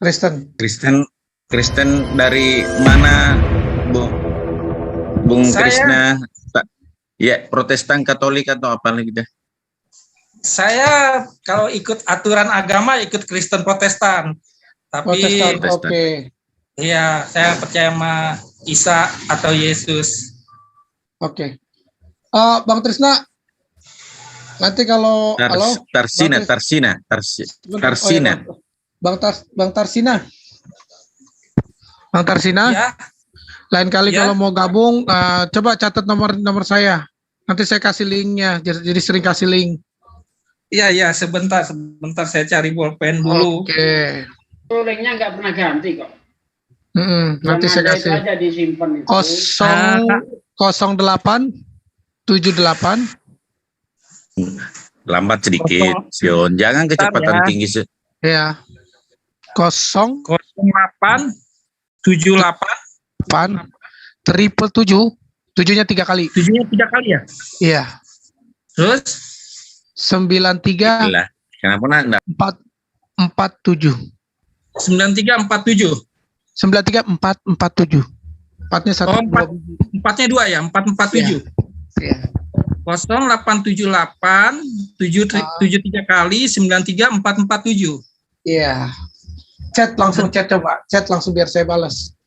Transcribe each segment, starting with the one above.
Kristen. Kristen dari mana, Bung Krisna? Ya, Protestan, Katolik atau apa lagi dah? Saya kalau ikut aturan agama ikut Kristen Protestan. Tapi Protestan. Oke. Iya, saya percaya sama Isa atau Yesus. Oke. Bang Trisna, nanti kalau Tarsina. Bang Tarsina. Bang Tarsina, Ya. lain kali Ya. kalau mau gabung, coba catat nomor saya. Nanti saya kasih linknya, jadi sering kasih link. Iya, sebentar saya cari bolpen dulu. Oke. Itu linknya nggak pernah ganti kok. Nanti saya kasih. Itu aja disimpan itu. 08 78. Lambat sedikit, Sion. Jangan kecepatan tinggi. Ya. 08 78 triple 7. 7-nya 3 kali. 7-nya 3 kali ya? Iya. Terus 93 Kenapa enggak? 447. 9347. 93447. 4-nya 1. Oh, 4-nya 2 ya? 447. Iya. 0878 73 kali 93447. Iya. Langsung chat coba. Chat langsung biar saya balas.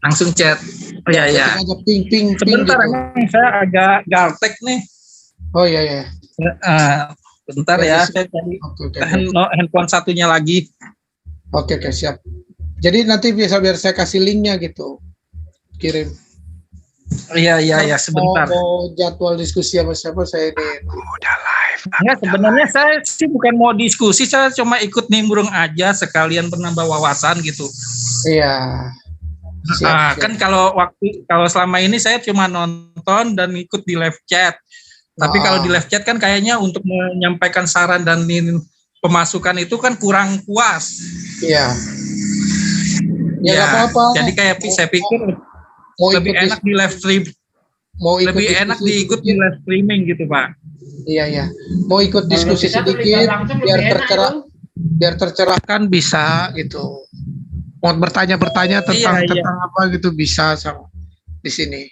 Langsung chat. Oh iya. Ping Sebentar gitu. Emang saya agak galtek nih. Oh iya. Bentar ya, saya cari handphone satunya lagi. Oke, siap. Jadi nanti biar saya kasih linknya gitu. Kirim. Iya, sebentar. Mau jadwal diskusi sama siapa saya ini. Udah live. Enggak, sebenarnya saya sih bukan mau diskusi, saya cuma ikut nimbrung aja sekalian menambah wawasan gitu. Iya. Siap. Kan kalau selama ini saya cuma nonton dan ikut di live chat. Tapi kalau di live chat kan kayaknya untuk menyampaikan saran dan pemasukan itu kan kurang puas. Iya. Ya nggak apa-apa. Jadi kayak saya pikir lebih enak di live stream. Lebih enak diikut di live streaming gitu, Pak. Iya. Mau ikut diskusi sedikit biar tercerahkan bisa gitu. Mau bertanya tentang apa gitu bisa sama di sini.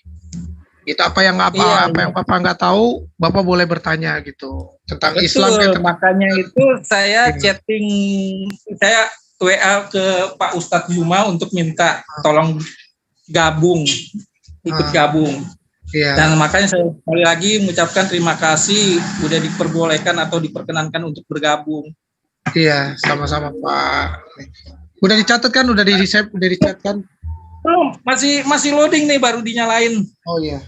Itu apa yang Bapak nggak tahu, Bapak boleh bertanya gitu tentang Islam. Makanya itu saya chatting, saya WA ke Pak Ustadz Juma untuk minta tolong ikut gabung. Iya. Dan makanya saya sekali lagi mengucapkan terima kasih udah diperbolehkan atau diperkenankan untuk bergabung. Iya, sama-sama Pak. Udah dicatat kan? Udah di-save, udah dicatat kan? Belum, masih loading nih, baru dinyalain. Oh iya.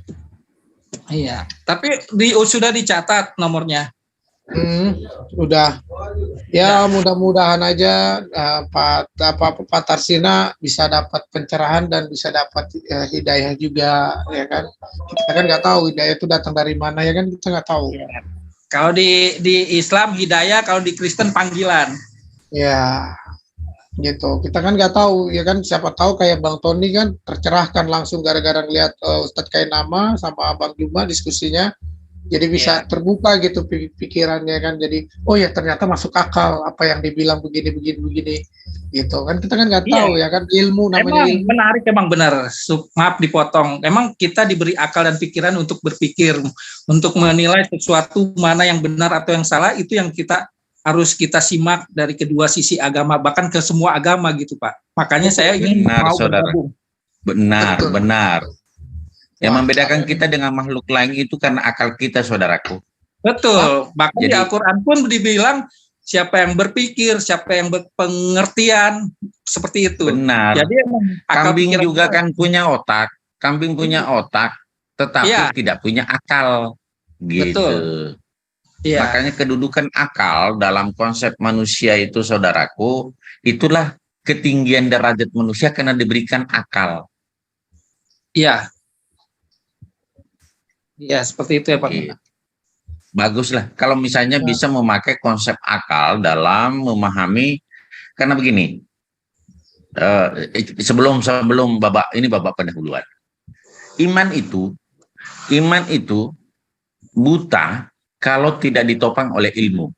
Iya, tapi sudah dicatat nomornya. Udah. Ya mudah-mudahan aja Pak Tarsina bisa dapat pencerahan dan bisa dapat hidayah juga, ya kan? Kita kan nggak tahu hidayah itu datang dari mana, ya kan? Kita nggak tahu. Ya. Kalau di Islam hidayah, kalau di Kristen panggilan. Ya. Gitu, kita kan nggak tahu, ya kan, siapa tahu kayak Bang Tony kan tercerahkan langsung gara-gara ngeliat Ustadz Kainama sama Abang Juma diskusinya, jadi bisa terbuka gitu pikirannya kan, jadi oh ya ternyata masuk akal apa yang dibilang begini gitu kan, kita kan nggak tahu ya kan, ilmu namanya. Emang ilmu. Menarik, emang benar, maaf dipotong, emang kita diberi akal dan pikiran untuk berpikir, untuk menilai sesuatu mana yang benar atau yang salah, itu yang harus kita simak dari kedua sisi agama, bahkan ke semua agama gitu, Pak. Makanya saya ingin mau bergabung. Benar. Yang membedakan kita dengan makhluk lain itu karena akal kita, saudaraku. Betul. Bahkan di Al-Quran pun dibilang siapa yang berpikir, siapa yang berpengertian, seperti itu. Benar. Jadi kambing juga kan punya otak. Kambing punya otak, tetapi tidak punya akal. Gitu. Betul. Ya. Makanya kedudukan akal dalam konsep manusia itu, saudaraku, itulah ketinggian derajat manusia karena diberikan akal. Iya. Iya, seperti itu ya Pak. Baguslah kalau misalnya bisa memakai konsep akal dalam memahami, karena begini, sebelum Bapak pendahuluan, iman itu buta kalau tidak ditopang oleh ilmu.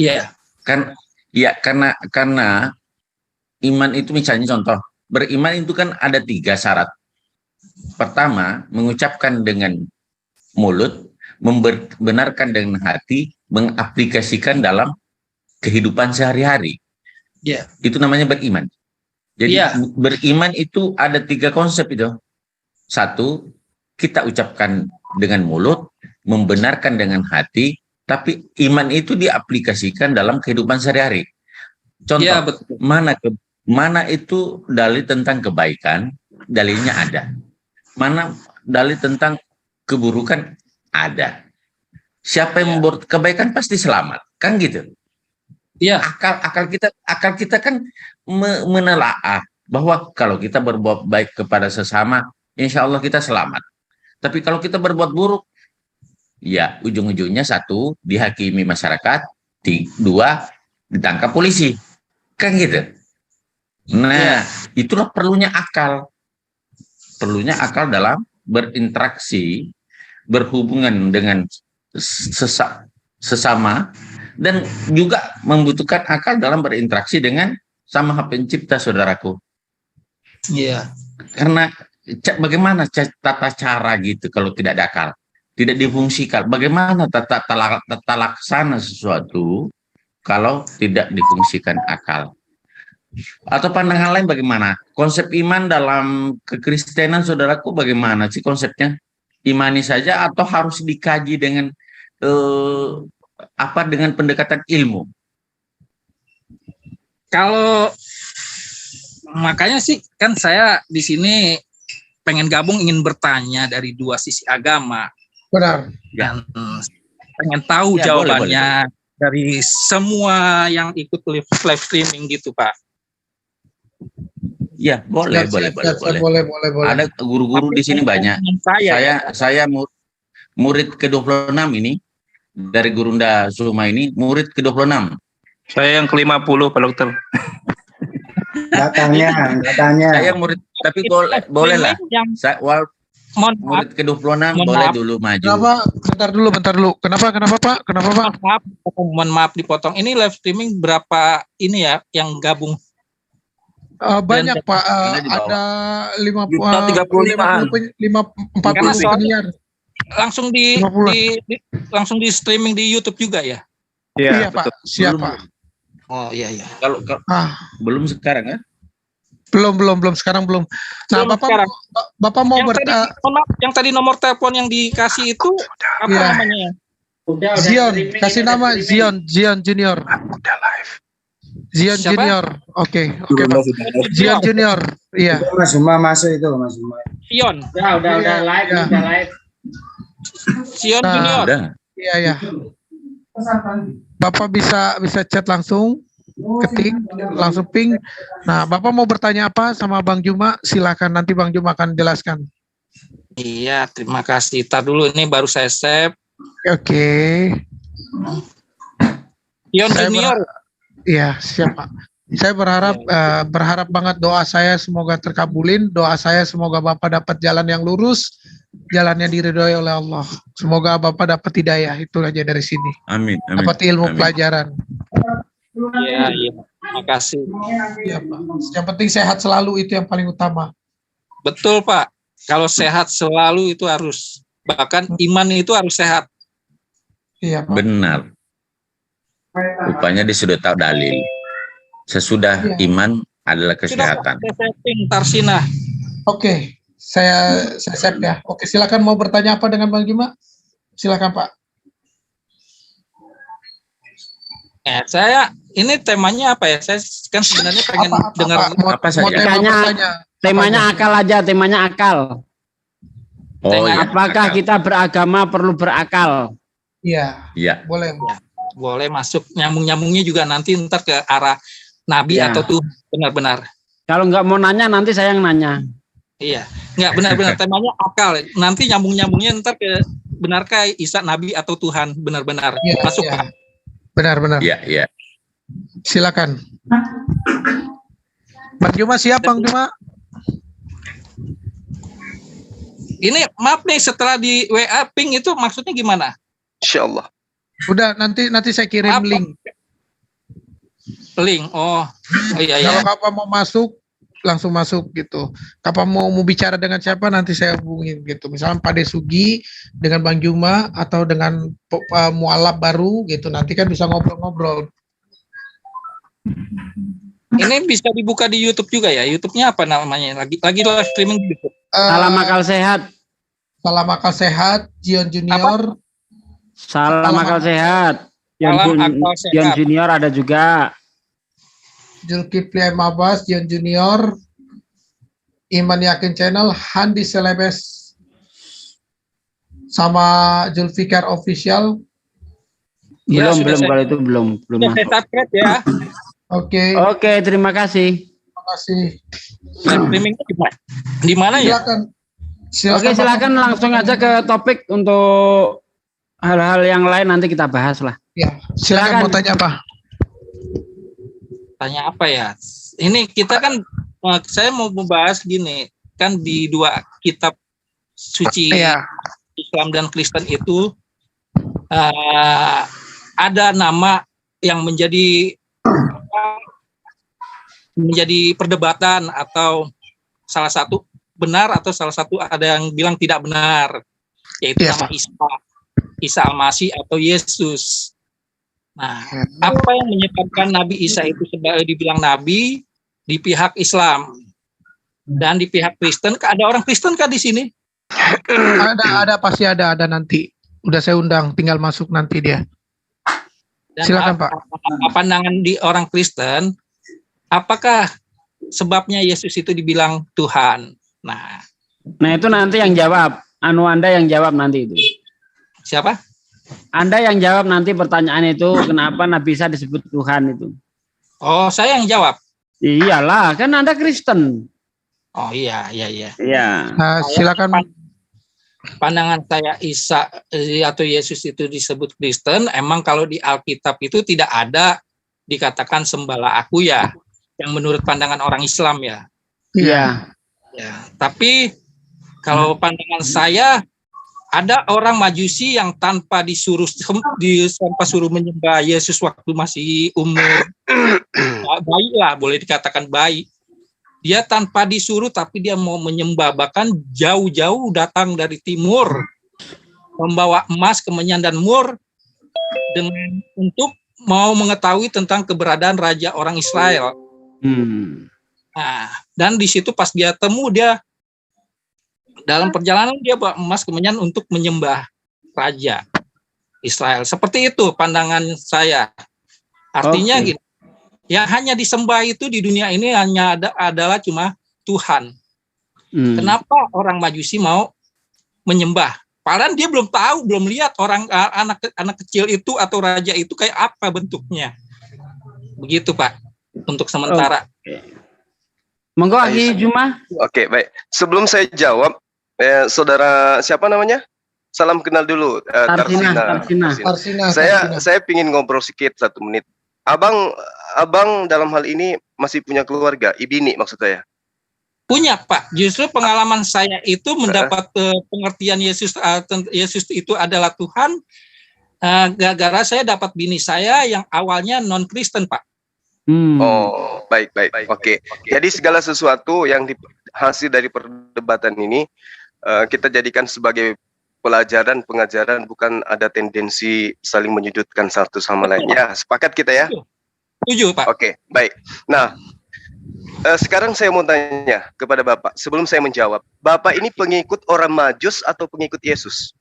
Iya. Kan Ya, karena iman itu misalnya contoh, beriman itu kan ada 3 syarat. Pertama, mengucapkan dengan mulut, membenarkan dengan hati, mengaplikasikan dalam kehidupan sehari-hari. Ya. Itu namanya beriman. Jadi beriman itu ada 3 konsep itu. 1, kita ucapkan dengan mulut, membenarkan dengan hati, tapi iman itu diaplikasikan dalam kehidupan sehari-hari. Contoh, Ya, betul. mana itu dalil tentang kebaikan, dalilnya ada. Mana dalil tentang keburukan, ada. Siapa yang membuat kebaikan pasti selamat, kan gitu. Iya. Akal kita kan menelaah bahwa kalau kita berbuat baik kepada sesama, insya Allah kita selamat. Tapi kalau kita berbuat buruk, ya ujung-ujungnya 1, dihakimi masyarakat, 2, ditangkap polisi, kan gitu. Nah, itulah perlunya akal dalam berinteraksi, berhubungan dengan sesama, dan juga membutuhkan akal dalam berinteraksi dengan Sang Maha Pencipta, saudaraku. Iya. Karena bagaimana tata cara gitu kalau tidak ada akal, tidak difungsikan? Bagaimana tata laksana sesuatu kalau tidak difungsikan akal? Atau pandangan lain bagaimana? Konsep iman dalam kekristenan, saudaraku, bagaimana sih konsepnya? Imani saja atau harus dikaji dengan dengan pendekatan ilmu? Kalau makanya sih kan saya di sini pengen gabung, ingin bertanya dari 2 sisi agama. Benar. Dan pengen tahu jawabannya boleh. Dari semua yang ikut live streaming gitu, Pak. Ya, boleh. Ada guru-guru di sini banyak. Saya murid ke-26 ini dari Gurunda Suma ini, murid ke-26. Saya yang ke-50, Pak Dokter. Datangnya. Saya murid, tapi boleh lah. Murid ke-26 boleh dulu maju. Kenapa? Bentar dulu. Kenapa Pak? Mohon maaf dipotong. Ini live streaming berapa ini ya yang gabung? Banyak Pak, ada 35 penyiar. Langsung di streaming di YouTube juga ya? Iya Pak, siapa? Oh iya. Kalau belum sekarang kan? Belum sekarang belum. Nah, Bapak mau yang tadi nomor telepon yang dikasih itu apa namanya? Udah Zion, kasih nama Zion Junior. Udah live. Zion Siapa? Junior. Oke, Pak. Zion Junior. Iya. Mas Uma masuk itu, Mas Uma. Zion. Udah live. Zion Junior. Iya. Bapak bisa chat langsung, ketik langsung ping. Nah, Bapak mau bertanya apa sama Bang Juma? Silakan, nanti Bang Juma akan jelaskan. Iya, terima kasih. Tar dulu, ini baru saya save. Oke. Zion Junior. Iya, siap Pak. Saya berharap banget, doa saya semoga terkabulin, doa saya semoga Bapak dapat jalan yang lurus, jalannya diridhoi oleh Allah. Semoga Bapak dapat hidayah, itu aja dari sini. Amin. Dapat ilmu pelajaran. Iya. Makasih. Iya Pak. Yang penting sehat selalu, itu yang paling utama. Betul Pak. Kalau sehat selalu itu harus, bahkan iman itu harus sehat. Iya Pak. Benar. Rupanya dia sudah tahu dalil. Sesudah iman adalah kesehatan. Tarsina. Oke, saya save ya. Oke, silakan mau bertanya apa dengan Bang Juma? Silakan Pak. Saya ini temanya apa ya? Saya kan sebenarnya pengen dengar apa saja. Temanya akal aja, temanya akal. Apakah kita beragama perlu berakal? Iya. Boleh. Boleh masuk, nyambung-nyambungnya juga nanti ntar ke arah Nabi atau tuh benar-benar. Kalau nggak mau nanya nanti saya yang nanya. Iya, nggak benar-benar temanya akal. Nanti nyambung-nyambungnya ntar ke benarkah Isa Nabi atau Tuhan benar-benar masuk. Ya. Benar-benar. Iya. Silakan. Bang Juma siap Bang Juma? Ini maaf nih, setelah di WA ping itu maksudnya gimana? Insyaallah. Udah, nanti saya kirim link. Link. Oh iya Kalau ya. Kapan mau masuk, langsung masuk gitu. Kapan mau bicara dengan siapa nanti saya hubungin gitu. Misalnya Pak Desugi dengan Bang Juma atau dengan mualaf baru gitu. Nanti kan bisa ngobrol-ngobrol. Ini bisa dibuka di YouTube juga ya. YouTube-nya apa namanya? Lagi live streaming di YouTube. Salam akal sehat. Salam akal sehat, Jion Junior. Salam akal sehat. Salam akal sehat. Yon Junior ada juga. Zulkifli M. Abbas, Jion Junior. Iman Yakin Channel, Handi Celebes. Sama Zulfikar Official. Ya, Belum kalau itu belum Sudah saya masuk. subscribe ya. Oke, Terima kasih. terima kasih. Live streaming di mana ya? Silakan. Oke, silakan langsung aja ke topik untuk hal-hal yang lain nanti kita bahas lah. Ya, silakan mau tanya apa? Tanya apa ya? Ini kita kan, saya mau membahas gini, kan di dua kitab suci Iya. Islam dan Kristen itu ada nama yang menjadi perdebatan atau salah satu benar atau salah satu ada yang bilang tidak benar, yaitu Yes. nama Isa Al-Masih atau Yesus. Nah, apa yang menyebabkan Nabi Isa itu sebagai dibilang nabi di pihak Islam dan di pihak Kristen? Ada orang Kristen kah di sini? Ada pasti ada nanti. Udah saya undang, tinggal masuk nanti dia. Dan Silakan, Pak. Pandangan di orang Kristen, apakah sebabnya Yesus itu dibilang Tuhan? Nah, Nah itu nanti yang jawab. Anda yang jawab nanti itu. siapa? Anda yang jawab nanti pertanyaan itu kenapa Nabi Isa disebut Tuhan itu. Oh, saya yang jawab. Iyalah, kan Anda Kristen. Oh iya. Iya. Nah, silakan. Pandangan saya Isa atau Yesus itu disebut Kristen, emang kalau di Alkitab itu tidak ada dikatakan sembahlah aku ya, yang menurut pandangan orang Islam ya. Iya. Ya, tapi kalau pandangan saya ada orang Majusi yang tanpa tanpa suruh menyembah Yesus waktu masih umur bayi lah, boleh dikatakan bayi. Dia tanpa disuruh tapi dia mau menyembah, bahkan jauh-jauh datang dari timur membawa emas, kemenyan dan mur dengan untuk mau mengetahui tentang keberadaan raja orang Israel. Nah, dan di situ pas dia temu, dia dalam perjalanan dia bawa emas kemenyan untuk menyembah raja Israel. Seperti itu pandangan saya. Artinya gini, yang hanya disembah itu di dunia ini hanya adalah cuma Tuhan. Kenapa orang Majusi mau menyembah? Padahal dia belum tahu, belum lihat orang anak kecil itu atau raja itu kayak apa bentuknya. Begitu Pak, untuk sementara. Monggo Aki Juma. Oke, baik. Sebelum saya jawab, saudara siapa namanya? Salam kenal dulu. Tarsina. Saya pingin ngobrol sedikit 1 menit. Abang dalam hal ini masih punya keluarga, ibini maksud saya. Punya Pak. Justru pengalaman saya itu mendapat pengertian Yesus itu adalah Tuhan. Gara-gara saya dapat bini saya yang awalnya non Kristen Pak. Oh, baik. Oke. Jadi segala sesuatu yang hasil dari perdebatan ini kita jadikan sebagai pelajaran, pengajaran, bukan ada tendensi saling menyudutkan satu sama lain. Ya, sepakat kita ya? Setuju, Pak. Oke, baik. Nah, sekarang saya mau tanya kepada Bapak. Sebelum saya menjawab, Bapak ini pengikut orang Majus atau pengikut Yesus?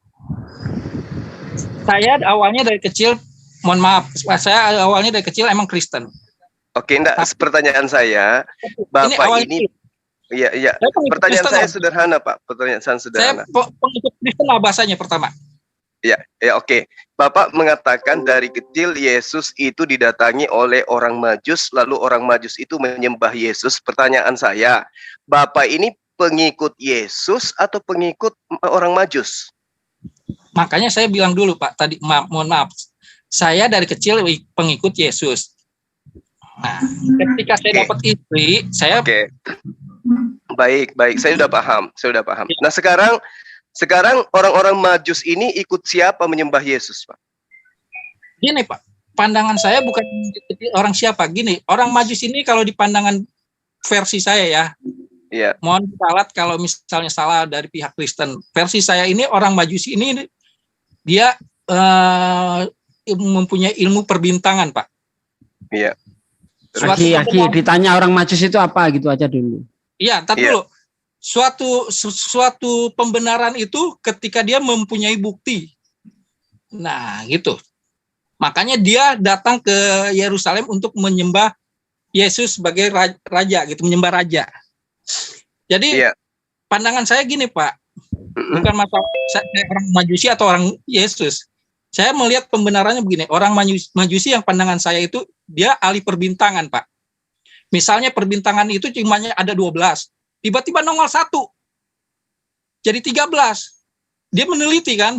Saya awalnya dari kecil, mohon maaf, saya awalnya dari kecil emang Kristen. Oke, enggak, pertanyaan saya, Bapak ini iya. Pertanyaan saya sederhana, Pak. Pertanyaan saya sederhana. Saya pengikut Kristen lah bahasanya pertama. Ya, oke. Bapak mengatakan dari kecil Yesus itu didatangi oleh orang Majus, lalu orang Majus itu menyembah Yesus. Pertanyaan saya, Bapak ini pengikut Yesus atau pengikut orang Majus? Makanya saya bilang dulu, Pak, tadi mohon maaf. Saya dari kecil pengikut Yesus. Nah, ketika saya dapat istri, saya Baik, saya sudah paham. Nah, sekarang orang-orang Majus ini ikut siapa menyembah Yesus, Pak? Gini, Pak. pandangan saya bukan orang siapa. Gini, orang Majus ini kalau di pandangan versi saya ya, Iya. mohon diralat kalau misalnya salah dari pihak Kristen. Versi saya ini orang Majusi ini dia mempunyai ilmu perbintangan, Pak. Iya. Aki, ditanya orang Majus itu apa gitu aja dulu. Iya, tar dulu. Suatu pembenaran itu ketika dia mempunyai bukti. Nah, gitu. Makanya dia datang ke Yerusalem untuk menyembah Yesus sebagai raja gitu, menyembah raja. Jadi pandangan saya gini, Pak. Bukan masalah saya orang Majusi atau orang Yesus. Saya melihat pembenarannya begini, orang Majusi yang pandangan saya itu dia ahli perbintangan, Pak. Misalnya perbintangan itu cuma ada 12, tiba-tiba nongol 1. Jadi 13. Dia meneliti kan.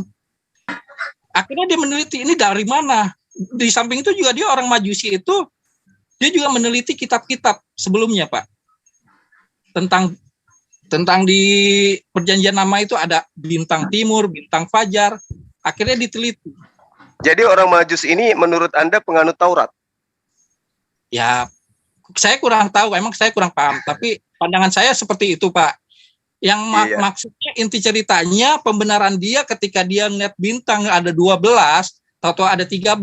Akhirnya dia meneliti ini dari mana. Di samping itu juga dia orang Majusi itu dia juga meneliti kitab-kitab sebelumnya, Pak. Tentang di perjanjian lama itu ada bintang timur, bintang fajar. Akhirnya diteliti. Jadi orang Majus ini menurut Anda penganut Taurat? Ya, saya kurang tahu, emang saya kurang paham. Tapi pandangan saya seperti itu, Pak. Yang maksudnya inti ceritanya pembenaran dia ketika dia ngeliat bintang ada 12, atau ada 13,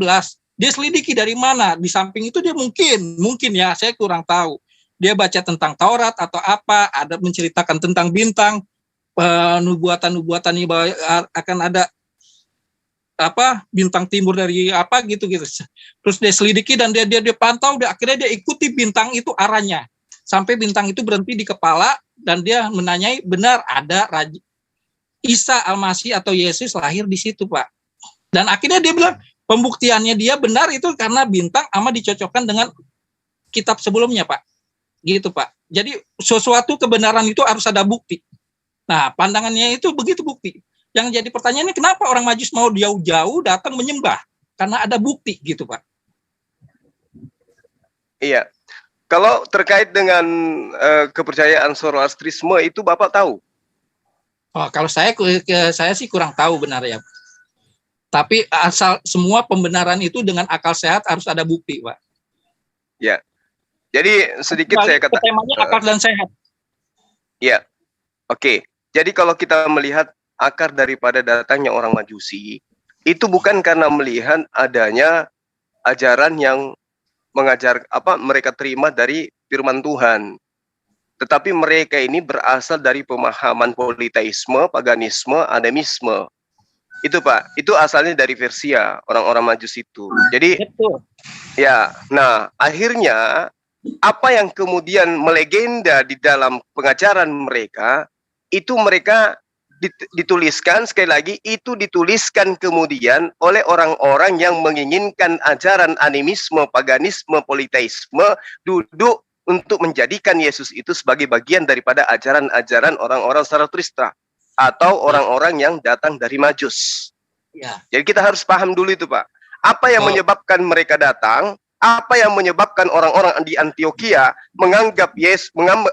dia selidiki dari mana. Di samping itu dia mungkin ya, saya kurang tahu. Dia baca tentang Taurat atau apa, ada menceritakan tentang bintang, nubuatan-nubuatan ini bahwa akan ada bintang timur dari apa gitu. Terus dia selidiki dan dia pantau, akhirnya dia ikuti bintang itu arahnya. Sampai bintang itu berhenti di kepala dan dia menanyai benar ada Raja Isa Al-Masih atau Yesus lahir di situ, Pak. Dan akhirnya dia bilang pembuktiannya dia benar itu karena bintang ama dicocokkan dengan kitab sebelumnya, Pak. Gitu, Pak. Jadi sesuatu kebenaran itu harus ada bukti. Nah, pandangannya itu begitu bukti. Yang jadi pertanyaannya kenapa orang Majus mau jauh-jauh datang menyembah? Karena ada bukti gitu, Pak. Iya. Kalau terkait dengan kepercayaan Zoroastrisme itu Bapak tahu? Oh, kalau saya sih kurang tahu benar ya. Tapi asal semua pembenaran itu dengan akal sehat harus ada bukti, Pak. Ya. Jadi sedikit saya katakan. Temanya akal dan sehat. Ya. Oke. Jadi kalau kita melihat akar daripada datangnya orang Majusi, itu bukan karena melihat adanya ajaran yang mengajar mereka terima dari firman Tuhan. Tetapi mereka ini berasal dari pemahaman politeisme, paganisme, animisme. Itu, Pak. Itu asalnya dari Persia, orang-orang Majus itu. Jadi ya, nah akhirnya apa yang kemudian melegenda di dalam pengajaran mereka itu mereka dituliskan, sekali lagi itu dituliskan kemudian oleh orang-orang yang menginginkan ajaran animisme, paganisme, politeisme duduk untuk menjadikan Yesus itu sebagai bagian daripada ajaran-ajaran orang-orang Zarathustra atau orang-orang yang datang dari Majus. Ya. Jadi kita harus paham dulu itu, Pak. Apa yang menyebabkan mereka datang? Apa yang menyebabkan orang-orang di Antioquia menganggap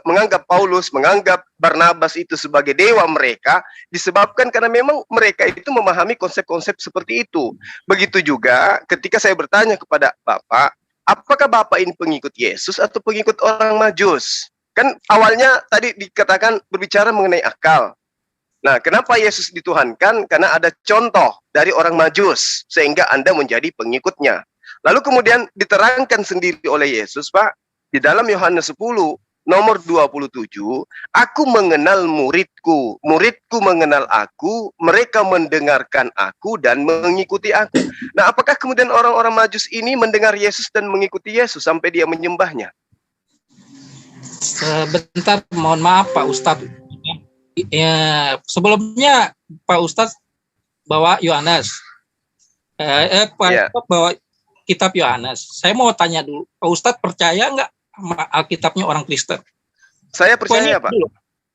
menganggap Paulus, menganggap Barnabas itu sebagai dewa mereka, disebabkan karena memang mereka itu memahami konsep-konsep seperti itu. Begitu juga ketika saya bertanya kepada Bapak, apakah Bapak ini pengikut Yesus atau pengikut orang Majus? Kan awalnya tadi dikatakan berbicara mengenai akal. Nah, kenapa Yesus dituhankan? Karena ada contoh dari orang Majus, sehingga Anda menjadi pengikutnya. Lalu kemudian diterangkan sendiri oleh Yesus, Pak, di dalam Yohanes 10, nomor 27, aku mengenal muridku, muridku mengenal aku, mereka mendengarkan aku dan mengikuti aku. Nah, apakah kemudian orang-orang Majus ini mendengar Yesus dan mengikuti Yesus sampai dia menyembahnya? Sebentar, mohon maaf Pak Ustadz. Ya, sebelumnya Pak Ustadz bawa Yohanes. Pak Ustadz bawa kitab Yohanes. Saya mau tanya dulu, Pak Ustadz percaya nggak sama Alkitabnya orang Kristen? Saya percaya, Pak.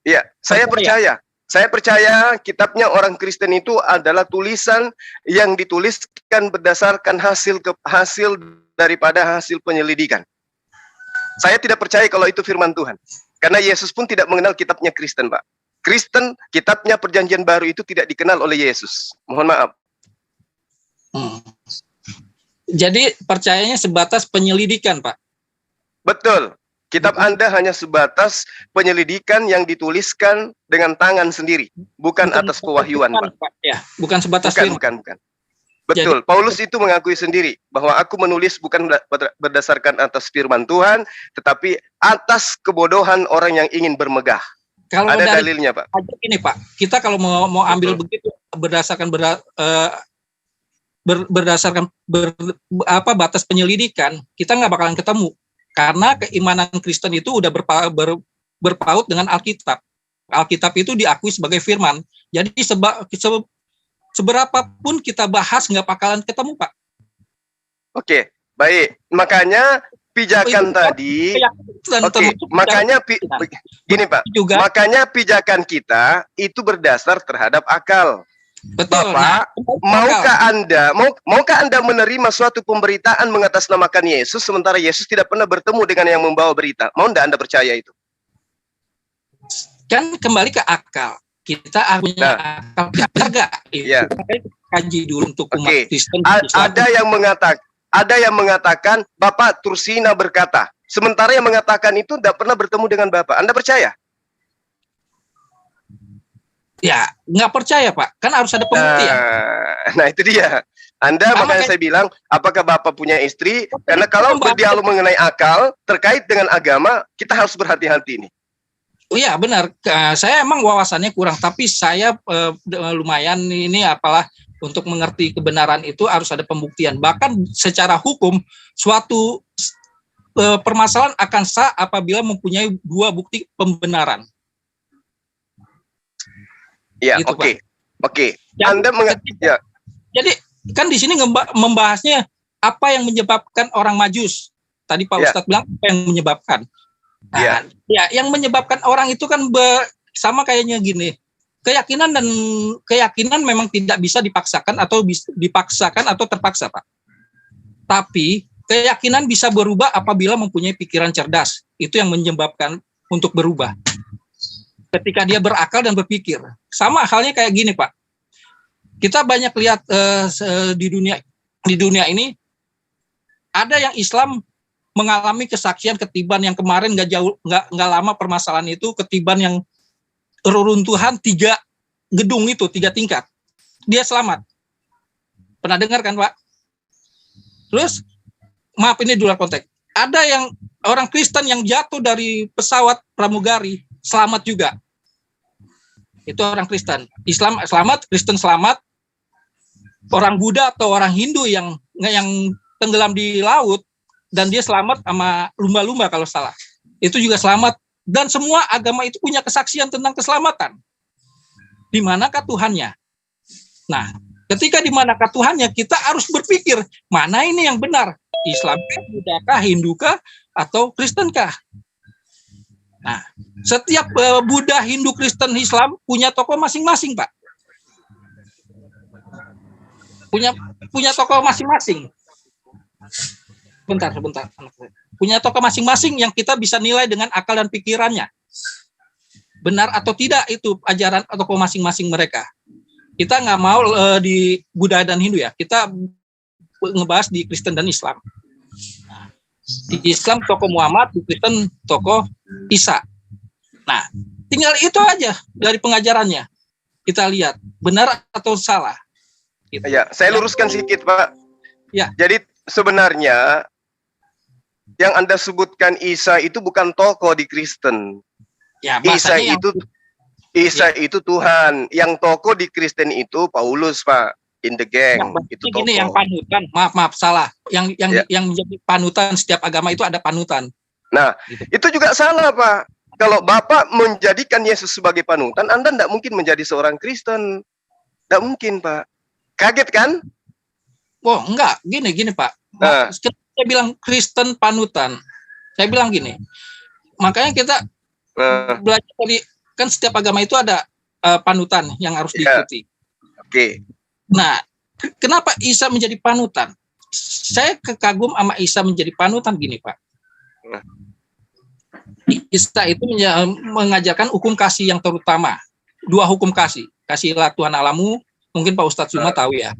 Iya, saya percaya. Saya percaya kitabnya orang Kristen itu adalah tulisan yang dituliskan berdasarkan hasil daripada hasil penyelidikan. Saya tidak percaya kalau itu firman Tuhan. Karena Yesus pun tidak mengenal kitabnya Kristen, Pak. Kristen, kitabnya Perjanjian Baru itu tidak dikenal oleh Yesus. Mohon maaf. Jadi percayanya sebatas penyelidikan, Pak. Betul. Kitab Anda hanya sebatas penyelidikan yang dituliskan dengan tangan sendiri, bukan atas pewahyuan, Pak. Ya, bukan sebatas bukan. Betul. Paulus itu mengakui sendiri bahwa aku menulis bukan berdasarkan atas firman Tuhan, tetapi atas kebodohan orang yang ingin bermegah. Kalau ada dalilnya, Pak. Ini, Pak, kita kalau mau ambil begitu berdasarkan berdasarkan batas penyelidikan, kita nggak bakalan ketemu. Karena keimanan Kristen itu udah berpaut dengan Alkitab. Alkitab itu diakui sebagai firman. Jadi seberapapun kita bahas nggak bakalan ketemu, Pak. Oke, baik. Makanya pijakan tadi. Oke, makanya gini, Pak. Makanya pijakan kita itu berdasar terhadap akal. Betul. Bapak, maukah Anda menerima suatu pemberitaan mengatasnamakan Yesus sementara Yesus tidak pernah bertemu dengan yang membawa berita? Mau enggak Anda percaya itu? Kan kembali ke akal. Kita punya akal enggak? Iya. Kaji dulu untuk umat Kristen. Ada yang mengatakan Bapak Tursina berkata, sementara yang mengatakan itu tidak pernah bertemu dengan Bapak. Anda percaya? Ya, nggak percaya, Pak. Kan harus ada pembuktian. Nah, itu dia. Makanya saya bilang, apakah Bapak punya istri? Karena kalau berdialog mengenai akal, terkait dengan agama, kita harus berhati-hati nih. Oh iya, benar. Saya emang wawasannya kurang, tapi saya lumayan ini apalah untuk mengerti kebenaran itu harus ada pembuktian. Bahkan secara hukum, suatu permasalahan akan sah apabila mempunyai dua bukti pembenaran. Ya, gitu, oke. Anda ya. Jadi kan di sini membahasnya apa yang menyebabkan orang Majus. Tadi Pak Ustadz bilang apa yang menyebabkan. Nah, ya, yang menyebabkan orang itu kan sama kayaknya gini. Keyakinan memang tidak bisa dipaksakan atau terpaksa, Pak. Tapi keyakinan bisa berubah apabila mempunyai pikiran cerdas. Itu yang menyebabkan untuk berubah. Ketika dia berakal dan berpikir. Sama halnya kayak gini, Pak. Kita banyak lihat di dunia ini ada yang Islam mengalami kesaksian ketiban yang kemarin nggak lama permasalahan itu, ketiban yang reruntuhan 3 gedung itu, 3 tingkat. Dia selamat. Pernah dengar kan, Pak? Terus maaf ini di luar konteks. Ada yang orang Kristen yang jatuh dari pesawat pramugari selamat juga. Itu orang Kristen. Islam selamat, Kristen selamat. Orang Buddha atau orang Hindu yang tenggelam di laut dan dia selamat sama lumba-lumba kalau salah. Itu juga selamat. Dan semua agama itu punya kesaksian tentang keselamatan. Di manakah Tuhannya? Nah, ketika di manakah Tuhannya, kita harus berpikir mana ini yang benar. Islamkah, Buddha-kah, Hindu-kah, atau Kristenkah? Nah, setiap Buddha, Hindu, Kristen, Islam punya tokoh masing-masing, Pak. Punya tokoh masing-masing. Sebentar. Punya tokoh masing-masing yang kita bisa nilai dengan akal dan pikirannya. Benar atau tidak itu ajaran tokoh masing-masing mereka. Kita nggak mau di Buddha dan Hindu ya. Kita ngebahas di Kristen dan Islam. Di Islam tokoh Muhammad, di Kristen tokoh Isa. Nah, tinggal itu aja dari pengajarannya. Kita lihat benar atau salah. Gitu. Ya, saya luruskan sedikit, Pak. Ya. Jadi sebenarnya yang Anda sebutkan Isa itu bukan tokoh di Kristen. Ya, Isa itu Tuhan. Yang tokoh di Kristen itu Paulus, Pak. In the gang. Itu tokoh. Ini yang panutan. Maaf salah. Yang menjadi panutan setiap agama itu ada panutan. Nah, itu juga salah, Pak. Kalau Bapak menjadikan Yesus sebagai panutan, Anda tidak mungkin menjadi seorang Kristen. Tidak mungkin, Pak. Kaget kan? Oh, enggak. Gini, Pak. Saya bilang Kristen panutan. Saya bilang gini. Makanya kita belajar dari, kan setiap agama itu ada panutan yang harus diikuti. Oke. Nah, kenapa Isa menjadi panutan? Saya kagum sama Isa menjadi panutan gini, Pak. Isa itu mengajarkan hukum kasih yang terutama. 2 hukum kasih. Kasihlah Tuhan Allahmu, mungkin Pak Ustadz Suma tahu ya.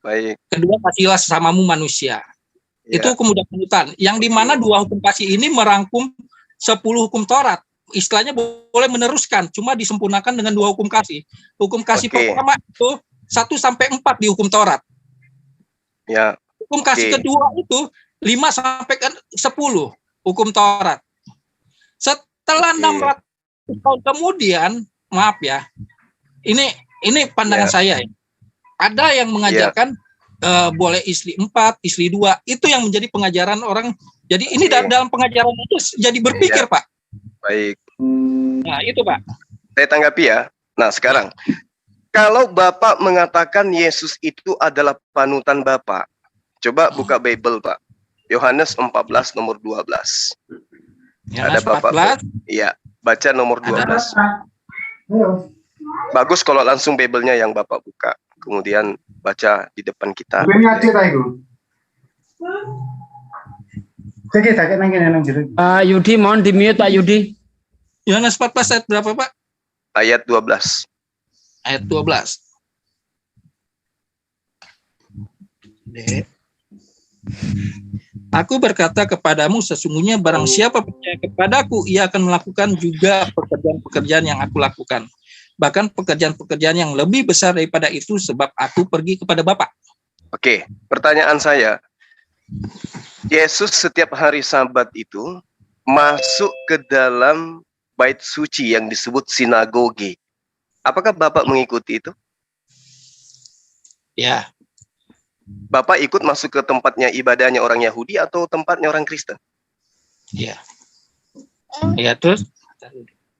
Baik. Kedua, kasihilah sesamamu manusia. Ya. Itu hukum dan panutan. Yang dimana dua hukum kasih ini merangkum 10 hukum Taurat. Istilahnya boleh meneruskan, cuma disempurnakan dengan 2 hukum kasih. Hukum kasih pertama itu 1-4 di hukum Taurat. Ya. Hukum kasih kedua itu 5-10 hukum Taurat. Setelah 600 tahun kemudian, maaf ya, ini pandangan saya ya. Ada yang mengajarkan boleh istri 4, istri 2, itu yang menjadi pengajaran orang. Jadi ini dalam pengajaran itu jadi berpikir, Pak. Baik. Nah, itu, Pak. Saya tanggapi ya. Nah, sekarang kalau Bapak mengatakan Yesus itu adalah panutan Bapak, coba buka Bible, Pak. Yohanes 14 nomor 12. Ada Bapak. Iya, baca nomor 12. Bagus kalau langsung Bible-nya yang Bapak buka. Kemudian baca di depan kita. Yudi, mohon di-mute Pak Yudi. Yohanes 14 ayat berapa, Pak? Ayat 12. Ayat 12. Aku berkata kepadamu, sesungguhnya barang siapa percaya kepadaku, ia akan melakukan juga pekerjaan-pekerjaan yang aku lakukan. Bahkan pekerjaan-pekerjaan yang lebih besar daripada itu, sebab aku pergi kepada Bapa. Oke, pertanyaan saya, Yesus setiap hari Sabat itu masuk ke dalam bait suci yang disebut sinagoge. Apakah Bapak mengikuti itu? Ya. Bapak ikut masuk ke tempatnya ibadahnya orang Yahudi atau tempatnya orang Kristen? Ya. Ya, terus?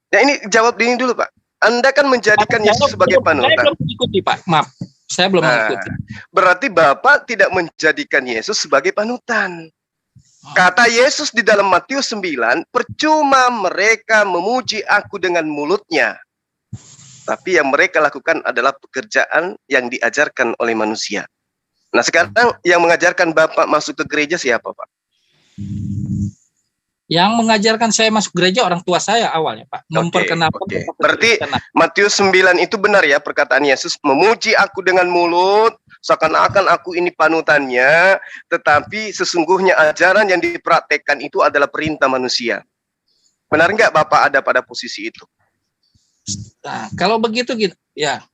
Ya, ini jawab ini dulu, Pak. Anda kan menjadikan Yesus sebagai panutan. Saya belum mengikuti, Pak. Maaf, saya belum mengikuti. Berarti Bapak tidak menjadikan Yesus sebagai panutan. Kata Yesus di dalam Matius 9, percuma mereka memuji aku dengan mulutnya, tapi yang mereka lakukan adalah pekerjaan yang diajarkan oleh manusia. Nah, sekarang yang mengajarkan Bapak masuk ke gereja siapa, Pak? Yang mengajarkan saya masuk gereja orang tua saya awalnya, Pak. Memperkenalkan. Berarti Matius 9 itu benar ya perkataan Yesus, memuji aku dengan mulut, seakan-akan aku ini panutannya, tetapi sesungguhnya ajaran yang dipraktekkan itu adalah perintah manusia. Benar nggak Bapak ada pada posisi itu? Nah, kalau begitu gitu, ya.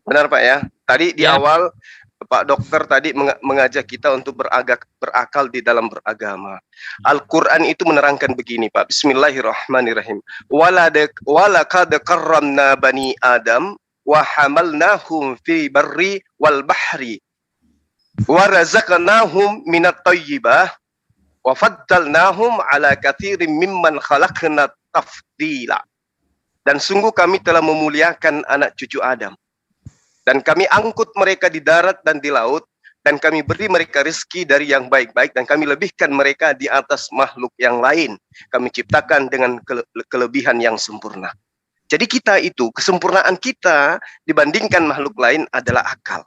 Benar, Pak ya. Tadi di awal Pak Dokter tadi mengajak kita untuk berakal di dalam beragama. Al-Quran itu menerangkan begini, Pak. Bismillahirrahmanirrahim. Walaqad karramna bani Adam wa hamalnahum fi barri wal bahri wa razaqnahum minat thayyibah wa faddalnahum ala katsirin mimman khalaqna tafdila. Dan sungguh kami telah memuliakan anak cucu Adam. Dan kami angkut mereka di darat dan di laut, dan kami beri mereka rezeki dari yang baik-baik, dan kami lebihkan mereka di atas makhluk yang lain. Kami ciptakan dengan kelebihan yang sempurna. Jadi kita itu, kesempurnaan kita dibandingkan makhluk lain adalah akal.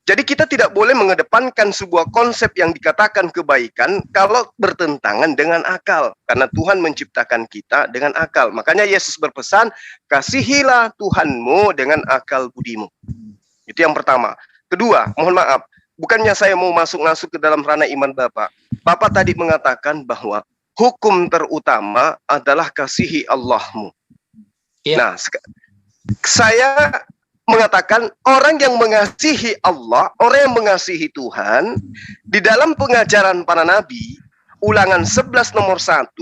Jadi kita tidak boleh mengedepankan sebuah konsep yang dikatakan kebaikan kalau bertentangan dengan akal. Karena Tuhan menciptakan kita dengan akal. Makanya Yesus berpesan, kasihilah Tuhanmu dengan akal budimu. Itu yang pertama. Kedua, mohon maaf, bukannya saya mau masuk ke dalam ranah iman Bapak. Bapak tadi mengatakan bahwa hukum terutama adalah kasihi Allahmu. Ya. Nah, saya mengatakan orang yang mengasihi Allah, orang yang mengasihi Tuhan, di dalam pengajaran para nabi, Ulangan 11 nomor 1,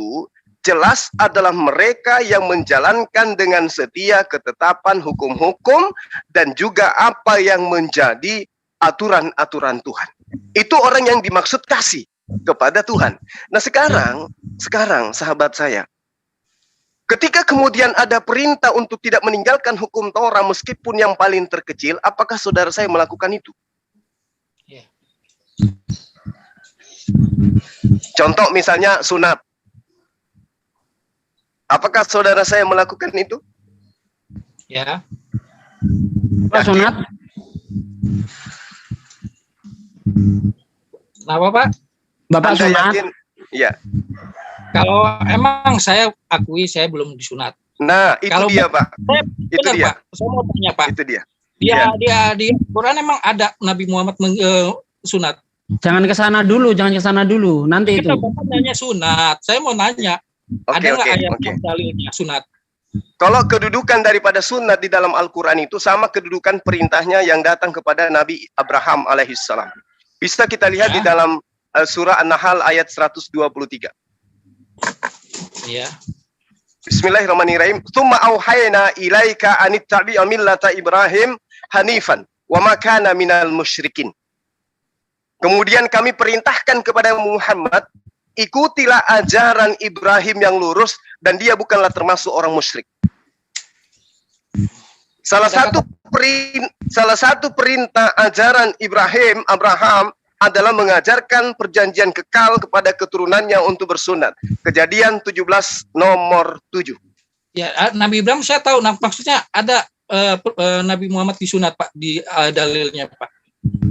jelas adalah mereka yang menjalankan dengan setia ketetapan hukum-hukum dan juga apa yang menjadi aturan-aturan Tuhan. Itu orang yang dimaksud kasih kepada Tuhan. Nah, sekarang sahabat saya, ketika kemudian ada perintah untuk tidak meninggalkan hukum Torah meskipun yang paling terkecil, apakah saudara saya melakukan itu? Contoh misalnya sunat. Apakah saudara saya melakukan itu? Ya. Sunat. Kenapa, Pak? Bapak Anda sunat. yakin? Iya. Kalau emang saya akui saya belum disunat. Nah, itu kalau dia, Pak. Itu dia. Pak. Saya mau tanya, Pak. Itu dia. Dia di Quran emang ada Nabi Muhammad sunat. Jangan ke sana dulu, nanti itu. Kita Bapak nanya sunat. Saya mau nanya, ada nggak ayat yang dalilnya sunat? Kalau kedudukan daripada sunat di dalam Al-Quran itu sama kedudukan perintahnya yang datang kepada Nabi Abraham alaihissalam. Bisa kita lihat di dalam surah An-Nahl ayat 123. Ya. Bismillahirrahmanirrahim. Tsumma auhayna ilaika anittabi'a millata Ibrahim hanifan wa ma kana minal musyrikin. Kemudian kami perintahkan kepada Muhammad, ikutilah ajaran Ibrahim yang lurus dan dia bukanlah termasuk orang musyrik. Salah satu perintah ajaran Abraham adalah mengajarkan perjanjian kekal kepada keturunannya untuk bersunat. Kejadian 17 nomor 7. Ya, Nabi Ibrahim saya tahu. Nah, maksudnya ada Nabi Muhammad disunat, Pak, di dalilnya, Pak.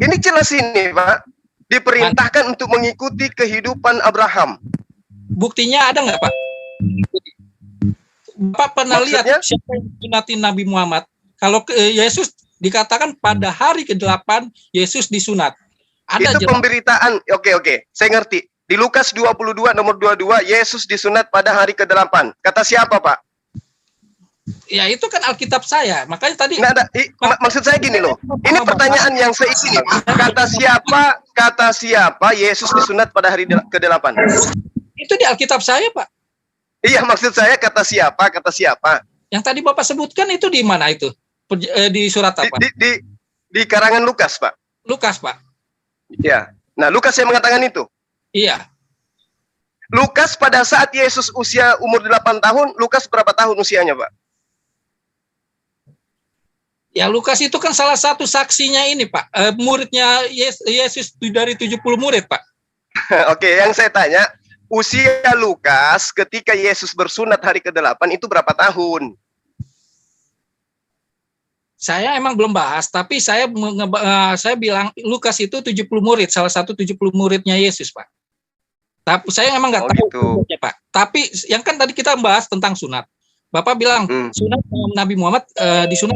Ini jelas ini, Pak. Diperintahkan untuk mengikuti kehidupan Abraham. Buktinya ada nggak, Pak? Bapak pernah lihat siapa yang disunatin Nabi Muhammad? Kalau Yesus dikatakan pada hari ke-8 Yesus disunat. Ada itu pemberitaan. Oke. Saya ngerti. Di Lukas 22 nomor 22 Yesus disunat pada hari ke-8. Kata siapa, Pak? Ya itu kan Alkitab saya. Makanya tadi maksud saya gini loh. Ini pertanyaan yang seisi. Kata siapa Yesus disunat pada hari ke-8? Itu di Alkitab saya, Pak. Iya, maksud saya kata siapa? Yang tadi Bapak sebutkan itu di mana itu? Di surat apa? Di karangan Lukas, Pak. Lukas, Pak. Ya. Nah, Lukas yang mengatakan itu. Iya. Lukas pada saat Yesus usia umur 8 tahun, Lukas berapa tahun usianya, Pak? Ya, Lukas itu kan salah satu saksinya ini, Pak. Muridnya Yesus dari 70 murid, Pak. Oke, yang saya tanya, usia Lukas ketika Yesus bersunat hari ke-8 itu berapa tahun? Saya emang belum bahas, tapi saya bilang Lukas itu 70 murid, salah satu 70 muridnya Yesus, Pak. Tapi saya emang nggak tahu gitu. Pak. Tapi yang kan tadi kita bahas tentang sunat. Bapak bilang sunat Nabi Muhammad disunat,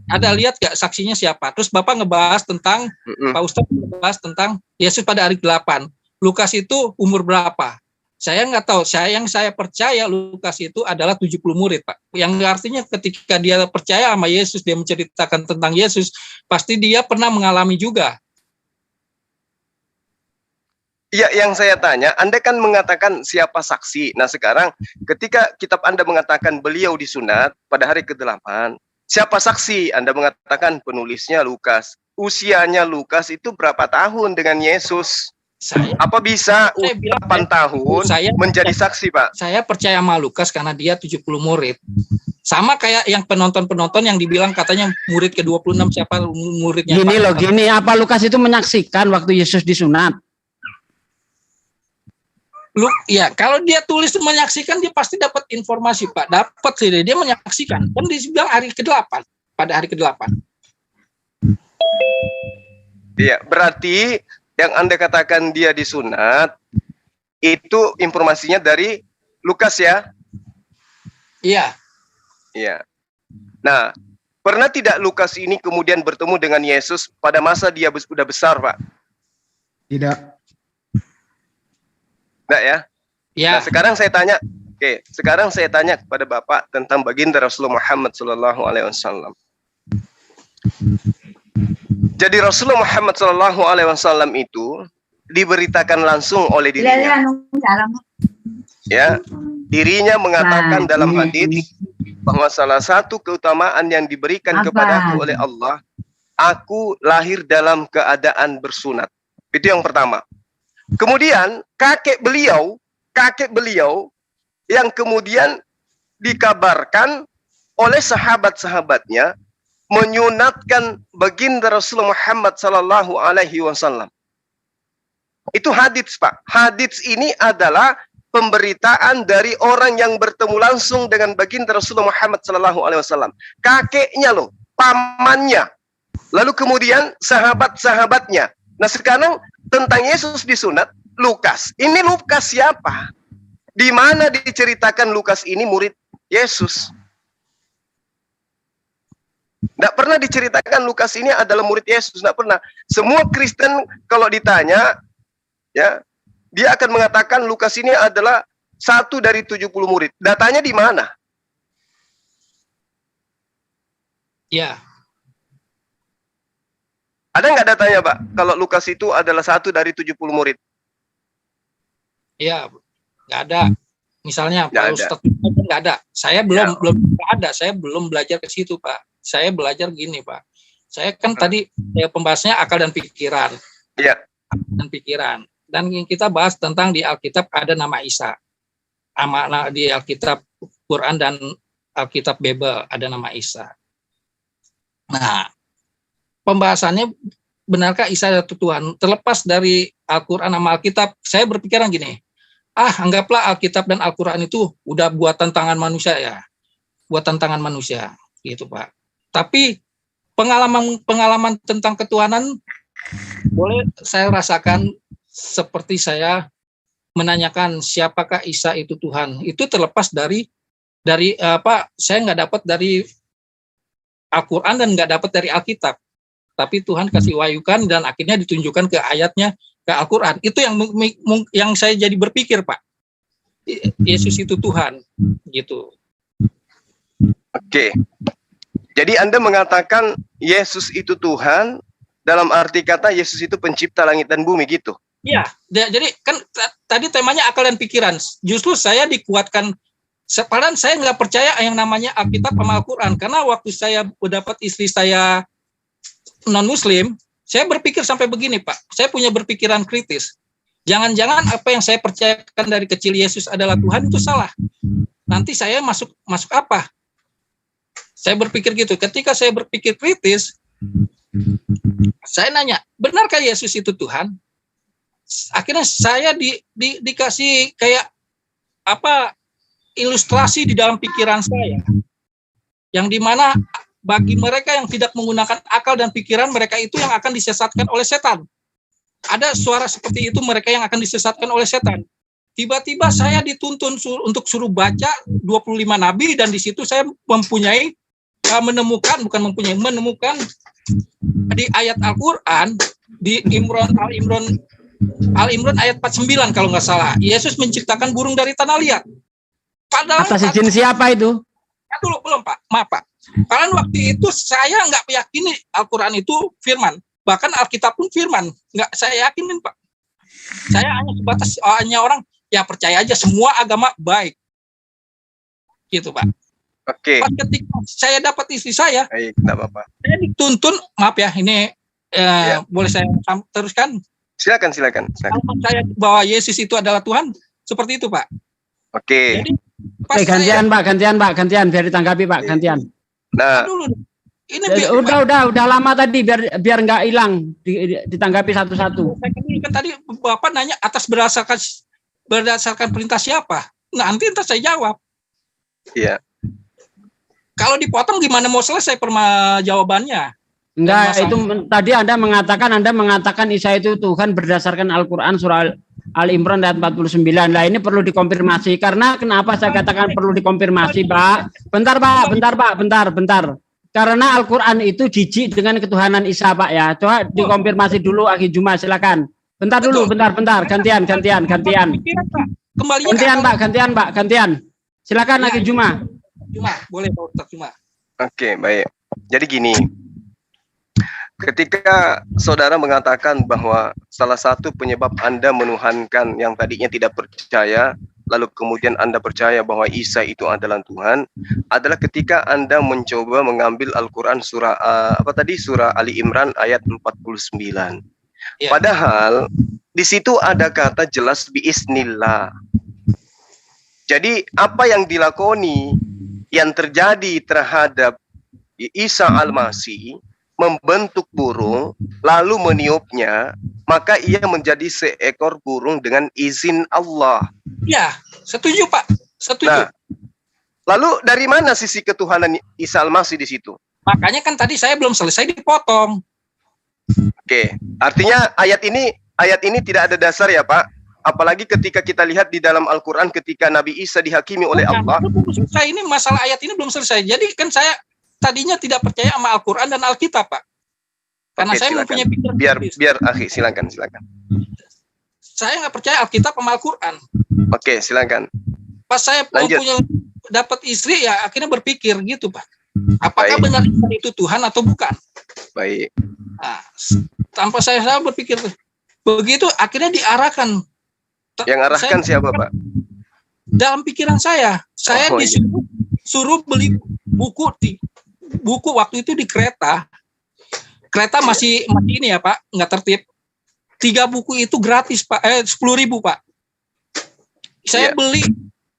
ada lihat gak saksinya siapa? Terus Bapak ngebahas tentang Pak Ustadz ngebahas tentang Yesus pada hari 8. Lukas itu umur berapa? Saya nggak tahu. Yang saya percaya Lukas itu adalah 70 murid, Pak. Yang artinya ketika dia percaya sama Yesus, dia menceritakan tentang Yesus, pasti dia pernah mengalami juga. Iya, yang saya tanya, Anda kan mengatakan siapa saksi. Nah, sekarang ketika kitab Anda mengatakan beliau disunat pada hari ke-8, siapa saksi? Anda mengatakan penulisnya Lukas. Usianya Lukas itu berapa tahun dengan Yesus? Apa bisa 8 tahun menjadi saksi, Pak? Saya percaya sama Lukas karena dia 70 murid. Sama kayak yang penonton-penonton yang dibilang katanya murid ke-26 siapa muridnya. Gini, apa Lukas itu menyaksikan waktu Yesus disunat? Ya, kalau dia tulis menyaksikan dia pasti dapat informasi, Pak. Dapat sih dia menyaksikan. Kan dia bilang hari ke-8, pada hari ke-8. Iya, berarti yang Anda katakan dia disunat itu informasinya dari Lukas ya? Iya. Iya. Nah, pernah tidak Lukas ini kemudian bertemu dengan Yesus pada masa dia sudah besar, Pak? Tidak. Enggak ya? Ya. Nah, sekarang saya tanya kepada Bapak tentang baginda Rasulullah Muhammad SAW. Jadi Rasulullah Muhammad SAW itu diberitakan langsung oleh dirinya. Ya, dirinya mengatakan dalam hadis bahwa salah satu keutamaan yang diberikan kepadaku oleh Allah, aku lahir dalam keadaan bersunat. Itu yang pertama. Kemudian kakek beliau yang kemudian dikabarkan oleh sahabat-sahabatnya menyunatkan baginda Rasulullah Muhammad sallallahu alaihi wasallam. Itu hadits, Pak. Hadits ini adalah pemberitaan dari orang yang bertemu langsung dengan baginda Rasulullah Muhammad sallallahu alaihi wasallam. Kakeknya loh, pamannya. Lalu kemudian sahabat-sahabatnya. Nah, sekarang tentang Yesus disunat, Lukas. Ini Lukas siapa? Di mana diceritakan Lukas ini murid Yesus? Tidak pernah diceritakan Lukas ini adalah murid Yesus, tidak pernah. Semua Kristen kalau ditanya, ya, dia akan mengatakan Lukas ini adalah 1 dari 70 murid. Datanya di mana? Ya, Ada nggak datanya, Pak? Kalau Lukas itu adalah 1 dari 70 murid? ya, nggak ada. Misalnya Nggak Pak ada. Ustadz nggak ada. Saya belum nggak ada. Saya belum belajar ke situ, Pak. Saya belajar gini, Pak. Saya kan tadi pembahasannya akal dan pikiran. Iya. Dan pikiran. Dan yang kita bahas tentang di Alkitab ada nama Isa. Di Alkitab Quran dan Alkitab Bible ada nama Isa. Nah, pembahasannya benarkah Isa itu Tuhan? Terlepas dari Al-Quran sama Alkitab, saya berpikiran gini, anggaplah Alkitab dan Al-Quran itu udah buatan tangan manusia ya. Buatan tangan manusia, gitu Pak. Tapi pengalaman tentang ketuhanan boleh saya rasakan seperti saya menanyakan siapakah Isa itu Tuhan. Itu terlepas dari saya nggak dapat dari Al-Quran dan nggak dapat dari Alkitab. Tapi Tuhan kasih wahyukan dan akhirnya ditunjukkan ke ayatnya, ke Al-Quran. Itu yang saya jadi berpikir, Pak. Yesus itu Tuhan, gitu. Oke. Jadi Anda mengatakan Yesus itu Tuhan dalam arti kata Yesus itu pencipta langit dan bumi gitu. Iya, jadi kan tadi temanya akal dan pikiran. Justru saya dikuatkan. Padahal saya nggak percaya yang namanya Alkitab sama Al-Quran. Karena waktu saya mendapat istri saya non-Muslim, saya berpikir sampai begini, Pak. Saya punya berpikiran kritis. Jangan-jangan apa yang saya percayakan dari kecil Yesus adalah Tuhan itu salah. Nanti saya masuk apa? Saya berpikir gitu. Ketika saya berpikir kritis, saya nanya, benarkah Yesus itu Tuhan? Akhirnya saya dikasih kayak ilustrasi di dalam pikiran saya, yang dimana bagi mereka yang tidak menggunakan akal dan pikiran, mereka itu yang akan disesatkan oleh setan. Ada suara seperti itu, mereka yang akan disesatkan oleh setan. Tiba-tiba saya dituntun untuk suruh baca 25 nabi, dan di situ saya menemukan di ayat Al-Quran, di Al-Imran ayat 49 kalau nggak salah, Yesus menciptakan burung dari tanah liat. Padahal atas izin siapa itu? Belum Pak, maaf Pak. Karena waktu itu saya nggak meyakini Al-Quran itu firman, bahkan Alkitab pun firman, nggak saya yakinin Pak. Saya hanya sebatas orang ya percaya aja semua agama baik, gitu Pak. Oke. Pas ketika saya dapat istri saya, Baik, tidak apa-apa. saya dituntun, maaf ya, ini boleh saya teruskan? Silakan. Kalau percaya bahwa Yesus itu adalah Tuhan, seperti itu Pak. Oke. Jadi, pas Gantian biar ditanggapi Pak, gantian. Nah, dulu, ini Udah lama tadi biar nggak hilang, ditanggapi satu-satu. Saya kan tadi Bapak nanya atas berdasarkan perintah siapa? Nah, nanti saya jawab. iya. Kalau dipotong gimana mau selesai jawabannya? Enggak, itu tadi Anda mengatakan Isa itu Tuhan berdasarkan Al-Quran surah Al-Imran ayat 49. Nah, ini perlu dikonfirmasi. Karena kenapa saya katakan perlu dikonfirmasi, Pak? Bentar. Karena Al-Quran itu jijik dengan ketuhanan Isa, Pak ya. Coba dikonfirmasi dulu, Akhi Juma, silakan. Bentar. Gantian. Gantian. Silakan, Akhi Juma. Cuma, boleh Pak Ustaz, cuma. Oke, baik. Jadi gini, ketika saudara mengatakan bahwa salah satu penyebab Anda menuhankan yang tadinya tidak percaya, lalu kemudian Anda percaya bahwa Isa itu adalah Tuhan, adalah ketika Anda mencoba mengambil Al-Quran surah surah Ali Imran ayat 49. Ya. Padahal di situ ada kata jelas biiznillah. Jadi apa yang dilakoni, yang terjadi terhadap Isa Al-Masih, membentuk burung lalu meniupnya, maka ia menjadi seekor burung dengan izin Allah. Ya, setuju Pak, setuju. Nah, lalu dari mana sisi ketuhanan Isa Al-Masih di situ? Makanya kan tadi saya belum selesai dipotong. Oke, artinya ayat ini tidak ada dasar ya Pak. Apalagi ketika kita lihat di dalam Al-Quran ketika Nabi Isa dihakimi oleh Allah. Ini masalah ayat ini belum selesai. Jadi kan saya tadinya tidak percaya sama Al-Quran dan Alkitab, Pak. Karena Oke, saya silakan. mempunyai pikiran Biar akhi, silakan. saya nggak percaya Alkitab sama Al-Quran. Oke, silakan. Pas saya Lanjut. dapat istri, ya akhirnya berpikir gitu, Pak. Apakah Baik. benar itu Tuhan atau bukan? Baik. Nah, tanpa saya berpikir begitu, akhirnya diarahkan. Yang arahkan siapa, Pak? Dalam pikiran saya Oh, iya. disuruh beli buku waktu itu di kereta. Kereta masih ini ya, Pak, nggak tertib. 3 buku itu gratis, Pak. 10.000, Pak. Saya Iya.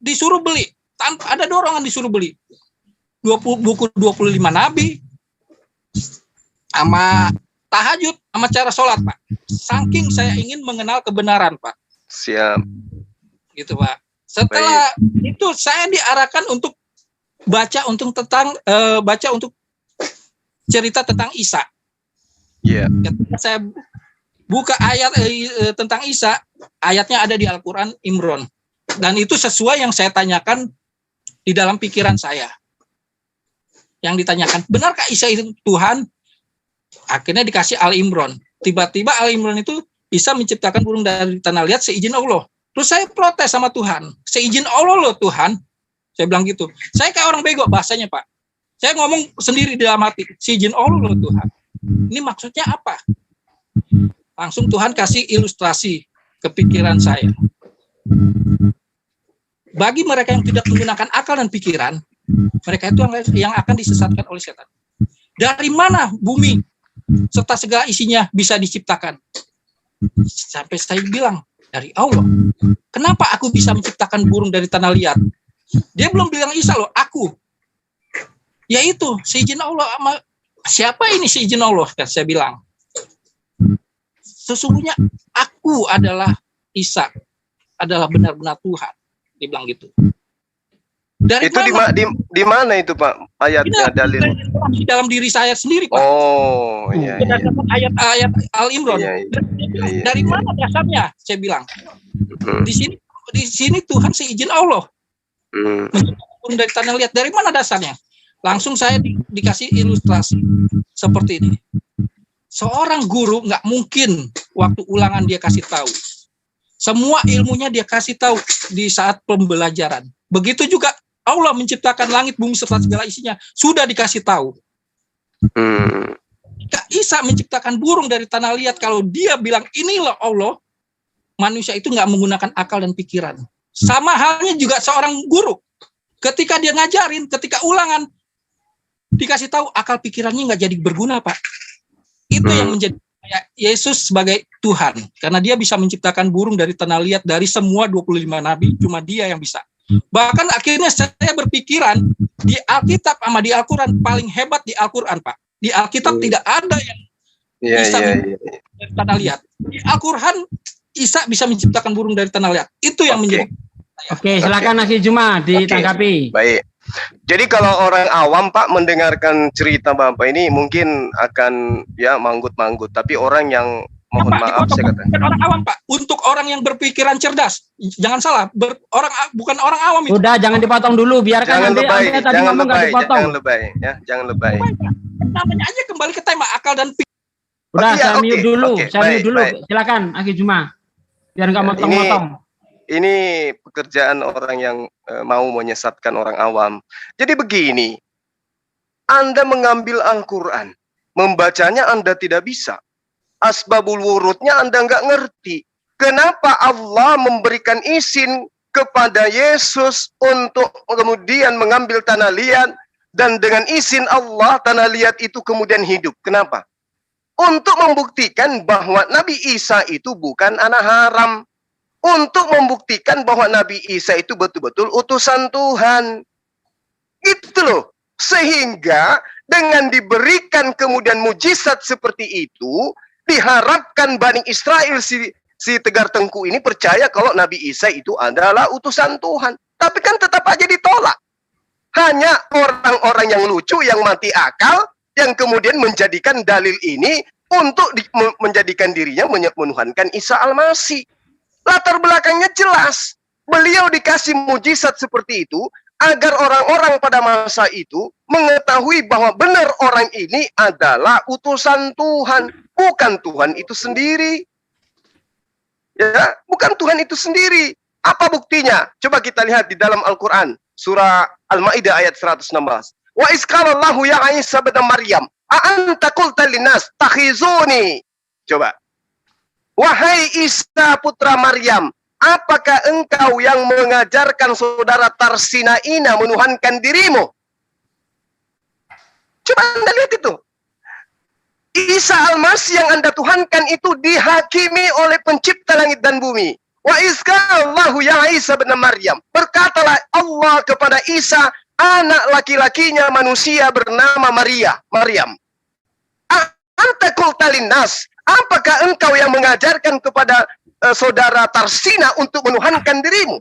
disuruh beli, tanpa ada dorongan disuruh beli. 20 buku 25 nabi sama tahajud sama cara sholat, Pak. Saking saya ingin mengenal kebenaran, Pak. Siap. Gitu, Pak. Setelah itu saya diarahkan untuk baca untuk cerita tentang Isa. Iya. Ketika saya buka ayat tentang Isa, ayatnya ada di Al-Quran Imran. Dan itu sesuai yang saya tanyakan di dalam pikiran saya. Yang ditanyakan, benarkah Isa itu Tuhan? Akhirnya dikasih Al-Imran. Tiba-tiba Al-Imran itu bisa menciptakan burung dari tanah liat seizin Allah. Terus saya protes sama Tuhan. Seizin Allah loh Tuhan. Saya bilang gitu. Saya kayak orang bego bahasanya, Pak. Saya ngomong sendiri di dalam hati. Seizin Allah loh Tuhan. Ini maksudnya apa? Langsung Tuhan kasih ilustrasi ke pikiran saya. Bagi mereka yang tidak menggunakan akal dan pikiran, mereka itu yang akan disesatkan oleh setan. Dari mana bumi serta segala isinya bisa diciptakan? Sampai saya bilang, dari Allah. Kenapa aku bisa menciptakan burung dari tanah liat? Dia belum bilang Isa loh, aku. Yaitu, seizin Allah. Siapa ini seizin Allah? Kan saya bilang. Sesungguhnya aku adalah Isa. Adalah benar-benar Tuhan. Dia bilang gitu. Dari Itu di mana itu, Pak? Ayatnya, dalil. Di dalam diri saya sendiri, Pak. Oh, iya. Berdasarkan ayat-ayat Al-Imran. Iya. Dari mana dasarnya? Saya bilang. Di sini Tuhan seizin Allah. Menciptakan burung dari tanah liat. Dari mana dasarnya? Langsung saya dikasih ilustrasi seperti ini. Seorang guru nggak mungkin waktu ulangan dia kasih tahu. Semua ilmunya dia kasih tahu di saat pembelajaran. Begitu juga Allah menciptakan langit, bumi, serta segala isinya. Sudah dikasih tahu. Isa menciptakan burung dari tanah liat. Kalau dia bilang, inilah Allah, manusia itu nggak menggunakan akal dan pikiran. Sama halnya juga seorang guru. Ketika dia ngajarin, ketika ulangan, dikasih tahu akal pikirannya nggak jadi berguna, Pak. Itu yang menjadi Yesus sebagai Tuhan. Karena dia bisa menciptakan burung dari tanah liat dari semua 25 nabi, cuma dia yang bisa. Bahkan akhirnya saya berpikiran di Alkitab sama di Al-Quran paling hebat di Al-Quran, Pak. Di Alkitab tidak ada yang bisa dari tanah liat. Di Al-Quran Isa bisa menciptakan burung dari tanah liat. Itu yang menjadi. Oke, silakan Akhi Juma ditanggapi. Baik. Jadi kalau orang awam, Pak, mendengarkan cerita Bapak ini mungkin akan ya manggut-manggut. Tapi orang yang mohon maaf saya katakan. Bukan orang awam, Pak. Untuk orang yang berpikiran cerdas. Jangan salah. Bukan orang awam itu. Udah, jangan dipotong dulu. Biarkan Jangan nanti lebay, Anda tadi jangan ngomong nggak lebay, dipotong. jangan lebay, ya, jangan lebay. Namanya aja kembali ke tema akal dan pikiran. Udah, iya, saya mute dulu. oke, Saya mute dulu. baik. Silakan Akhi Juma. Biar nggak motong-motong. Ini pekerjaan orang yang mau menyesatkan orang awam. Jadi begini, Anda mengambil Al-Quran, membacanya Anda tidak bisa. Asbabul wurudnya Anda nggak ngerti. Kenapa Allah memberikan izin kepada Yesus untuk kemudian mengambil tanah liat, dan dengan izin Allah tanah liat itu kemudian hidup? Kenapa? Untuk membuktikan bahwa Nabi Isa itu bukan anak haram. Untuk membuktikan bahwa Nabi Isa itu betul-betul utusan Tuhan. Itu loh. Sehingga dengan diberikan kemudian mujizat seperti itu, diharapkan Bani Israel si Tegar Tengku ini percaya kalau Nabi Isa itu adalah utusan Tuhan. Tapi kan tetap aja ditolak. Hanya orang-orang yang lucu, yang mati akal, yang kemudian menjadikan dalil ini untuk menjadikan dirinya menuhankan Isa Al-Masih. Latar belakangnya jelas. Beliau dikasih mujizat seperti itu agar orang-orang pada masa itu mengetahui bahwa benar orang ini adalah utusan Tuhan, bukan Tuhan itu sendiri. Ya, bukan Tuhan itu sendiri. Apa buktinya? Coba kita lihat di dalam Al-Quran, surah Al-Maidah ayat 116. Wa isqalallahu ya Isa bin Maryam, a'anta qulta linnas takhizuni. Coba. Wahai Isa putra Maryam, apakah engkau yang mengajarkan saudara Tarsinaina menuhankan dirimu? Coba Anda lihat itu. Isa Al-Masih yang Anda tuhankan itu dihakimi oleh pencipta langit dan bumi. Wa izqalallahu ya Isa bin Maryam. Berkatalah Allah kepada Isa, anak laki-lakinya manusia bernama Maryam. Anta qulta linnas, apakah engkau yang mengajarkan kepada saudara Tarsina untuk menuhankan dirimu?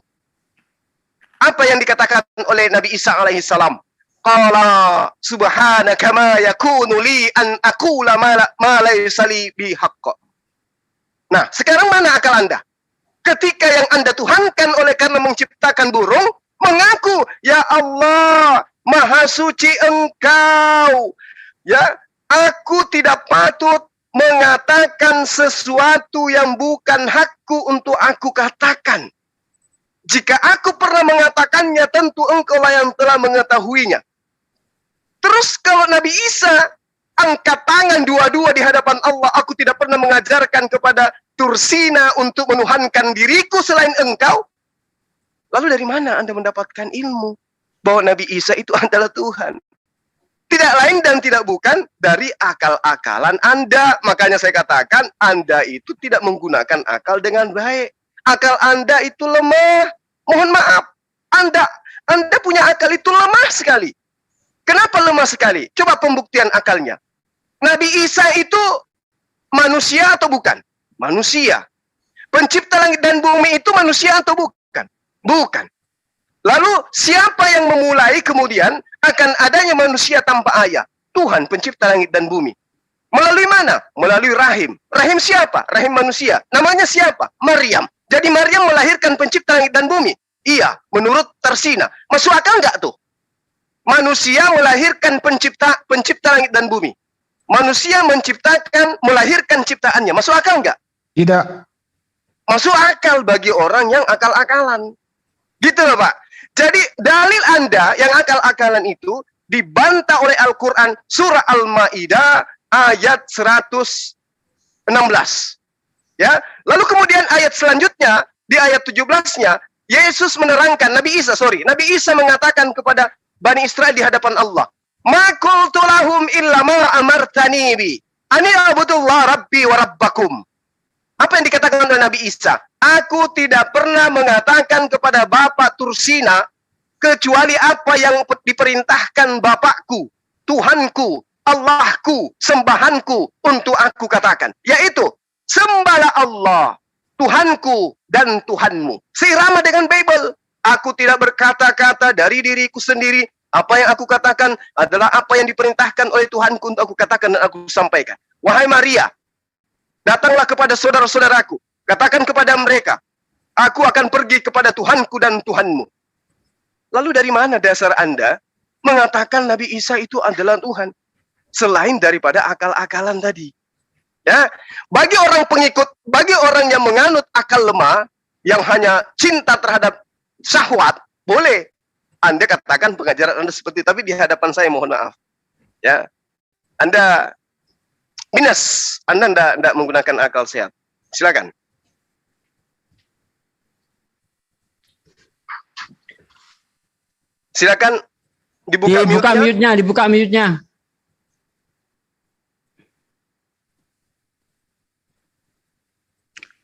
Apa yang dikatakan oleh Nabi Isa alaihi salam? Qala subhanaka ma yakunu li an aqula ma laysa li bihaqq. Nah, sekarang mana akal Anda? Ketika yang Anda tuhankan oleh karena menciptakan burung, mengaku, ya Allah, maha suci Engkau. Ya, aku tidak patut mengatakan sesuatu yang bukan hakku untuk aku katakan. Jika aku pernah mengatakannya, tentu Engkau lah yang telah mengetahuinya. Terus kalau Nabi Isa angkat tangan dua-dua di hadapan Allah, aku tidak pernah mengajarkan kepada Tursina untuk menuhankan diriku selain Engkau. Lalu dari mana Anda mendapatkan ilmu bahwa Nabi Isa itu adalah Tuhan? Tidak lain dan tidak bukan dari akal-akalan Anda. Makanya saya katakan Anda itu tidak menggunakan akal dengan baik. Akal Anda itu lemah. Mohon maaf. Anda punya akal itu lemah sekali. Kenapa lemah sekali? Coba pembuktian akalnya. Nabi Isa itu manusia atau bukan? Manusia. Pencipta langit dan bumi itu manusia atau bukan? Bukan. Lalu siapa yang memulai kemudian akan adanya manusia tanpa ayah? Tuhan pencipta langit dan bumi. Melalui mana? Melalui rahim. Rahim siapa? Rahim manusia. Namanya siapa? Maryam. Jadi Maryam melahirkan pencipta langit dan bumi? Iya, menurut Tarsina. Masuk akal nggak tuh? Manusia melahirkan pencipta langit dan bumi. Manusia melahirkan ciptaannya. Masuk akal nggak? Tidak. Masuk akal bagi orang yang akal-akalan. Gitu loh Pak. Jadi dalil Anda yang akal-akalan itu dibantah oleh Al-Quran surah Al-Maidah ayat 116. Ya. Lalu kemudian ayat selanjutnya di ayat 17-nya Yesus menerangkan, Nabi Isa mengatakan kepada Bani Israel di hadapan Allah, "Ma qultu lahum illa ma amartani bi, ani a'budullah rabbi wa rabbakum." Apa yang dikatakan oleh Nabi Isa? Aku tidak pernah mengatakan kepada Bapak Tursina kecuali apa yang diperintahkan Bapakku, Tuhanku, Allahku, sembahanku untuk aku katakan, yaitu sembahlah Allah, Tuhanku dan Tuhanmu. Seirama dengan Bible. Aku tidak berkata-kata dari diriku sendiri. Apa yang aku katakan adalah apa yang diperintahkan oleh Tuhanku untuk aku katakan dan aku sampaikan. Wahai Maria, datanglah kepada saudara-saudaraku. Katakan kepada mereka, aku akan pergi kepada Tuhanku dan Tuhanmu. Lalu dari mana dasar Anda mengatakan Nabi Isa itu adalah Tuhan? Selain daripada akal-akalan tadi. Ya, bagi orang pengikut, bagi orang yang menganut akal lemah, yang hanya cinta terhadap syahwat, boleh Anda katakan pengajaran Anda seperti, tapi di hadapan saya mohon maaf. Ya, Anda minus, Anda tidak menggunakan akal sehat. Silakan. Silakan dibuka mute-nya. Dibuka mute-nya.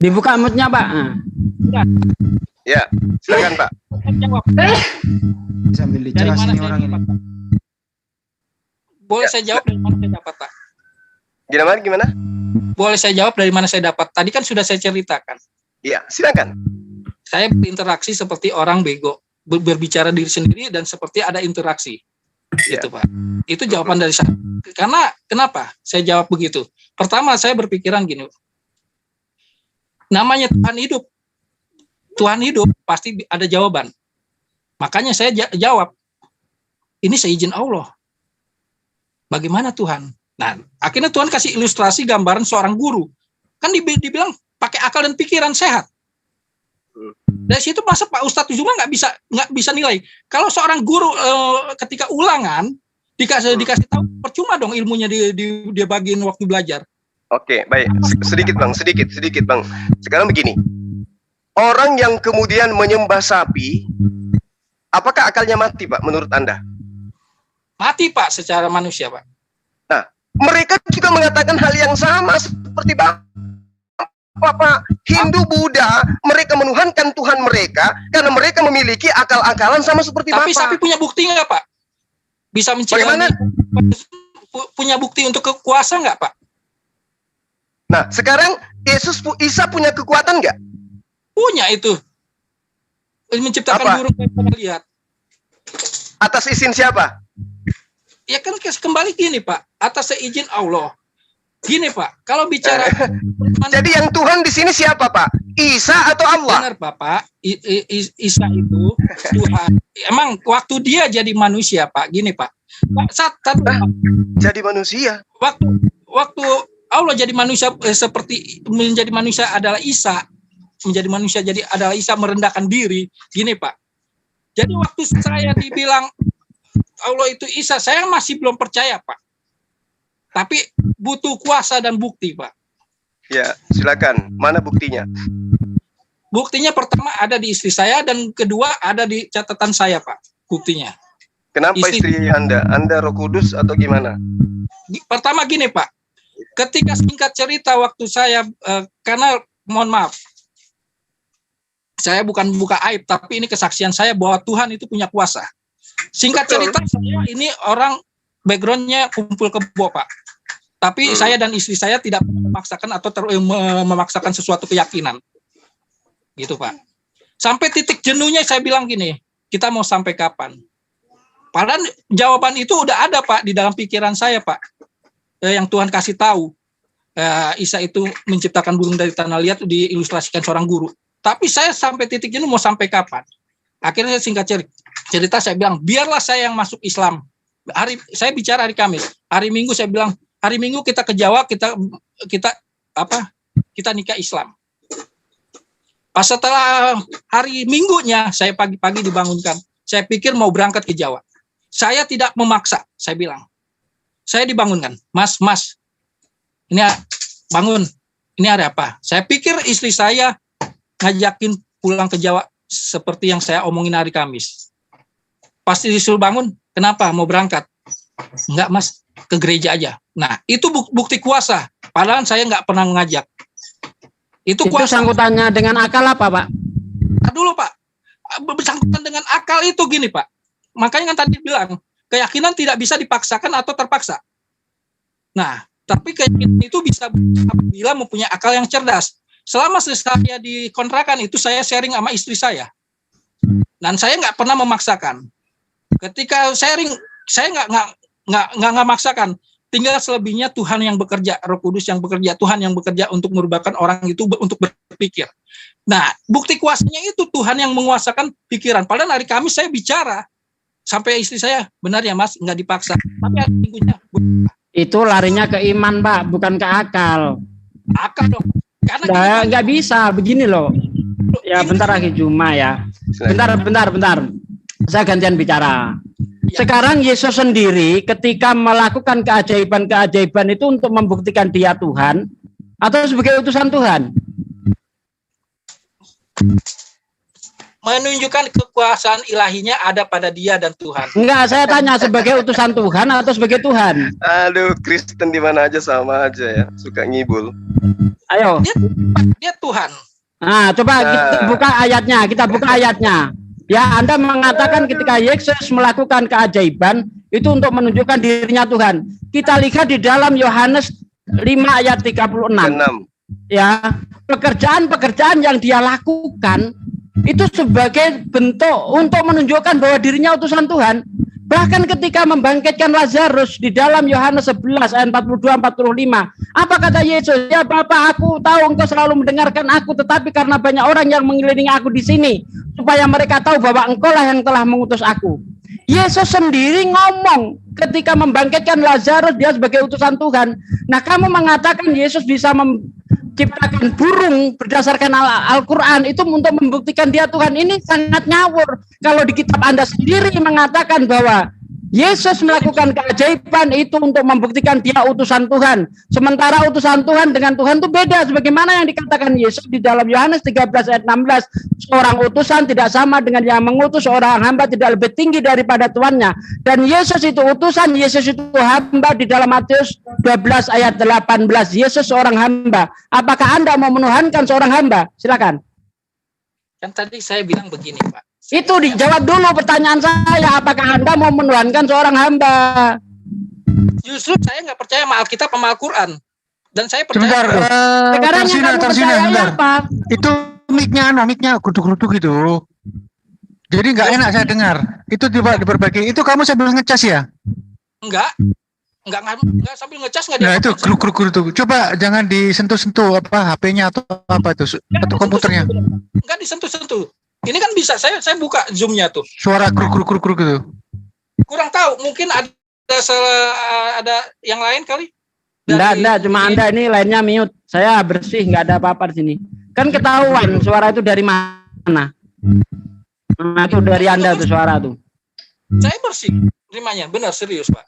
Dibuka mute-nya, Pak. Ya, silakan Pak. Sambil dicerasin orang ini. Boleh saya jawab dari mana saya dapat, Pak? Gimana? Boleh saya jawab dari mana saya dapat? Tadi kan sudah saya ceritakan. Iya, silakan. Saya berinteraksi seperti orang bego, berbicara diri sendiri dan seperti ada interaksi. Gitu, Pak. Itu jawaban dari saya. Karena kenapa saya jawab begitu? Pertama, saya berpikiran gini. Namanya Tuhan hidup. Tuhan hidup, pasti ada jawaban. Makanya saya jawab, ini seizin Allah. Bagaimana Tuhan? Nah, akhirnya Tuhan kasih ilustrasi gambaran seorang guru. Kan dibilang pakai akal dan pikiran sehat. Dari situ masa Pak Ustadz Zuma nggak bisa nilai. Kalau seorang guru ketika ulangan dikasih tahu, percuma dong ilmunya dia bagiin waktu belajar. Oke, baik. Sedikit bang. Sekarang begini, orang yang kemudian menyembah sapi, apakah akalnya mati Pak menurut Anda? Mati Pak secara manusia Pak. Nah, mereka juga mengatakan hal yang sama seperti Bapak Hindu, Buddha, mereka menuhankan Tuhan mereka karena mereka memiliki akal-akalan sama seperti Tapi Bapak. sapi punya bukti nggak Pak? Bisa mencegah? Bagaimana? Punya bukti untuk kekuasaan nggak Pak? Nah, sekarang Isa punya kekuatan nggak? Punya itu. Menciptakan Apa? burung yang kita lihat. Atas izin siapa? Ya kan kembali gini Pak, atas seizin Allah. Gini Pak, kalau bicara Jadi yang Tuhan di sini siapa Pak? Isa atau Allah? benar Bapak, Isa itu Tuhan. Emang waktu dia jadi manusia Pak, gini Pak. Jadi manusia. Waktu Allah jadi manusia seperti menjadi manusia adalah Isa, menjadi manusia jadi adalah Isa merendahkan diri. Gini Pak. Jadi waktu saya dibilang Allah itu Isa, saya masih belum percaya Pak. Tapi butuh kuasa dan bukti Pak. Ya, silakan. Mana buktinya? Buktinya pertama ada di istri saya dan kedua ada di catatan saya Pak. Buktinya. Kenapa istri Anda? Anda Roh Kudus atau gimana? Pertama gini Pak. Ketika singkat cerita waktu saya karena mohon maaf. Saya bukan buka aib tapi ini kesaksian saya bahwa Tuhan itu punya kuasa. Singkat cerita saya ini orang backgroundnya kumpul kebo Pak. Tapi saya dan istri saya tidak memaksakan atau memaksakan sesuatu keyakinan. Gitu Pak. Sampai titik jenuhnya saya bilang gini, kita mau sampai kapan? Padahal jawaban itu udah ada Pak di dalam pikiran saya Pak. Yang Tuhan kasih tahu. Isa itu menciptakan burung dari tanah liat diilustrasikan seorang guru. Tapi saya sampai titik jenuh mau sampai kapan? Akhirnya singkat cerita saya bilang, biarlah saya yang masuk Islam. Saya bicara hari Kamis. Hari Minggu saya bilang, hari Minggu kita ke Jawa, kita nikah Islam. Pas setelah hari Minggunya, saya pagi-pagi dibangunkan. Saya pikir mau berangkat ke Jawa. Saya tidak memaksa, saya bilang. Saya dibangunkan, Mas, ini bangun. Ini hari apa? Saya pikir istri saya ngajakin pulang ke Jawa seperti yang saya omongin hari Kamis. Pasti disuruh bangun, kenapa? Mau berangkat? Enggak Mas, ke gereja aja. Nah, itu bukti kuasa. Padahal saya nggak pernah ngajak. Itu kuasa. Sangkutannya dengan akal apa, Pak? Nah, dulu Pak, bersangkutan dengan akal itu gini Pak. Makanya kan tadi bilang, keyakinan tidak bisa dipaksakan atau terpaksa. Nah, tapi keyakinan itu bisa apabila mempunyai akal yang cerdas. Selama saya di kontrakan itu saya sharing sama istri saya. Dan saya nggak pernah memaksakan. Ketika sharing, saya nggak maksakan. Tinggal selebihnya Tuhan yang bekerja, Roh Kudus yang bekerja, Tuhan yang bekerja untuk merubahkan orang itu untuk berpikir. Nah, bukti kuasanya itu Tuhan yang menguasakan pikiran. Padahal hari Kamis saya bicara sampai istri saya, benar ya Mas, nggak dipaksa. Tapi hari Minggunya itu larinya ke iman, Pak, bukan ke akal. Akal dong. Karena nggak bisa begini loh. Ya bentar lagi Juma ya. Bentar. Saya gantian bicara. Sekarang Yesus sendiri ketika melakukan keajaiban-keajaiban itu untuk membuktikan dia Tuhan atau sebagai utusan Tuhan? Menunjukkan kekuasaan ilahinya ada pada dia dan Tuhan. Enggak, saya tanya sebagai utusan Tuhan atau sebagai Tuhan? Aduh, Kristen di mana aja sama aja ya, suka ngibul. Ayo. Dia Tuhan. Nah, coba kita buka ayatnya. Ya, Anda mengatakan ketika Yesus melakukan keajaiban itu untuk menunjukkan dirinya Tuhan. Kita lihat di dalam Yohanes 5 ayat 36. Ya, pekerjaan-pekerjaan yang dia lakukan itu sebagai bentuk untuk menunjukkan bahwa dirinya utusan Tuhan. Bahkan ketika membangkitkan Lazarus di dalam Yohanes 11 ayat 42-45, apa kata Yesus? Ya Bapa, aku tahu engkau selalu mendengarkan aku, tetapi karena banyak orang yang mengelilingi aku di sini, supaya mereka tahu bahwa engkau lah yang telah mengutus aku. Yesus sendiri ngomong ketika membangkitkan Lazarus, dia sebagai utusan Tuhan. Nah, kamu mengatakan Yesus bisa menciptakan burung berdasarkan Al-Quran itu untuk membuktikan dia Tuhan, ini sangat ngawur. Kalau di kitab Anda sendiri mengatakan bahwa Yesus melakukan keajaiban itu untuk membuktikan dia utusan Tuhan. Sementara utusan Tuhan dengan Tuhan itu beda. Sebagaimana yang dikatakan Yesus di dalam Yohanes 13 ayat 16. Seorang utusan tidak sama dengan yang mengutus, seorang hamba tidak lebih tinggi daripada tuannya. Dan Yesus itu utusan, Yesus itu hamba di dalam Matius 12 ayat 18. Yesus seorang hamba. Apakah Anda mau menuhankan seorang hamba? Silakan. Kan tadi saya bilang begini, Pak. Itu dijawab dulu pertanyaan saya, apakah Anda mau menuhankan seorang hamba? Justru saya nggak percaya sama Alkitab sama Al-Quran. Dan saya percaya. Sebentar, Sekarang yang kamu percaya apa? Itu mic-nya geruduk gitu. Jadi nggak enak saya dengar. Itu coba diperbaiki. Itu kamu sambil ngecas ya? Enggak sambil ngecas nggak Nah itu geruduk. Coba jangan disentuh-sentuh apa HP-nya atau apa itu atau komputernya. Enggak disentuh-sentuh. Ini kan bisa saya buka Zoom-nya tuh. Suara geruduk gitu. Kurang tahu, mungkin ada yang lain kali. Enggak, cuma Anda ini lainnya mute. Saya bersih, nggak ada apa-apa di sini. Kan ketahuan suara itu dari mana? Nah, itu dari Anda tuh suara tuh. Saya bersih, terimanya benar serius, Pak.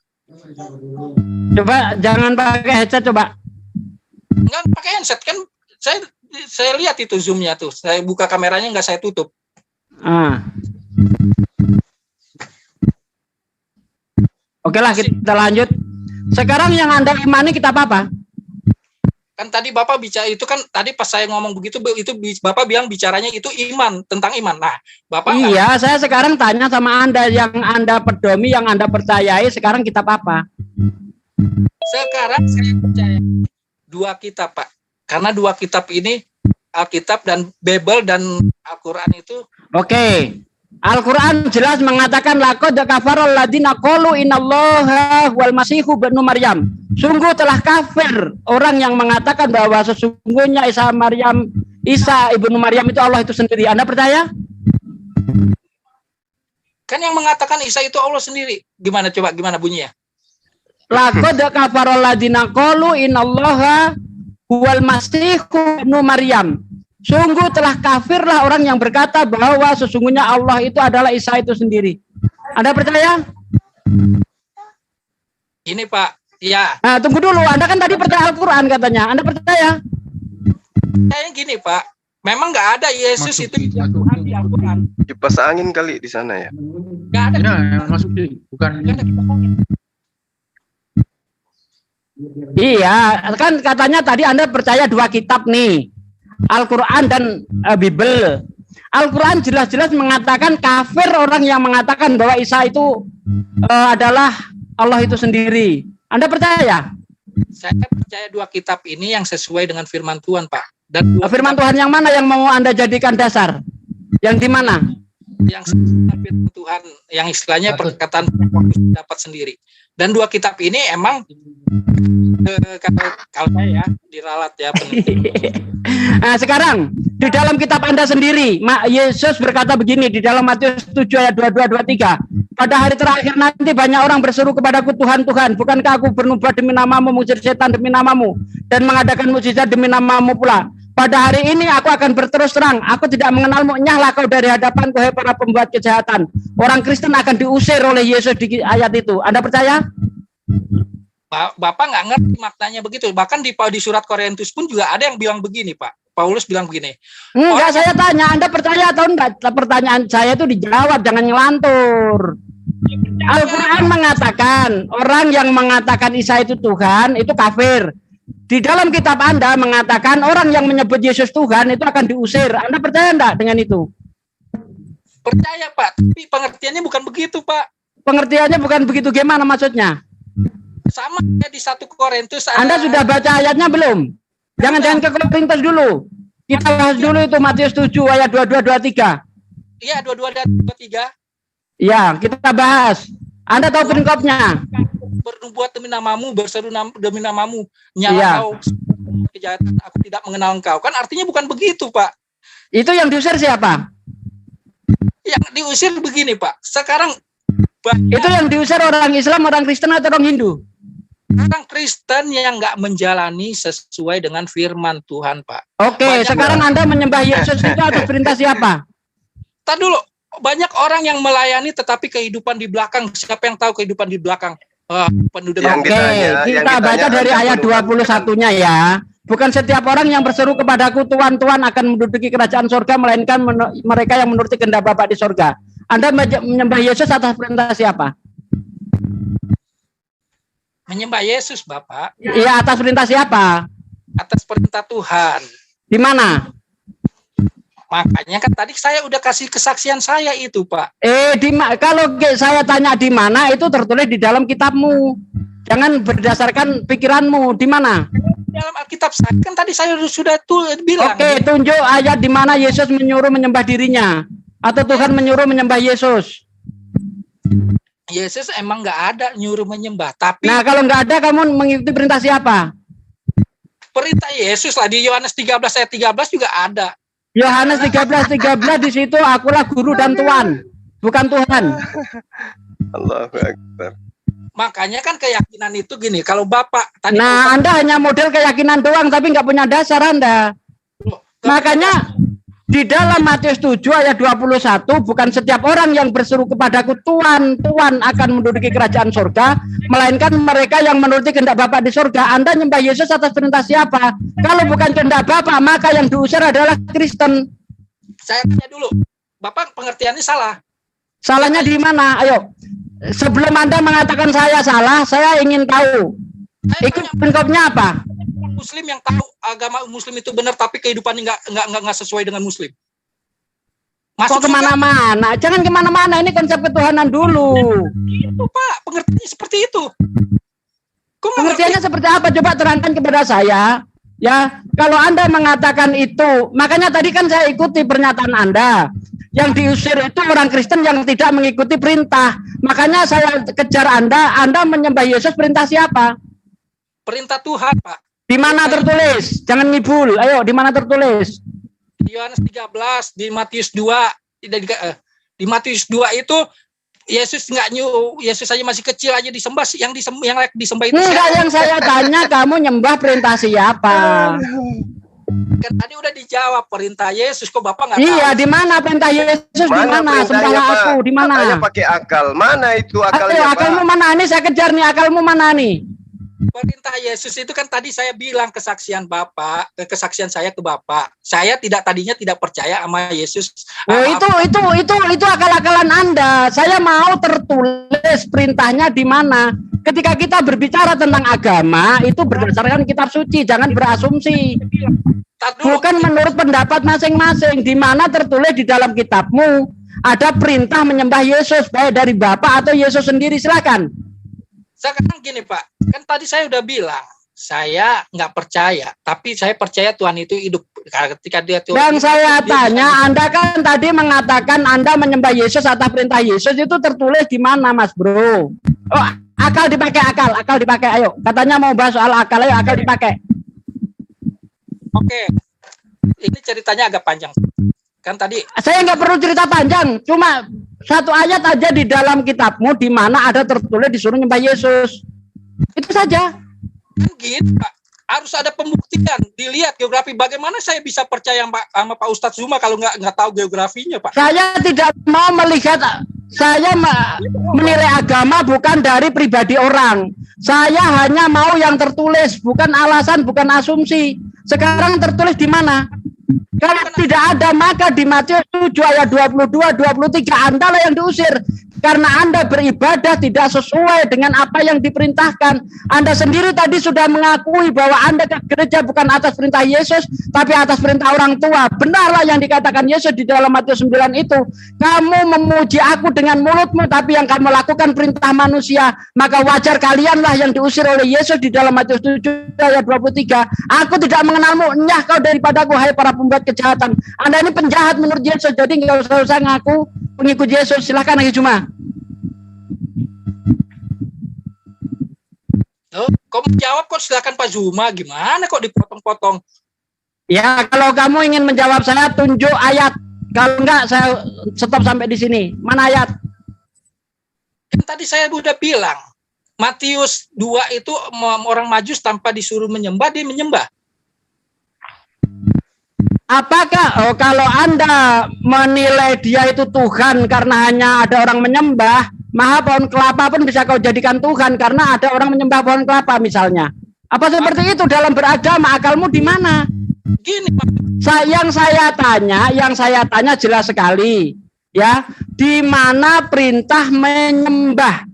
Coba jangan pakai headset coba. Enggak pakai headset kan saya lihat itu Zoom-nya tuh. Saya buka kameranya nggak saya tutup. Oke lah, kita lanjut. Sekarang yang Anda imani kitab apa? Kan tadi Bapak bicara itu kan tadi pas saya ngomong begitu itu Bapak bilang bicaranya itu iman, tentang iman. Nah, Bapak iya, saya sekarang tanya sama Anda yang Anda pedomi, yang Anda percayai, sekarang kitab apa? Sekarang saya percaya dua kitab, Pak. Karena dua kitab ini Alkitab dan Bible dan Al-Quran itu. Oke. Al-Quran jelas mengatakan laqad kafarul ladzina qalu innallaha wal masihu ibnu Maryam. Sungguh telah kafir orang yang mengatakan bahwa sesungguhnya Isa ibnu Maryam itu Allah itu sendiri. Anda percaya? Kan yang mengatakan Isa itu Allah sendiri. Gimana bunyinya? Laqad kafarul ladzina qalu innallaha wal masihu ibnu Maryam. Sungguh telah kafirlah orang yang berkata bahwa sesungguhnya Allah itu adalah Isa itu sendiri. Anda percaya? Ini Pak, ya. Nah, tunggu dulu. Anda kan tadi percaya Al-Quran katanya. Anda percaya? Kayak gini Pak, memang nggak ada Yesus itu Tuhan di Al-Quran. Kipas angin kali di sana ya? Nggak ada. Ya, masuk sih. Bukan. Nggak ada kipas angin. Iya, kan katanya tadi Anda percaya dua kitab nih. Al-Quran dan Bible. Al-Quran jelas-jelas mengatakan kafir orang yang mengatakan bahwa Isa itu adalah Allah itu sendiri. Anda percaya? Saya percaya dua kitab ini yang sesuai dengan firman Tuhan, Pak. Dan firman Tuhan yang mana yang mau Anda jadikan dasar? Yang di mana? Yang firman Tuhan, yang istilahnya perkataan dapat sendiri. Dan dua kitab ini emang kalau saya ya diralat ya peneliti. Nah, sekarang di dalam kitab Anda sendiri, Yesus berkata begini di dalam Matius 7 ayat 22-23. Pada hari terakhir nanti banyak orang berseru kepadaku, Tuhan, Tuhan, bukankah aku bernubuat demi namamu, mengusir setan demi namamu, dan mengadakan mukjizat demi namamu pula? Pada hari ini aku akan berterus terang, aku tidak mengenalmu, nyahlah kau dari hadapanku, hai para pembuat kejahatan. Orang Kristen akan diusir oleh Yesus di ayat itu. Anda percaya? Bapak nggak ngerti maknanya begitu. Bahkan di surat Korintus pun juga ada yang bilang begini, Pak. Paulus bilang begini. Enggak, saya tanya, Anda percaya atau enggak? Pertanyaan saya itu dijawab, jangan ngelantur. Al-Quran mengatakan orang yang mengatakan Isa itu Tuhan itu kafir. Di dalam kitab Anda mengatakan orang yang menyebut Yesus Tuhan itu akan diusir. Anda percaya enggak dengan itu? Percaya, Pak. Tapi pengertiannya bukan begitu, Pak. Pengertiannya bukan begitu, gimana maksudnya? Sama kayak di 1 Korintus. Anda sudah baca ayatnya belum? Jangan ke Korintus dulu. Kita bahas dulu itu Matius 7 ayat 22-23. Iya, 22 dan 23. Ya, kita bahas. Anda tahu perikopnya? Bernubuat demi namamu, berseru demi namamu, nyala Iya. kau kejahatan, aku tidak mengenal engkau. Kan artinya bukan begitu, Pak. Itu yang diusir siapa? Yang diusir begini, Pak. Sekarang Itu yang diusir orang Islam, orang Kristen atau orang Hindu? orang Kristen yang nggak menjalani sesuai dengan firman Tuhan, Pak. Oke, sekarang Anda menyembah Yesus itu atas perintah siapa? Tar dulu, banyak orang yang melayani tetapi kehidupan di belakang, siapa yang tahu kehidupan di belakang? Penuh dengan Oke, kita baca dari ayat 21-nya ya. Bukan setiap orang yang berseru kepadaku Tuhan, Tuhan akan menduduki kerajaan surga, melainkan mereka yang menuruti kehendak Bapa di surga. Anda menyembah Yesus atas perintah siapa? menyembah Yesus, Bapak, Iya, atas perintah siapa? atas perintah Tuhan. Di mana? Makanya kan tadi saya udah kasih kesaksian saya itu, Pak. Kalau saya tanya di mana, itu tertulis di dalam kitabmu. Jangan berdasarkan pikiranmu. Di mana? Dalam Alkitab saya kan tadi saya sudah bilang. Oke, tunjuk ayat di mana Yesus menyuruh menyembah dirinya atau Tuhan menyuruh menyembah Yesus. Yesus emang nggak ada nyuruh menyembah, tapi Nah, kalau nggak ada, kamu mengikuti perintah siapa? perintah Yesus lah di Yohanes 13 ayat 13 juga ada. Yohanes 13 di situ akulah guru dan Tuhan, bukan Tuhan. Allahu Akbar. Makanya kan keyakinan itu gini, kalau Bapak tadi Nah, Anda hanya model keyakinan doang, tapi nggak punya dasar Anda. Makanya di dalam Matius 7 ayat 21, bukan setiap orang yang berseru kepadaku Tuhan, Tuhan akan menduduki kerajaan surga, melainkan mereka yang menuruti kehendak Bapa di surga. Anda nyembah Yesus atas perintah siapa? Kalau bukan kehendak Bapa, maka yang diusir adalah Kristen. saya tanya dulu, Bapak pengertiannya salah. Salahnya di mana? Ayo. Sebelum Anda mengatakan saya salah, saya ingin tahu. Ikut prinsipnya apa? Muslim yang tahu agama Muslim itu benar, tapi kehidupannya nggak sesuai dengan Muslim. Kok kemana-mana? Jangan kemana-mana. Ini konsep ketuhanan dulu. Itu Pak, pengertiannya seperti itu. Pengertiannya seperti apa? Coba terangkan kepada saya. Ya, kalau Anda mengatakan itu, makanya tadi kan saya ikuti pernyataan Anda. Yang diusir itu orang Kristen yang tidak mengikuti perintah. Makanya saya kejar Anda menyembah Yesus perintah siapa? Perintah Tuhan, Pak. Di mana tertulis? Jangan ngibul. Ayo, di mana tertulis? Di Yohanes 13, di Matius 2, di Matius 2 itu Yesus Yesus aja masih kecil aja disembah, yang disembah itu enggak, yang saya tanya kamu nyembah perintah siapa? Kan tadi udah dijawab perintah Yesus, kok Bapak nggak tahu? Iya, di mana perintah Yesus? Di mana? Sembahlah aku, di mana? Katanya pakai akal. Mana itu akalnya, Pak? Akalmu mana nih? Saya kejar nih, akalmu mana nih? Perintah Yesus itu kan tadi saya bilang kesaksian Bapak, kesaksian saya ke Bapak. Saya tadinya tidak percaya sama Yesus. Oh, itu akal-akalan Anda. Saya mau tertulis perintahnya di mana. Ketika kita berbicara tentang agama, itu berdasarkan kitab suci, jangan berasumsi. Bukan menurut pendapat masing-masing. Di mana tertulis di dalam kitabmu ada perintah menyembah Yesus, baik dari Bapak atau Yesus sendiri, silakan. Sekarang gini Pak, kan tadi saya udah bilang, saya nggak percaya, tapi saya percaya Tuhan itu hidup. Ketika dia Tuhan. Dan saya tanya, Anda kan tadi mengatakan Anda menyembah Yesus atas perintah Yesus, itu tertulis di mana, Mas Bro? Oh, akal dipakai, akal dipakai. Ayo, katanya mau bahas soal akal, ayo akal dipakai. Oke, ini ceritanya agak panjang. Kan tadi saya nggak perlu cerita panjang, cuma satu ayat aja di dalam kitabmu di mana ada tertulis disuruh nyembah Yesus. Itu saja. Kan gitu Pak, harus ada pembuktian, dilihat geografi. Bagaimana saya bisa percaya sama Pak Ustadz Zuma kalau nggak tahu geografinya, Pak? Saya tidak mau melihat, saya menilai agama bukan dari pribadi orang. Saya hanya mau yang tertulis, bukan alasan, bukan asumsi. Sekarang tertulis di mana? Kalau tidak ada, maka di Matius 7 ayat 22-23 Anda lah yang diusir. Karena Anda beribadah tidak sesuai dengan apa yang diperintahkan. Anda sendiri tadi sudah mengakui bahwa Anda ke gereja bukan atas perintah Yesus, tapi atas perintah orang tua. Benarlah yang dikatakan Yesus di dalam Matius 9 itu. Kamu memuji aku dengan mulutmu, tapi yang kamu lakukan perintah manusia. Maka wajar kalianlah yang diusir oleh Yesus di dalam Matius 7 ayat 23. Aku tidak mengenalmu, nyah kau daripadaku, hai para pembuat kejahatan. Anda ini penjahat menurut Yesus, jadi nggak usah ngaku pengikut Yesus. Silakan lagi cuma. Oh, kok menjawab kok silakan Pak Zuma, gimana kok dipotong-potong? Ya, kalau kamu ingin menjawab saya, tunjuk ayat. Kalau enggak, saya stop sampai di sini. Mana ayat? Kan tadi saya udah bilang, Matius 2 itu orang Majus tanpa disuruh menyembah, dia menyembah. Apakah kalau Anda menilai dia itu Tuhan karena hanya ada orang menyembah, maka pohon kelapa pun bisa kau jadikan Tuhan karena ada orang menyembah pohon kelapa misalnya. Apa seperti itu dalam beragama? Akalmu di mana? Gini, Pak. Yang saya tanya jelas sekali, ya. Di mana perintah menyembah?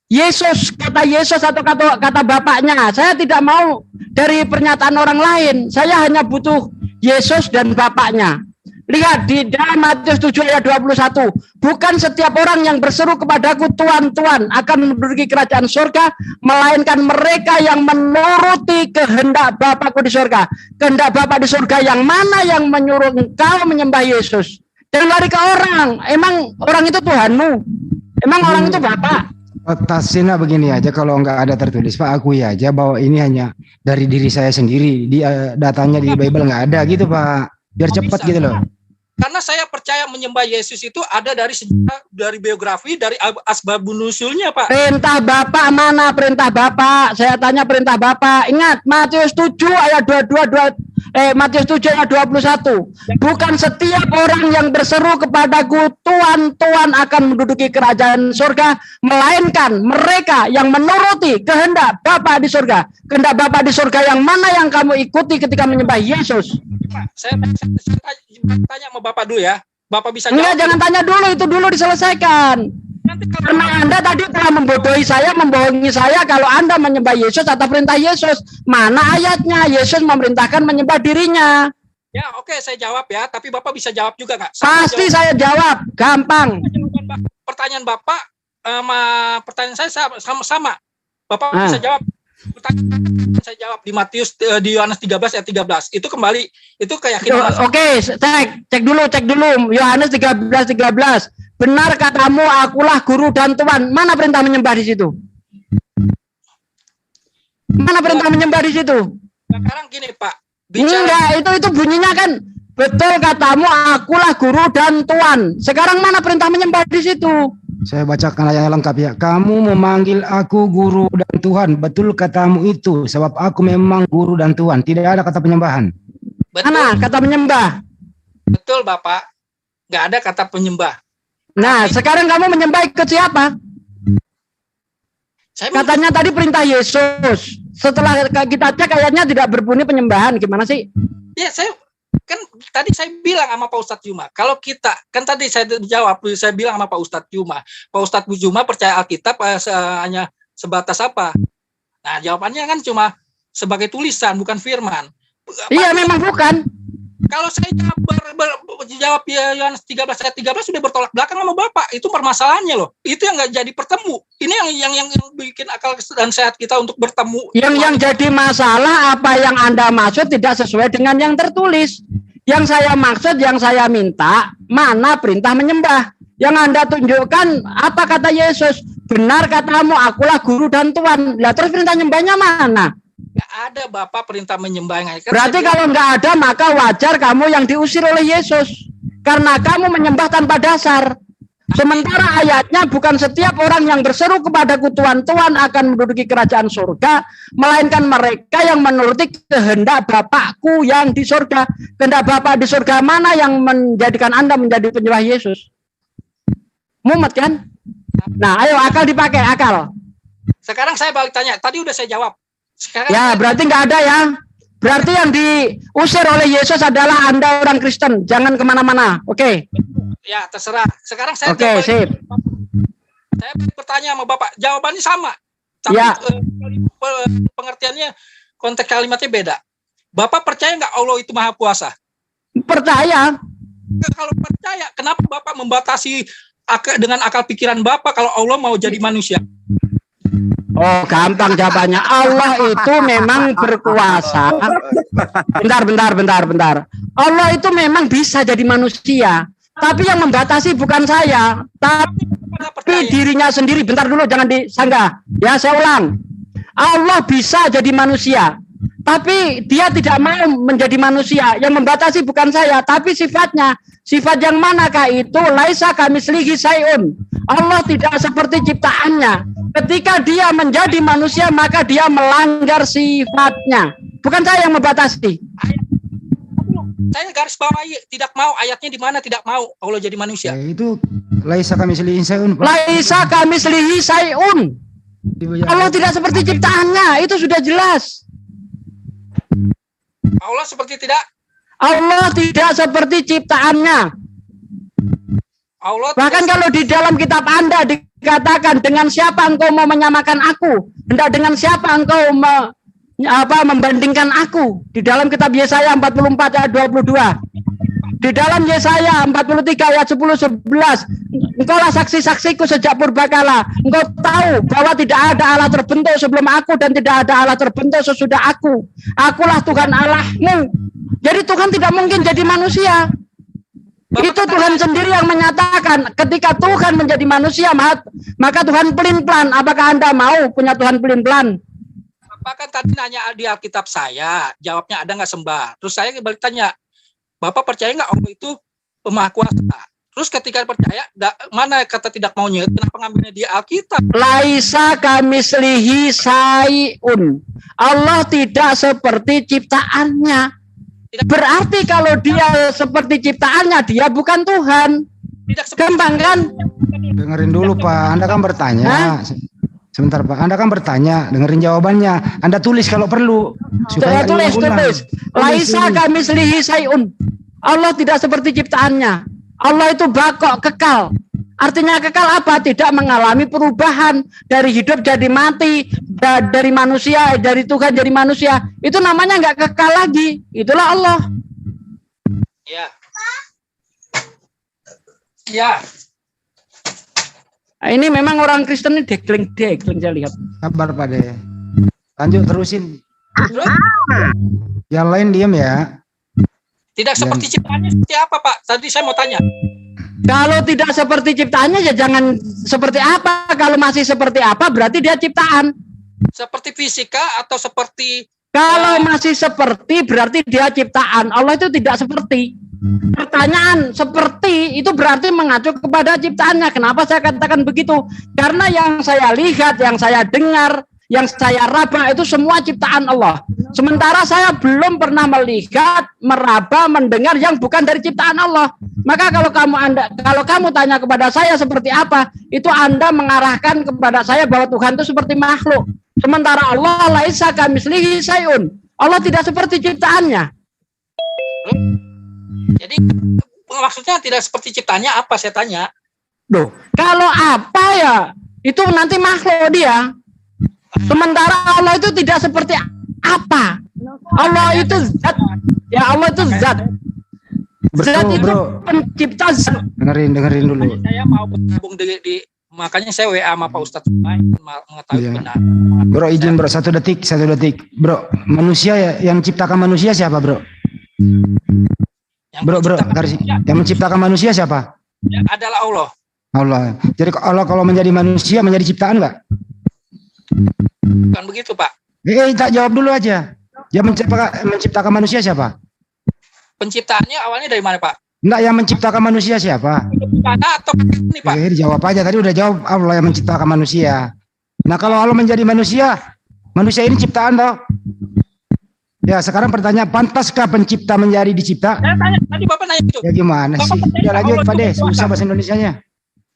Yesus, kata Yesus atau kata bapaknya? Saya tidak mau dari pernyataan orang lain. Saya hanya butuh Yesus dan bapaknya. Lihat di dalam Matius 7 ayat 21. Bukan setiap orang yang berseru kepadaku Tuhan, Tuhan akan menduduki kerajaan surga, melainkan mereka yang menuruti kehendak Bapakku di surga. Kehendak Bapa di surga yang mana yang menyuruh engkau menyembah Yesus? Dan lari ke orang. Emang orang itu Tuhanmu? Emang orang itu Bapak? Tasnya begini aja, kalau nggak ada tertulis Pak, akui aja bahwa ini hanya dari diri saya sendiri. Datanya di Bible nggak ada gitu Pak. Biar cepat gitu loh. Karena saya percaya menyembah Yesus itu ada dari sejarah, dari biografi, dari asbabun nusulnya, Pak. Perintah Bapak mana? Perintah Bapak. Saya tanya perintah Bapak. Ingat Matius 7 ayat 22 Matius 7 ayat 21. Bukan setiap orang yang berseru kepadaku Tuhan, Tuhan akan menduduki kerajaan surga, melainkan mereka yang menuruti kehendak Bapa di surga. Kehendak Bapa di surga yang mana yang kamu ikuti ketika menyembah Yesus? Saya tanya sama Bapak dulu ya. Bapak bisa jawab. Enggak, jangan tanya dulu, itu dulu diselesaikan. Karena Anda tadi telah membodohi saya, membohongi saya kalau Anda menyembah Yesus atau perintah Yesus. Mana ayatnya? Yesus memerintahkan menyembah dirinya. Ya, oke, saya jawab ya. Tapi Bapak bisa jawab juga nggak? Pasti saya jawab, gampang. Pertanyaan Bapak sama pertanyaan saya sama-sama. Bapak bisa jawab. Pertanyaan saya jawab di Matius, di Yohanes 13 ayat 13. Itu kembali, itu keyakinan. Oke, cek dulu. Yohanes 13. Benar katamu, akulah guru dan Tuhan. Mana perintah menyembah di situ? Mana perintah menyembah di situ? Sekarang gini, Pak. Enggak, itu bunyinya kan betul katamu, akulah guru dan Tuhan. Sekarang mana perintah menyembah di situ? Saya bacakan ayat lengkap ya. Kamu memanggil aku guru dan Tuhan. Betul katamu itu, sebab aku memang guru dan Tuhan. Tidak ada kata penyembahan. Betul. Mana kata menyembah? Betul, Bapak. Nggak ada kata penyembah. Nah, sekarang kamu menyembah ke siapa? Katanya tadi perintah Yesus. Setelah kita cek ayatnya tidak berbunyi penyembahan. Gimana sih? Ya, kan tadi saya bilang sama Pak Ustadz Juma, kalau kita, kan tadi saya bilang sama Pak Ustadz Juma percaya Alkitab hanya sebatas apa? Nah, jawabannya kan cuma sebagai tulisan, bukan firman. Iya, memang bukan. Kalau saya jawab ya Yohanes 13 ayat 13 sudah bertolak belakang sama Bapak, itu permasalahannya loh. Itu yang nggak jadi bertemu. Ini yang bikin akal dan sehat kita untuk bertemu. Yang jadi masalah apa yang Anda maksud tidak sesuai dengan yang tertulis. Yang saya maksud, yang saya minta, mana perintah menyembah. Yang Anda tunjukkan apa kata Yesus? Benar katamu, akulah guru dan Tuhan. Lah terus perintah menyembahnya mana? Nggak ada Bapak perintah menyembah. Berarti kalau nggak ada maka wajar kamu yang diusir oleh Yesus. Karena kamu menyembah tanpa dasar. Sementara ayatnya bukan setiap orang yang berseru kepadaku Tuhan, Tuhan akan menduduki kerajaan surga, melainkan mereka yang menuruti kehendak Bapakku yang di surga. Kehendak Bapa di surga mana yang menjadikan Anda menjadi penyembah Yesus? Mumet kan? Nah, ayo akal dipakai, akal. Sekarang saya balik tanya, tadi udah saya jawab. Sekarang ya, berarti nggak ada ya. Berarti yang diusir oleh Yesus adalah Anda orang Kristen. Jangan kemana-mana, oke? Ya, terserah. Sekarang saya sip. Saya bertanya sama Bapak, jawabannya sama. Tapi ya. Pengertiannya, konteks kalimatnya beda. Bapak percaya nggak Allah itu Maha Kuasa? Percaya. Kalau percaya, kenapa Bapak membatasi dengan akal pikiran Bapak kalau Allah mau jadi manusia? Oh, gampang jawabannya. Allah itu memang berkuasa. Bentar. Allah itu memang bisa jadi manusia. Tapi yang membatasi bukan saya, tapi dirinya sendiri. Bentar dulu, jangan disanggah. Ya, saya ulang. Allah bisa jadi manusia, tapi dia tidak mau menjadi manusia. Yang membatasi bukan saya, tapi sifatnya. Sifat yang manakah itu? Laisa kamitslihi syai'un. Allah tidak seperti ciptaannya. Ketika dia menjadi manusia, maka dia melanggar sifatnya. Bukan saya yang membatasi. Saya garis bawahi tidak mau, ayatnya di mana tidak mau Allah jadi manusia. Ya, itu laisa kamitslihi syai'un. Laisa kamitslihi syai'un. Allah tidak seperti ciptaannya, itu sudah jelas. Allah seperti tidak. Allah tidak seperti ciptaannya. Allah bahkan kalau di dalam kitab Anda dikatakan, dengan siapa engkau mau menyamakan aku? Hendak dengan siapa engkau membandingkan aku? Di dalam kitab Yesaya 44 ayat 22. Di dalam Yesaya 43 ayat 10-11, engkaulah saksi-saksiku sejak purbakala. Engkau tahu bahwa tidak ada Allah terbentuk sebelum aku dan tidak ada Allah terbentuk sesudah aku. Akulah Tuhan Allahmu. Jadi Tuhan tidak mungkin jadi manusia. Itu Tuhan sendiri yang menyatakan, ketika Tuhan menjadi manusia, maka Tuhan pelin-pelan. Apakah Anda mau punya Tuhan pelin-pelan? Bapak kan tadi nanya di Alkitab saya, jawabnya ada nggak sembah. Terus saya balik tanya, Bapak percaya nggak Allah itu Maha Kuasa? Terus ketika percaya, mana kata tidak maunya? Kenapa ngambilnya di Alkitab? Laisa kamitslihi syai'un. Allah tidak seperti ciptaannya. Berarti kalau dia seperti ciptaannya, dia bukan Tuhan. Gampang kan? Dengerin dulu Pak, Anda kan bertanya. Sebentar Pak, Anda kan bertanya, dengerin jawabannya. Anda tulis kalau perlu. Supaya tulis. Laisa kamitslihi syai'un. Allah tidak seperti ciptaannya. Allah itu bakok, kekal. Artinya kekal apa? Tidak mengalami perubahan dari hidup jadi mati, dari manusia, dari Tuhan jadi manusia. Itu namanya nggak kekal lagi. Itulah Allah. Ya. Ya. Nah, ini memang orang Kristen ini dekling saya lihat. Sabar Pak De. Lanjut terusin. Yang lain diam ya. Tidak seperti ciptaannya seperti apa Pak? Tadi saya mau tanya. Kalau tidak seperti ciptaannya ya jangan seperti apa. Kalau masih seperti apa berarti dia ciptaan. Seperti fisika atau seperti... Kalau masih seperti berarti dia ciptaan. Allah itu tidak seperti. Pertanyaan seperti itu berarti mengacu kepada ciptaannya. Kenapa saya katakan begitu? Karena yang saya lihat, yang saya dengar, yang saya raba itu semua ciptaan Allah. Sementara saya belum pernah melihat, meraba, mendengar yang bukan dari ciptaan Allah. Maka kalau kamu tanya kepada saya seperti apa, itu Anda mengarahkan kepada saya bahwa Tuhan itu seperti makhluk. Sementara Allah laisa kamitslihi syai'un. Allah tidak seperti ciptaannya. Jadi maksudnya tidak seperti ciptaannya apa saya tanya? Loh, kalau apa ya? Itu nanti makhluk dia. Sementara Allah itu tidak seperti apa? Allah itu zat. Ya Allah itu zat. Zat itu pencipta zat. Dengerin dulu. Saya mau bergabung di makanya saya WA sama Pak Ustadz mengetahui benar. Bro izin bro, satu detik. Bro, manusia yang menciptakan manusia siapa bro? Bro, yang menciptakan manusia siapa? Ya, adalah Allah. Allah. Jadi Allah kalau menjadi manusia menjadi ciptaan nggak? Bukan begitu Pak. Tak jawab dulu aja. Yang menciptakan manusia siapa? Penciptaannya awalnya dari mana Pak? Enggak, yang menciptakan manusia siapa? Mana atau ini Pak? Dijawab aja, tadi udah jawab Allah yang menciptakan manusia. Nah kalau Allah menjadi manusia ini ciptaan toh? Ya sekarang pertanyaan, pantaskah pencipta menjadi dicipta? Saya tanya, tadi Bapak nanya itu. Ya gimana sih? Ya lanjut Pak De, susah bahasa Indonesianya.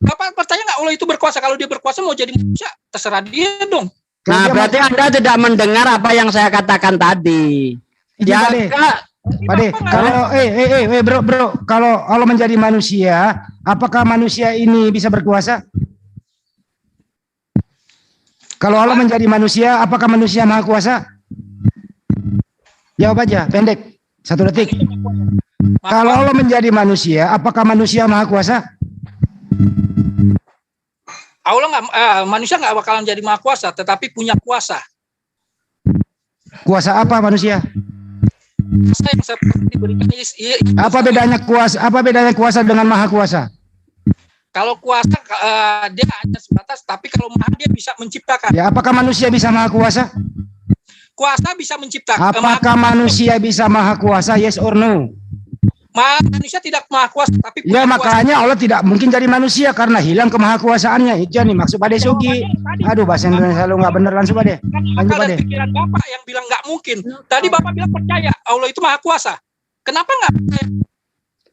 Bapak bertanya nggak Allah itu berkuasa? Kalau dia berkuasa mau jadi manusia, terserah dia dong. Nah berarti Anda tidak mendengar apa yang saya katakan tadi. Ya Pak De, kalau bro, kalau Allah menjadi manusia, apakah manusia ini bisa berkuasa? Kalau Allah menjadi manusia, apakah manusia maha kuasa? Jawab aja, pendek, 1 detik. Kalau Allah menjadi manusia, apakah manusia maha kuasa? Allah manusia nggak bakalan jadi maha kuasa, tetapi punya kuasa. Kuasa apa manusia? Yang seperti diberikan Apa bedanya kuasa dengan maha kuasa? Kalau kuasa dia hanya sebatas, tapi kalau maha dia bisa menciptakan. Ya, apakah manusia bisa maha kuasa? Kuasa bisa menciptakan. Apakah manusia bisa maha kuasa? Yes or no? Manusia tidak maha kuasa, tapi ya makanya Allah tidak mungkin jadi manusia karena hilang kemahakuasaannya. Itu yang dimaksud Pak Sugi. Aduh, bahasa Indonesia lu nggak bener, langsung Pak De. Lanjut Pak De. Pikiran Bapak yang bilang nggak mungkin. Tadi Bapak bilang percaya Allah itu maha kuasa. Kenapa nggak percaya?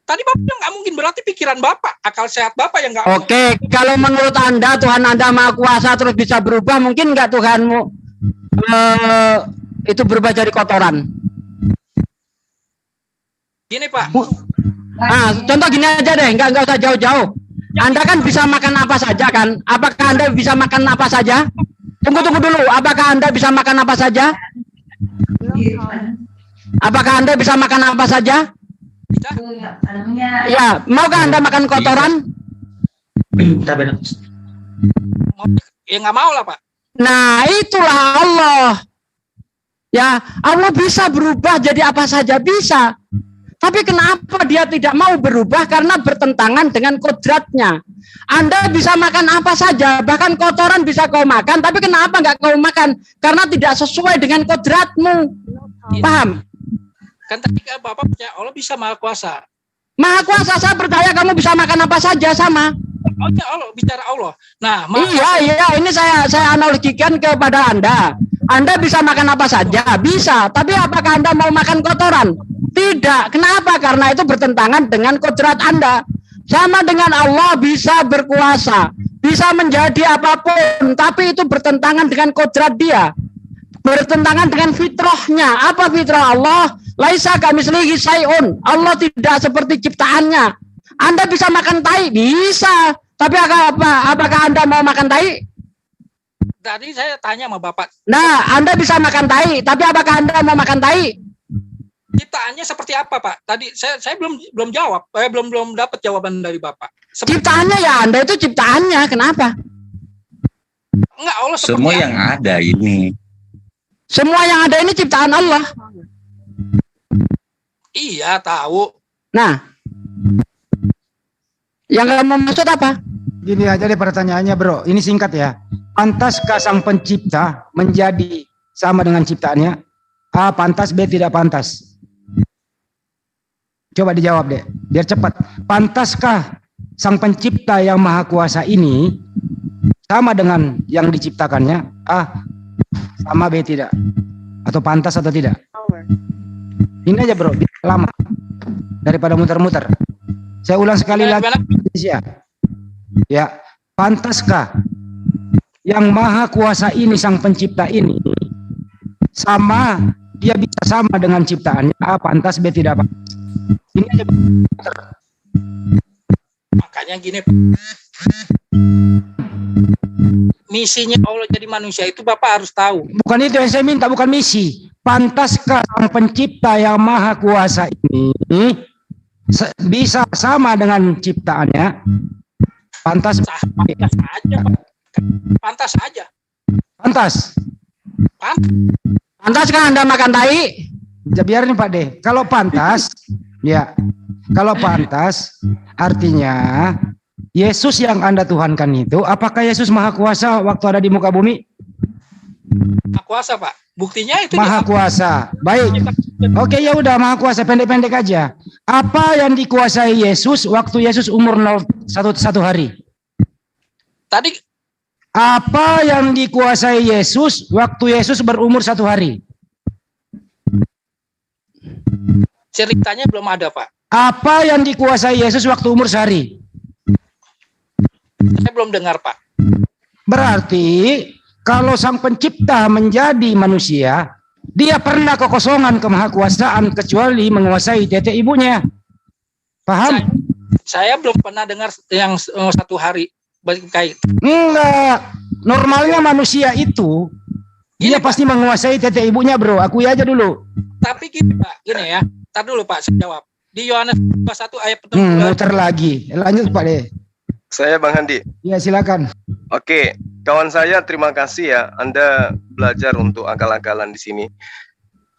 Tadi Bapak bilang nggak mungkin, berarti pikiran Bapak, akal sehat Bapak yang nggak. Oke, kalau menurut Anda Tuhan Anda maha kuasa terus bisa berubah, mungkin nggak Tuhanmu itu berubah jadi kotoran? Gini Pak. Nah, contoh gini aja deh, nggak usah jauh-jauh. Anda kan bisa makan apa saja kan? Apakah Anda bisa makan apa saja? Tunggu dulu. Apakah Anda bisa makan apa saja? Apakah Anda bisa makan apa saja? Ya, maukah Anda makan kotoran? Ya nggak mau lah Pak. Nah, itulah Allah. Ya, Allah bisa berubah jadi apa saja bisa. Tapi kenapa dia tidak mau berubah? Karena bertentangan dengan kodratnya. Anda bisa makan apa saja, bahkan kotoran bisa kau makan, tapi kenapa nggak kau makan? Karena tidak sesuai dengan kodratmu. Paham? Kan tadi Bapak percaya Allah bisa maha kuasa. Maha kuasa, saya percaya kamu bisa makan apa saja sama. Oh ya Allah, bicara Allah. Nah, iya, ini saya analogikan kepada Anda. Anda bisa makan apa saja, bisa. Tapi apakah Anda mau makan kotoran? Tidak. Kenapa? Karena itu bertentangan dengan kodrat Anda. Sama dengan Allah bisa berkuasa, bisa menjadi apapun, tapi itu bertentangan dengan kodrat dia. Bertentangan dengan fitrahnya. Apa fitrah Allah? Laisa kamitslihi syai'un. Allah tidak seperti ciptaannya. Anda bisa makan tai? Bisa. Tapi apakah Anda mau makan tai? Tadi saya tanya sama Bapak. Nah, Anda bisa makan tai, tapi apakah Anda mau makan tai? Ciptaannya seperti apa, Pak? Tadi saya belum jawab. Saya belum dapat jawaban dari Bapak. Ciptaannya ya Anda itu ciptaannya. Kenapa? Enggak, Allah semua yang ada ini. Semua yang ada ini ciptaan Allah. Iya, tahu. Nah, yang kamu maksud apa? Gini aja deh pertanyaannya bro, ini singkat ya. Pantaskah sang pencipta menjadi sama dengan ciptaannya? A, pantas, B, tidak pantas. Coba dijawab deh, biar cepat. Pantaskah sang pencipta yang maha kuasa ini sama dengan yang diciptakannya? A, sama, B, tidak. Atau pantas atau tidak? Ini aja bro, biar lama daripada muter-muter. Saya ulang sekali lagi. Ya, pantaskah yang maha kuasa ini, sang pencipta ini, sama, dia bisa sama dengan ciptaannya? A, pantas, B, tidak pantas. Ini aja. Makanya gini, misinya Allah jadi manusia itu Bapak harus tahu. Bukan itu yang saya minta, bukan misi. Pantaskah sang pencipta yang maha kuasa ini bisa sama dengan ciptaannya? Pantas aja, Pak. Pantas aja. Pantas. Pantaskah Anda makan tai? Biarin Pak De. Kalau pantas, ya. Kalau pantas, artinya Yesus yang Anda tuhankan itu, apakah Yesus maha kuasa waktu ada di muka bumi? Maha kuasa, Pak. Buktinya itu maha kuasa. Baik. Oke, ya udah maha kuasa, pendek-pendek aja. Apa yang dikuasai Yesus waktu Yesus umur 1 hari? Tadi apa yang dikuasai Yesus waktu Yesus berumur 1 hari? Ceritanya belum ada, Pak. Apa yang dikuasai Yesus waktu umur sehari? Saya belum dengar, Pak. Berarti kalau sang pencipta menjadi manusia, dia pernah kekosongan kemahakuasaan kecuali menguasai tete ibunya. Paham? Saya belum pernah dengar yang 1 hari berkait. Enggak. Normalnya manusia itu dia pasti menguasai tete ibunya, bro. Akui aja dulu. Tapi gini, Pak. Gini ya. Ntar dulu, Pak. Saya jawab. Di Yohanes 21 ayat 7. Muter lagi. Lanjut, Pak De. Saya Bang Handi. Ya, silakan. Oke, kawan saya terima kasih ya. Anda belajar untuk akal-akalan di sini.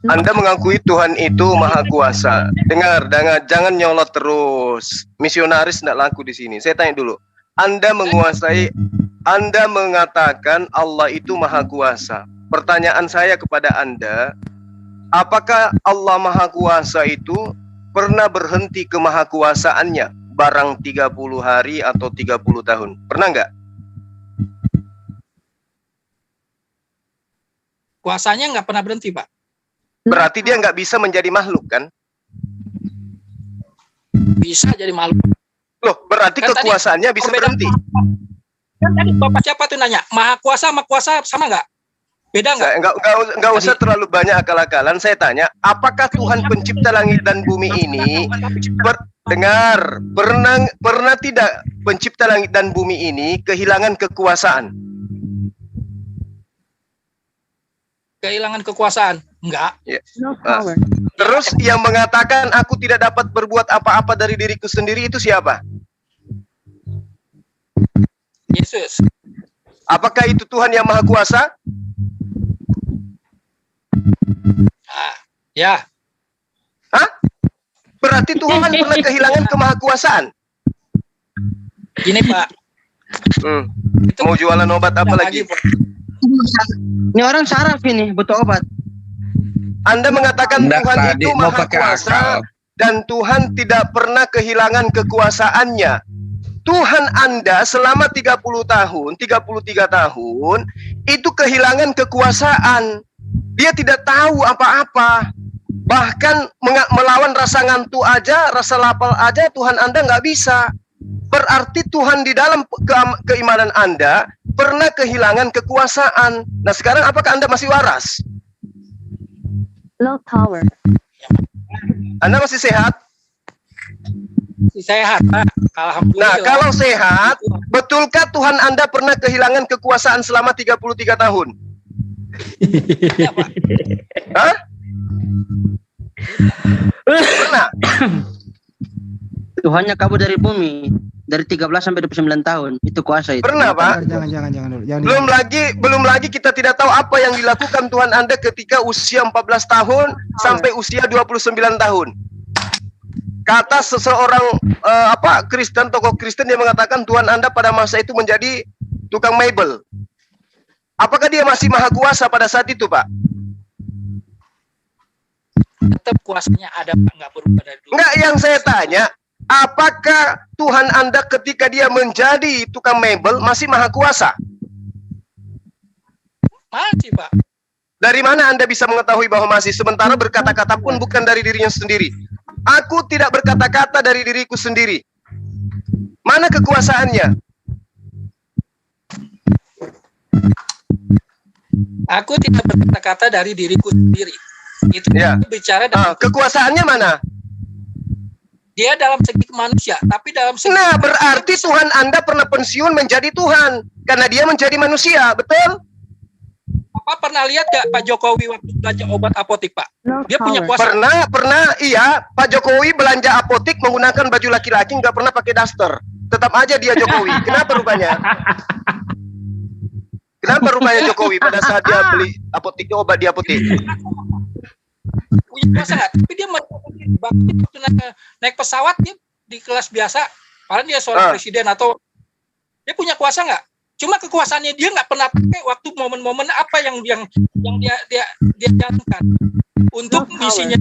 Anda mengakui Tuhan itu maha kuasa. Dengar, jangan nyolot terus. Misionaris tidak laku di sini. Saya tanya dulu. Anda menguasai, Anda mengatakan Allah itu maha kuasa. Pertanyaan saya kepada Anda, apakah Allah maha kuasa itu pernah berhenti kemahakuasaannya barang 30 hari atau 30 tahun? Pernah nggak? Kuasanya nggak pernah berhenti, Pak. Berarti dia nggak bisa menjadi makhluk kan? Bisa jadi makhluk. Loh, berarti Kan tadi kekuasaannya bisa berhenti. Kan tadi Bapak siapa tuh nanya, maha kuasa sama kuasa sama nggak? Beda nggak? Nggak usah terlalu banyak akal-akalan. Saya tanya, apakah Tuhan pencipta langit dan bumi ini pernah tidak pencipta langit dan bumi ini kehilangan kekuasaan? Kehilangan kekuasaan? Enggak. Ya. Terus yang mengatakan aku tidak dapat berbuat apa-apa dari diriku sendiri itu siapa? Yesus. Apakah itu Tuhan yang maha kuasa? Ya. Hah? Berarti Tuhan pernah kehilangan kemahakuasaan? Gini Pak. Mau jualan obat apa lagi? Ini orang saraf ini, butuh obat. Anda mengatakan Nggak, Tuhan tadi itu mau maha pakai kuasa akal. dan Tuhan tidak pernah kehilangan kekuasaannya. Tuhan Anda selama 30 tahun, 33 tahun itu kehilangan kekuasaan. Dia tidak tahu apa-apa. Bahkan melawan rasa ngantuk aja, rasa lapar aja Tuhan Anda nggak bisa. Berarti Tuhan di dalam keimanan Anda pernah kehilangan kekuasaan. Nah sekarang apakah Anda masih waras? Low power. Anda masih sehat? Masih sehat Pak. Alhamdulillah. Nah kalau sehat, betulkah Tuhan Anda pernah kehilangan kekuasaan selama 33 tahun? Ya, Pak. Hah? Pernah? Tuhannya kabur dari bumi dari 13 sampai 29 tahun. Itu kuasa itu. Pernah, Pak? Jangan dulu. Belum lagi kita tidak tahu apa yang dilakukan Tuhan Anda ketika usia 14 tahun sampai usia 29 tahun. Kata seseorang Kristen, tokoh Kristen yang mengatakan Tuhan Anda pada masa itu menjadi tukang mebel. Apakah dia masih maha kuasa pada saat itu, Pak? Tetap kuasanya ada Pak, nggak berubah dari dulu. Enggak, yang saya tanya, apakah Tuhan Anda ketika dia menjadi tukang mebel masih maha kuasa? Masih Pak. Dari mana Anda bisa mengetahui bahwa masih, sementara berkata-kata pun bukan dari dirinya sendiri? Aku tidak berkata-kata dari diriku sendiri. Mana kekuasaannya? Aku tidak berkata-kata dari diriku sendiri. Itu Ya. bicara dalam Kekuasaannya mana? dia dalam segi manusia, tapi dalam segi Nah, berarti Tuhan Anda pernah pensiun menjadi Tuhan karena dia menjadi manusia, betul? Bapak pernah lihat gak Pak Jokowi waktu belanja obat apotik, Pak? Dia punya kuasa. Pernah, iya. Pak Jokowi belanja apotik menggunakan baju laki-laki, nggak pernah pakai daster. Tetap aja dia Jokowi. Kenapa rupanya? Kenapa rupanya Jokowi pada saat dia beli apotiknya obat di apotik? Punya kuasa nggak? Tapi dia waktu naik pesawat dia di kelas biasa. Padahal dia seorang presiden atau dia punya kuasa nggak? Cuma kekuasaannya dia nggak pernah pakai waktu momen-momen apa yang dia jalankan untuk misinya.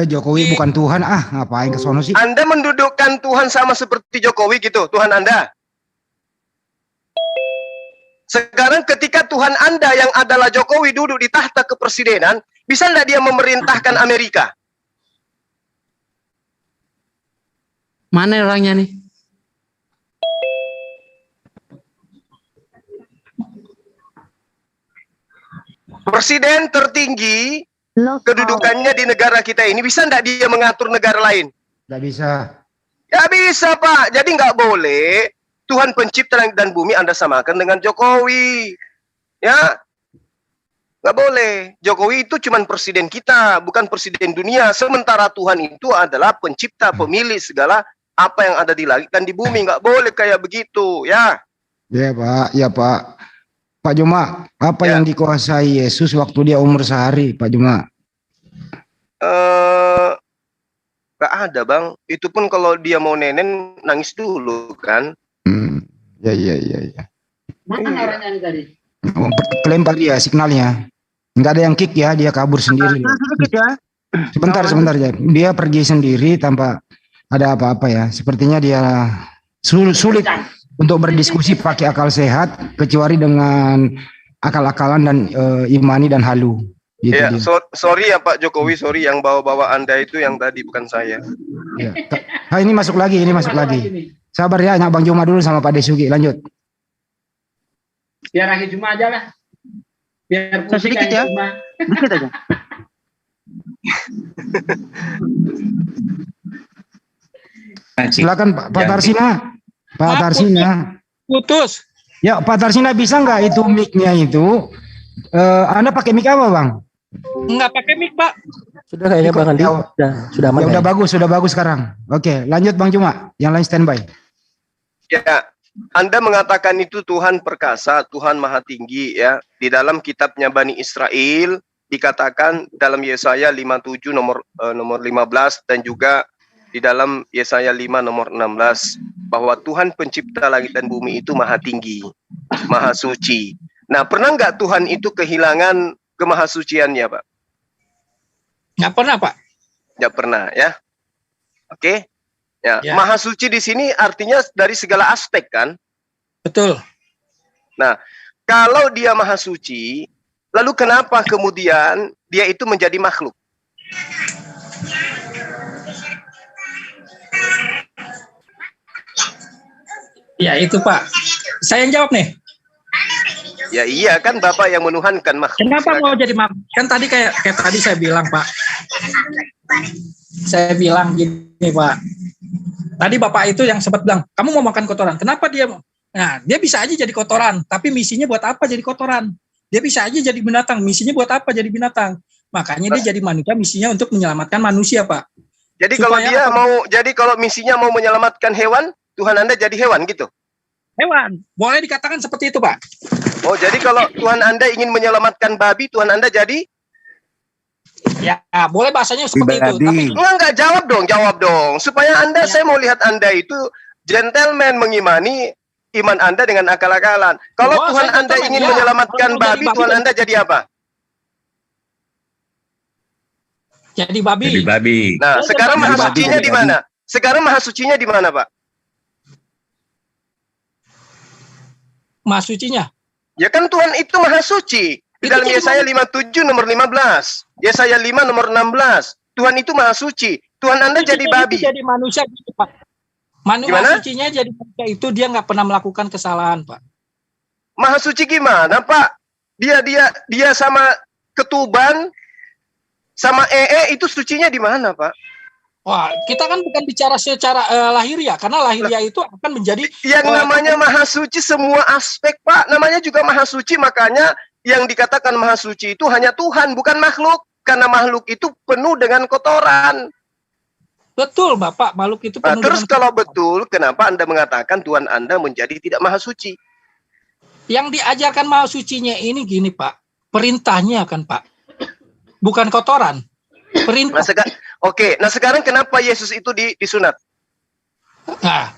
Jokowi bukan Tuhan, ngapain ke sono sih? Anda mendudukkan Tuhan sama seperti Jokowi gitu, Tuhan Anda. Sekarang ketika Tuhan Anda yang adalah Jokowi duduk di tahta kepresidenan, bisa nggak dia memerintahkan Amerika? Mana orangnya nih? Presiden tertinggi kedudukannya di negara kita ini, bisa nggak dia mengatur negara lain? Nggak bisa. Nggak bisa, Pak. Jadi nggak boleh Tuhan pencipta langit dan bumi Anda samakan dengan Jokowi. Ya, nggak boleh. Jokowi itu cuman presiden kita, bukan presiden dunia. Sementara Tuhan itu adalah pencipta, pemilik segala apa yang ada di langit dan di bumi. Nggak boleh kayak begitu, ya. Ya Pak, ya Pak. Pak Juma, apa yang dikuasai Yesus waktu dia umur sehari, Pak Juma? Nggak ada, Bang. Itu pun kalau dia mau nenen nangis dulu kan. Ya, iya. Mana orangnya ini tadi? Kelempar dia signalnya. Nggak ada yang kick ya, dia kabur sendiri. Sebentar ya. Dia pergi sendiri tanpa ada apa-apa ya. Sepertinya dia sulit untuk berdiskusi pakai akal sehat, kecuali dengan akal-akalan dan imani dan halu. Gitu Ya, dia. sorry ya Pak Jokowi, sorry yang bawa-bawa Anda itu yang tadi bukan saya. Ya. Ini masuk lagi. Sabar ya, Bang Juma dulu sama Pak Desugi, lanjut. Biar akhir Juma aja lah. Biar Sedikit ya. Sedikit aja. Silakan Pak Tarsina. Pak Tarsina. Putus. Ya, Pak Tarsina bisa nggak itu mic-nya itu? Anda pakai mic apa, Bang? Nggak pakai mic, Pak. Sudah kayaknya Bang Andi. Sudah aman. Ya, sudah bagus sekarang. Oke, lanjut Bang Juma. Yang lain standby. Ya, Anda mengatakan itu Tuhan perkasa, Tuhan maha tinggi ya. Di dalam kitabnya Bani Israel dikatakan dalam Yesaya 57 nomor 15 dan juga di dalam Yesaya 5 nomor 16 bahwa Tuhan pencipta langit dan bumi itu maha tinggi, maha suci. Nah, pernah nggak Tuhan itu kehilangan kemahasuciannya, Pak? Nggak pernah, Pak. Nggak pernah, ya. Oke. Ya, Ya. maha suci di sini artinya dari segala aspek kan? Betul. Nah, kalau dia maha suci, lalu kenapa kemudian dia itu menjadi makhluk? Ya itu Pak. Saya yang jawab nih. Ya iya kan Bapak yang menuhankan makhluk. Kenapa mau jadi makhluk? Kan tadi kayak tadi saya bilang Pak. Saya bilang gini Pak. Tadi Bapak itu yang sempat bilang, kamu mau makan kotoran. Kenapa dia? Nah, dia bisa aja jadi kotoran. Tapi misinya buat apa jadi kotoran? Dia bisa aja jadi binatang. Misinya buat apa jadi binatang? Makanya dia jadi manusia. Misinya untuk menyelamatkan manusia Pak. Jadi kalau dia kalau misinya mau menyelamatkan hewan, Tuhan Anda jadi hewan gitu? Hewan. Boleh dikatakan seperti itu Pak. Oh, jadi kalau Tuhan Anda ingin menyelamatkan babi, Tuhan Anda jadi? Ya, boleh bahasanya seperti itu. Tapi Enggak, jawab dong. Supaya Anda, saya mau lihat Anda itu gentleman mengimani iman Anda dengan akal-akalan. Kalau Tuhan Anda ingin menyelamatkan babi, Tuhan Anda jadi apa? Jadi babi. Jadi babi. Nah, sekarang maha sucinya di mana? Sekarang maha sucinya di mana, Pak? Maha sucinya? Ya kan Tuhan itu maha suci. Di dalam Yesaya 57 nomor 15. Yesaya 5 nomor 16. Tuhan itu maha suci. Tuhan Anda jadi babi. Jadi manusia gitu, Pak. Maha sucinya jadi manusia itu dia nggak pernah melakukan kesalahan, Pak. Maha suci gimana, Pak? Dia sama ketuban sama itu sucinya di mana, Pak? Wah, kita kan bukan bicara secara lahiriah, karena lahiriah itu akan menjadi yang namanya maha suci semua aspek, Pak. Namanya juga maha suci, makanya yang dikatakan maha suci itu hanya Tuhan, bukan makhluk. Karena makhluk itu penuh dengan kotoran. Betul, Bapak. Makhluk itu penuh terus kalau betul, kenapa Anda mengatakan Tuhan Anda menjadi tidak maha suci? Yang diajarkan maha sucinya ini gini, Pak. Perintahnya kan, Pak. Bukan kotoran. Perintah. Nah sekarang kenapa Yesus itu disunat? Nah,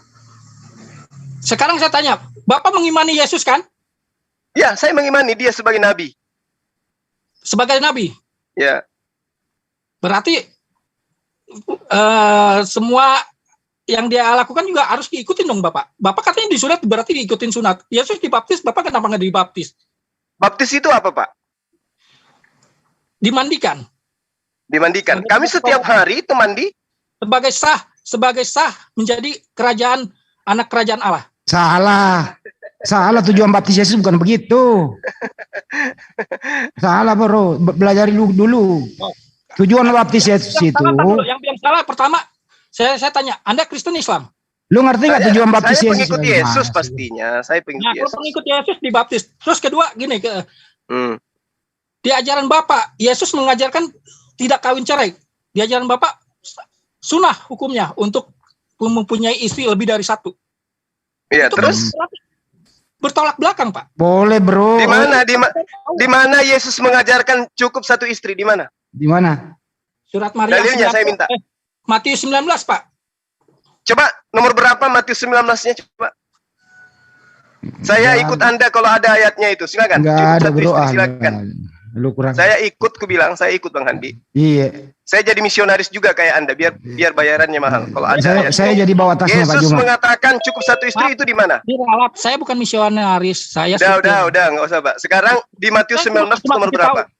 sekarang saya tanya, Bapak mengimani Yesus kan? Ya, saya mengimani dia sebagai nabi. Sebagai nabi? Ya. Berarti semua yang dia lakukan juga harus diikutin dong Bapak. Bapak katanya disunat berarti diikutin sunat. Yesus dibaptis, Bapak kenapa nggak dibaptis? Baptis itu apa, Pak? Dimandikan. Dimandikan. Kami setiap hari itu mandi. Sebagai sah menjadi anak kerajaan Allah. Salah tujuan baptis Yesus bukan begitu. Salah bro, belajar dulu. Tujuan baptis Yesus itu. Yang salah pertama, saya tanya, Anda Kristen Islam? Lu ngerti nggak tujuan baptis Yesus? Saya pengikut Yesus pastinya. Saya pengikut Yesus. Kalau pengikut Yesus dibaptis. Terus kedua gini, di ajaran Bapak, Yesus mengajarkan tidak kawin cerai. Di ajaran Bapak, sunnah hukumnya untuk mempunyai istri lebih dari satu. Iya, terus bertolak belakang, Pak. Boleh, bro. Di mana Yesus mengajarkan cukup satu istri? Di mana? Di mana? Surat Maria. Dalilnya saya minta. Matius 19, Pak. Coba nomor berapa Matius 19-nya coba? Saya ikut Anda kalau ada ayatnya itu. Silakan. Enggak Cukup ada satu bro. istri, silakan. Lu kurang. Saya ikut, saya ikut Bang Handi. Iya. Saya jadi misionaris juga kayak Anda, biar bayarannya mahal. Kalau ada Saya jadi bawa tasnya Pak Yesus Juma. mengatakan cukup satu istri itu di mana? Diralat, saya bukan misionaris, saya Udah, nggak usah, Pak. Sekarang di Matius 19 nomor berapa?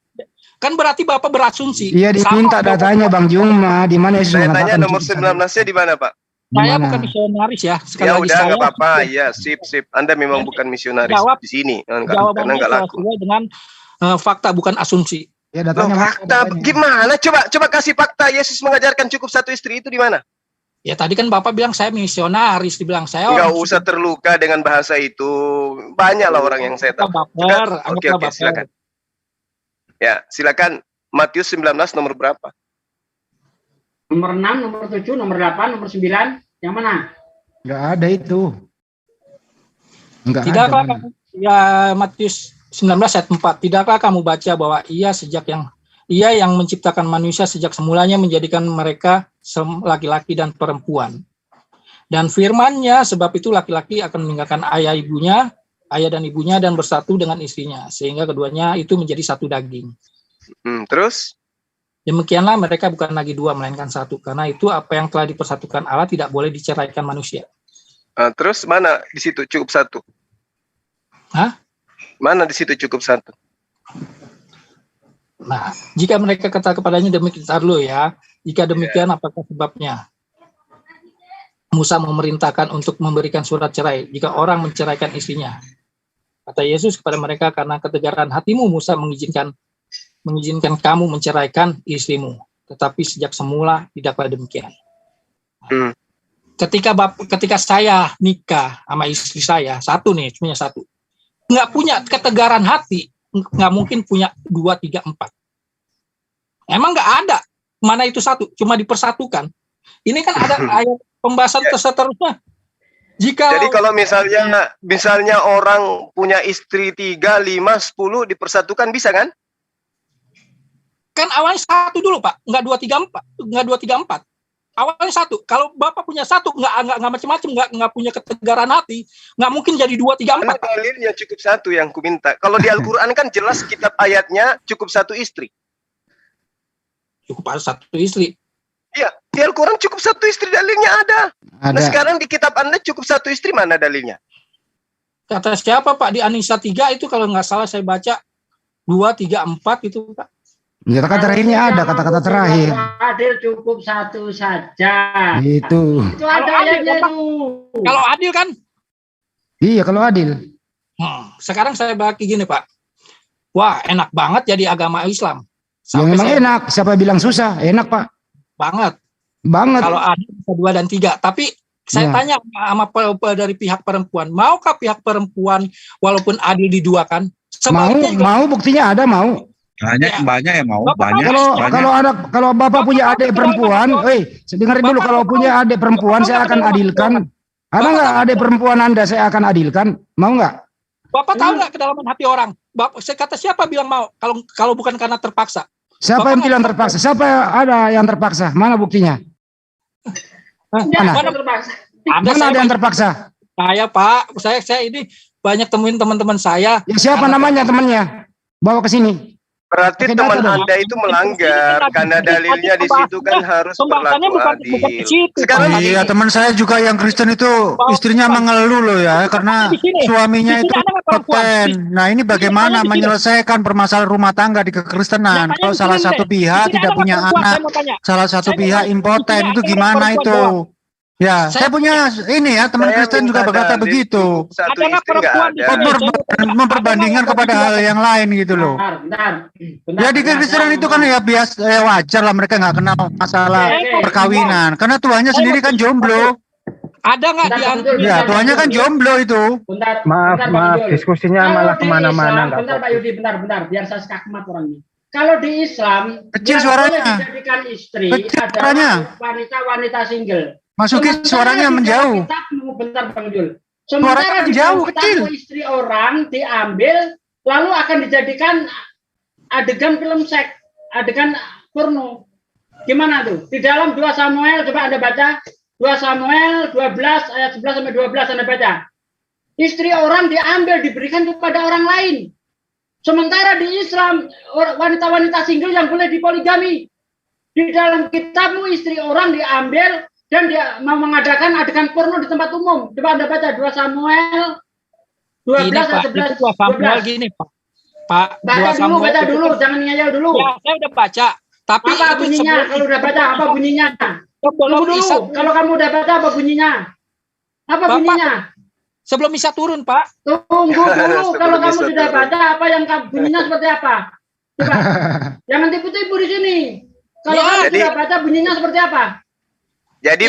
Kan berarti Bapak berasumsi. Iya diminta datanya Bang Juma, di mana Yesus Saya mengatakan tanya nomor 19-nya di mana, Pak? Saya bukan misionaris ya. Sekali Ya lagi udah, saya nggak apa-apa. Iya, sip. Anda memang bukan misionaris di sini, karena jawabannya nggak laku. sesuai dengan fakta, bukan asumsi. Ya, Loh, fakta gimana? Coba kasih fakta. Yesus mengajarkan cukup satu istri itu di mana? Ya tadi kan Bapak bilang saya misionaris, dibilang saya nggak usah terluka dengan bahasa itu. Banyak lah orang yang saya tahu. Oke, silakan. Ya, silakan. Matius 19 nomor berapa? Nomor 6, nomor 7, nomor 8, nomor 9. Yang mana? Nggak ada itu. Nggak Tidakkah ada. Ya Matius 19 ayat 4. Tidakkah kamu baca bahwa ia yang menciptakan manusia sejak semulanya menjadikan mereka laki-laki dan perempuan. Dan firman-Nya, sebab itu laki-laki akan meninggalkan ayah dan ibunya dan bersatu dengan istrinya, sehingga keduanya itu menjadi satu daging. Terus? Demikianlah mereka bukan lagi dua, melainkan satu. Karena itu apa yang telah dipersatukan Allah tidak boleh diceraikan manusia. Terus mana di situ cukup satu? Hah? Mana di situ cukup satu? Nah, jika mereka kata kepadanya demikian, dulu ya. Jika demikian, apakah sebabnya? Musa memerintahkan untuk memberikan surat cerai jika orang menceraikan istrinya. Kata Yesus kepada mereka, karena ketegaran hatimu Musa mengizinkan kamu menceraikan istrimu. Tetapi sejak semula tidaklah demikian. Ketika saya nikah sama istri saya, punya satu. Nggak punya ketegaran hati, nggak mungkin punya 2, 3, 4. Emang nggak ada. Mana itu satu, cuma dipersatukan. Ini kan ada ayat pembahasan seterusnya. Jadi kalau misalnya orang punya istri 3, 5, 10 dipersatukan bisa kan? Kan awalnya satu dulu Pak, nggak 2, 3, 4. Awalnya satu. Kalau Bapak punya satu, nggak macam-macam, nggak punya ketegaran hati, nggak mungkin jadi 2, 3, 4. Dalilnya cukup satu yang kuminta. Kalau di Al-Quran kan jelas kitab ayatnya cukup satu istri. Cukup satu istri. Iya, di Al-Quran cukup satu istri, dalilnya ada. Nah sekarang di kitab Anda cukup satu istri, mana dalilnya? Kata siapa Pak? Di An-Nisa 3 itu kalau nggak salah saya baca 2, 3, 4 itu Pak. Ya, kata terakhirnya ada, kata-kata terakhir. Adil cukup satu saja. Itu ada ayatnya itu. Kalau adil kan? Iya, kalau adil. Sekarang saya bagi gini Pak. Wah, enak banget jadi agama Islam. Yang memang enak, siapa bilang susah? Enak Pak. Banget. Kalau adil bisa 2 dan 3. Tapi saya tanya sama dari pihak perempuan, maukah pihak perempuan walaupun adil diduakan? Mau buktinya ada, mau. Banyak yang mau, banyak. Kalau Bapak punya adik perempuan, dengerin dulu, kalau punya adik perempuan saya akan adilkan. Ada nggak adik perempuan Anda saya akan adilkan? Mau nggak? Bapak tahu nggak kedalaman hati orang? Kata siapa bilang mau? Kalau bukan karena terpaksa. Siapa yang bilang terpaksa? Siapa ada yang terpaksa? Mana buktinya? Mana terpaksa? Mana ada yang terpaksa? Saya Pak, saya ini banyak temuin teman-teman saya. Ya, siapa namanya temannya? Bawa ke sini. Berarti teman Anda itu melanggar karena dalilnya di situ kan harus berlaku adil. Sekarang iya, teman saya juga yang Kristen itu istrinya mengeluh loh ya karena suaminya itu kompeten. Nah, ini bagaimana menyelesaikan permasalahan rumah tangga di kekristenan? Kalau salah satu pihak tidak punya anak, salah satu pihak impoten, itu gimana itu? Ya, saya punya ini ya, teman Kristen juga berkata begitu. Memperbandingkan kepada hal yang lain gitu loh. Ya di Kristenan itu kan ya biasa, wajar lah mereka nggak kenal masalah perkawinan. Karena tuannya sendiri kan jomblo. Ada nggak di ya, tuannya kan jomblo itu. Maaf, diskusinya malah kemana-mana. Bentar Pak Yudi, bentar, biar saya skakmat orangnya. Kalau di Islam, kecil suaranya. Dijadikan istri kecil adalah wanita single. Masukin suaranya menjauh. Bentar Bang Jul. Sementara di jauh kecil. Istri orang diambil lalu akan dijadikan adegan film seks, adegan porno. Gimana tuh? Di dalam 2 Samuel coba Anda baca 2 Samuel 12 ayat 11 sampai 12 Anda baca. istri orang diambil, diberikan kepada orang lain. Sementara di Islam, wanita-wanita single yang boleh dipoligami. Di dalam kitabmu istri orang diambil dan dia mau mengadakan adegan porno di tempat umum. Coba Anda baca 2 Samuel 12 atau 11. 2 Samuel gini, Pak. Baca dulu, jangan ngeyel dulu. Ya, saya udah baca. Tapi apa bunyinya? Kalau udah baca, apa bunyinya? Tunggu dulu. Kalau kamu udah baca, apa bunyinya? Apa Bapak, bunyinya? Sebelum Isa turun, Pak. Tunggu dulu. Kalau kamu sudah baca, apa yang bunyinya seperti apa? Coba. Jangan tipu-tipu di sini. Kalau kamu sudah baca, bunyinya seperti apa? Jadi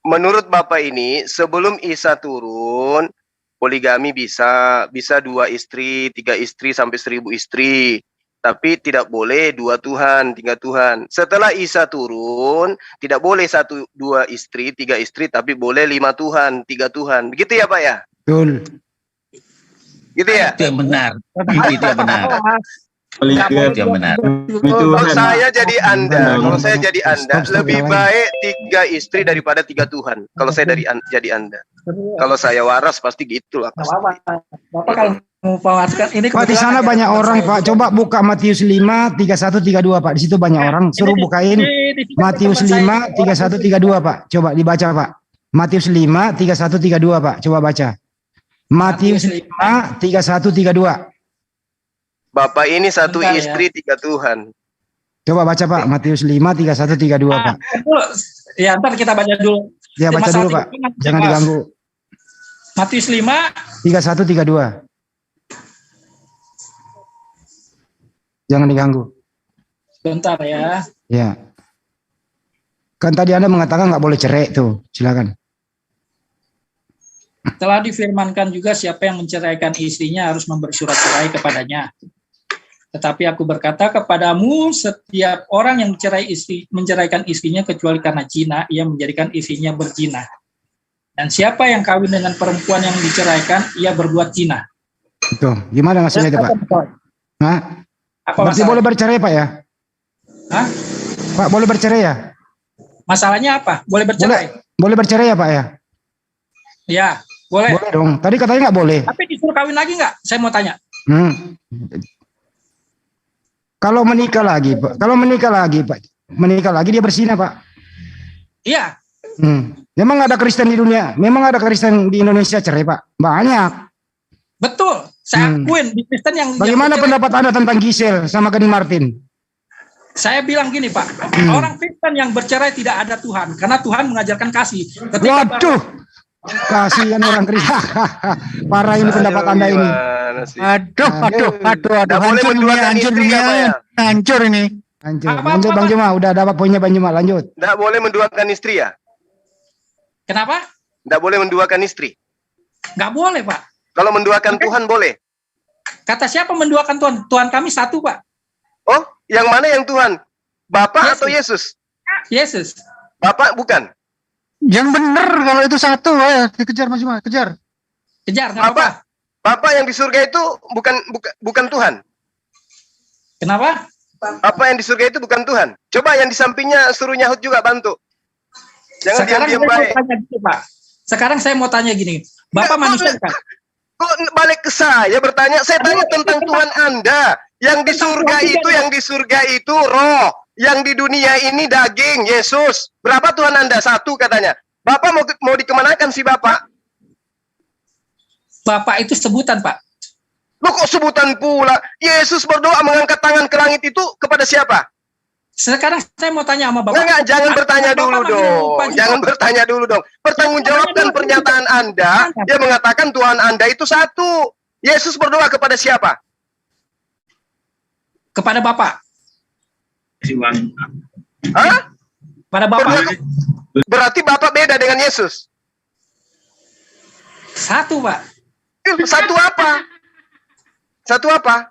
menurut Bapak ini, sebelum Isa turun, poligami bisa 2 istri, 3 istri sampai 1000 istri. Tapi tidak boleh 2 Tuhan, 3 Tuhan. Setelah Isa turun, tidak boleh 1, 2 istri, 3 istri, tapi boleh 5 Tuhan, 3 Tuhan. Begitu ya Pak ya? Betul. Gitu ya? Itu yang benar. Itu yang benar. Itu yang benar. Kalau saya jadi Anda, lebih baik 3 istri daripada 3 Tuhan. Kalau saya jadi Anda. Kalau saya waras pasti gitulah. Bapak kalau mau pawarkan ini Pak, di sana banyak orang, Pak. Coba buka Matius 5, 31, 32, Pak. Di situ banyak orang. Suruh bukain Matius 5, 31, 32, Pak. Coba dibaca, Pak. Matius 5, 31, 32, Pak. Coba baca. Matius 5, 31, 32. Bapak ini 1 istri, 3 Tuhan. Coba baca, Pak. Matius 5, 31, 32, Pak. Ya, ntar kita baca dulu. Ya, baca dulu, Pak. Jangan diganggu. Matius 5, 31, 32. Jangan diganggu. Bentar ya. Ya. Kan tadi Anda mengatakan nggak boleh cerai tuh. Silakan. Telah difirmankan juga siapa yang menceraikan istrinya harus memberi surat cerai kepadanya. Tetapi aku berkata kepadamu, setiap orang yang menceraikan istrinya kecuali karena zina, ia menjadikan istrinya berzina. Dan siapa yang kawin dengan perempuan yang diceraikan, ia berbuat zina. Tuh, gimana maksudnya itu, Pak? Hah? Berarti boleh bercerai, Pak ya? Hah? Pak, boleh bercerai ya? Masalahnya apa? Boleh bercerai? Boleh bercerai ya, Pak ya? Ya, boleh. Boleh dong. Tadi katanya nggak boleh. Tapi disuruh kawin lagi nggak? Saya mau tanya. Kalau menikah lagi, Pak. Menikah lagi dia berzina, Pak. Iya. Memang ada Kristen di dunia. Memang ada Kristen di Indonesia cerai, Pak. Banyak. Betul. Saya akuin di Kristen yang. Bagaimana pendapat Anda tentang Gisel sama Kenny Martin? Saya bilang gini, Pak. Orang Kristen yang bercerai tidak ada Tuhan, karena Tuhan mengajarkan kasih. Waduh. Kasihan orang Kristen. Parah ini pendapat Anda ini. Aduh. Hancur ini. Lanjut Bang Juma, udah dapat poinnya Bang Juma, lanjut. Tidak boleh menduakan istri ya? Kenapa? Tidak boleh menduakan istri. Nggak boleh, Pak. Kalau menduakan Tuhan boleh. Kata siapa menduakan Tuhan? Tuhan kami satu, Pak. Oh, yang mana yang Tuhan? Bapak atau Yesus? Yesus. Bapak bukan? Yang benar kalau itu satu, dikejar Mas Juma, kejar. Kejar, nggak apa-apa. Bapak yang di surga itu bukan Tuhan. Kenapa? Apa yang di surga itu bukan Tuhan. Coba yang di sampingnya suruh nyahut juga, bantu. Jangan diam-diam baik. Sekarang saya mau tanya gini. Bapak manusia kan? Kok balik ke saya bertanya? Saya tanya tentang Tuhan Anda. Yang di surga itu roh. Yang di dunia ini daging, Yesus. Berapa Tuhan Anda? 1 katanya. Bapak mau dikemanakan sih Bapak? Bapak itu sebutan, Pak. Loh kok sebutan pula? Yesus berdoa mengangkat tangan ke langit itu kepada siapa? Sekarang saya mau tanya sama Bapak. Enggak, jangan bertanya dulu dong. Jangan bertanya dulu dong. Pertanggungjawabkan pernyataan Anda. Dia mengatakan Tuhan Anda itu satu. Yesus berdoa kepada siapa? Kepada Bapak. Hah? Pada Bapak. Berarti Bapak beda dengan Yesus. Satu, Pak. Satu apa? Satu apa?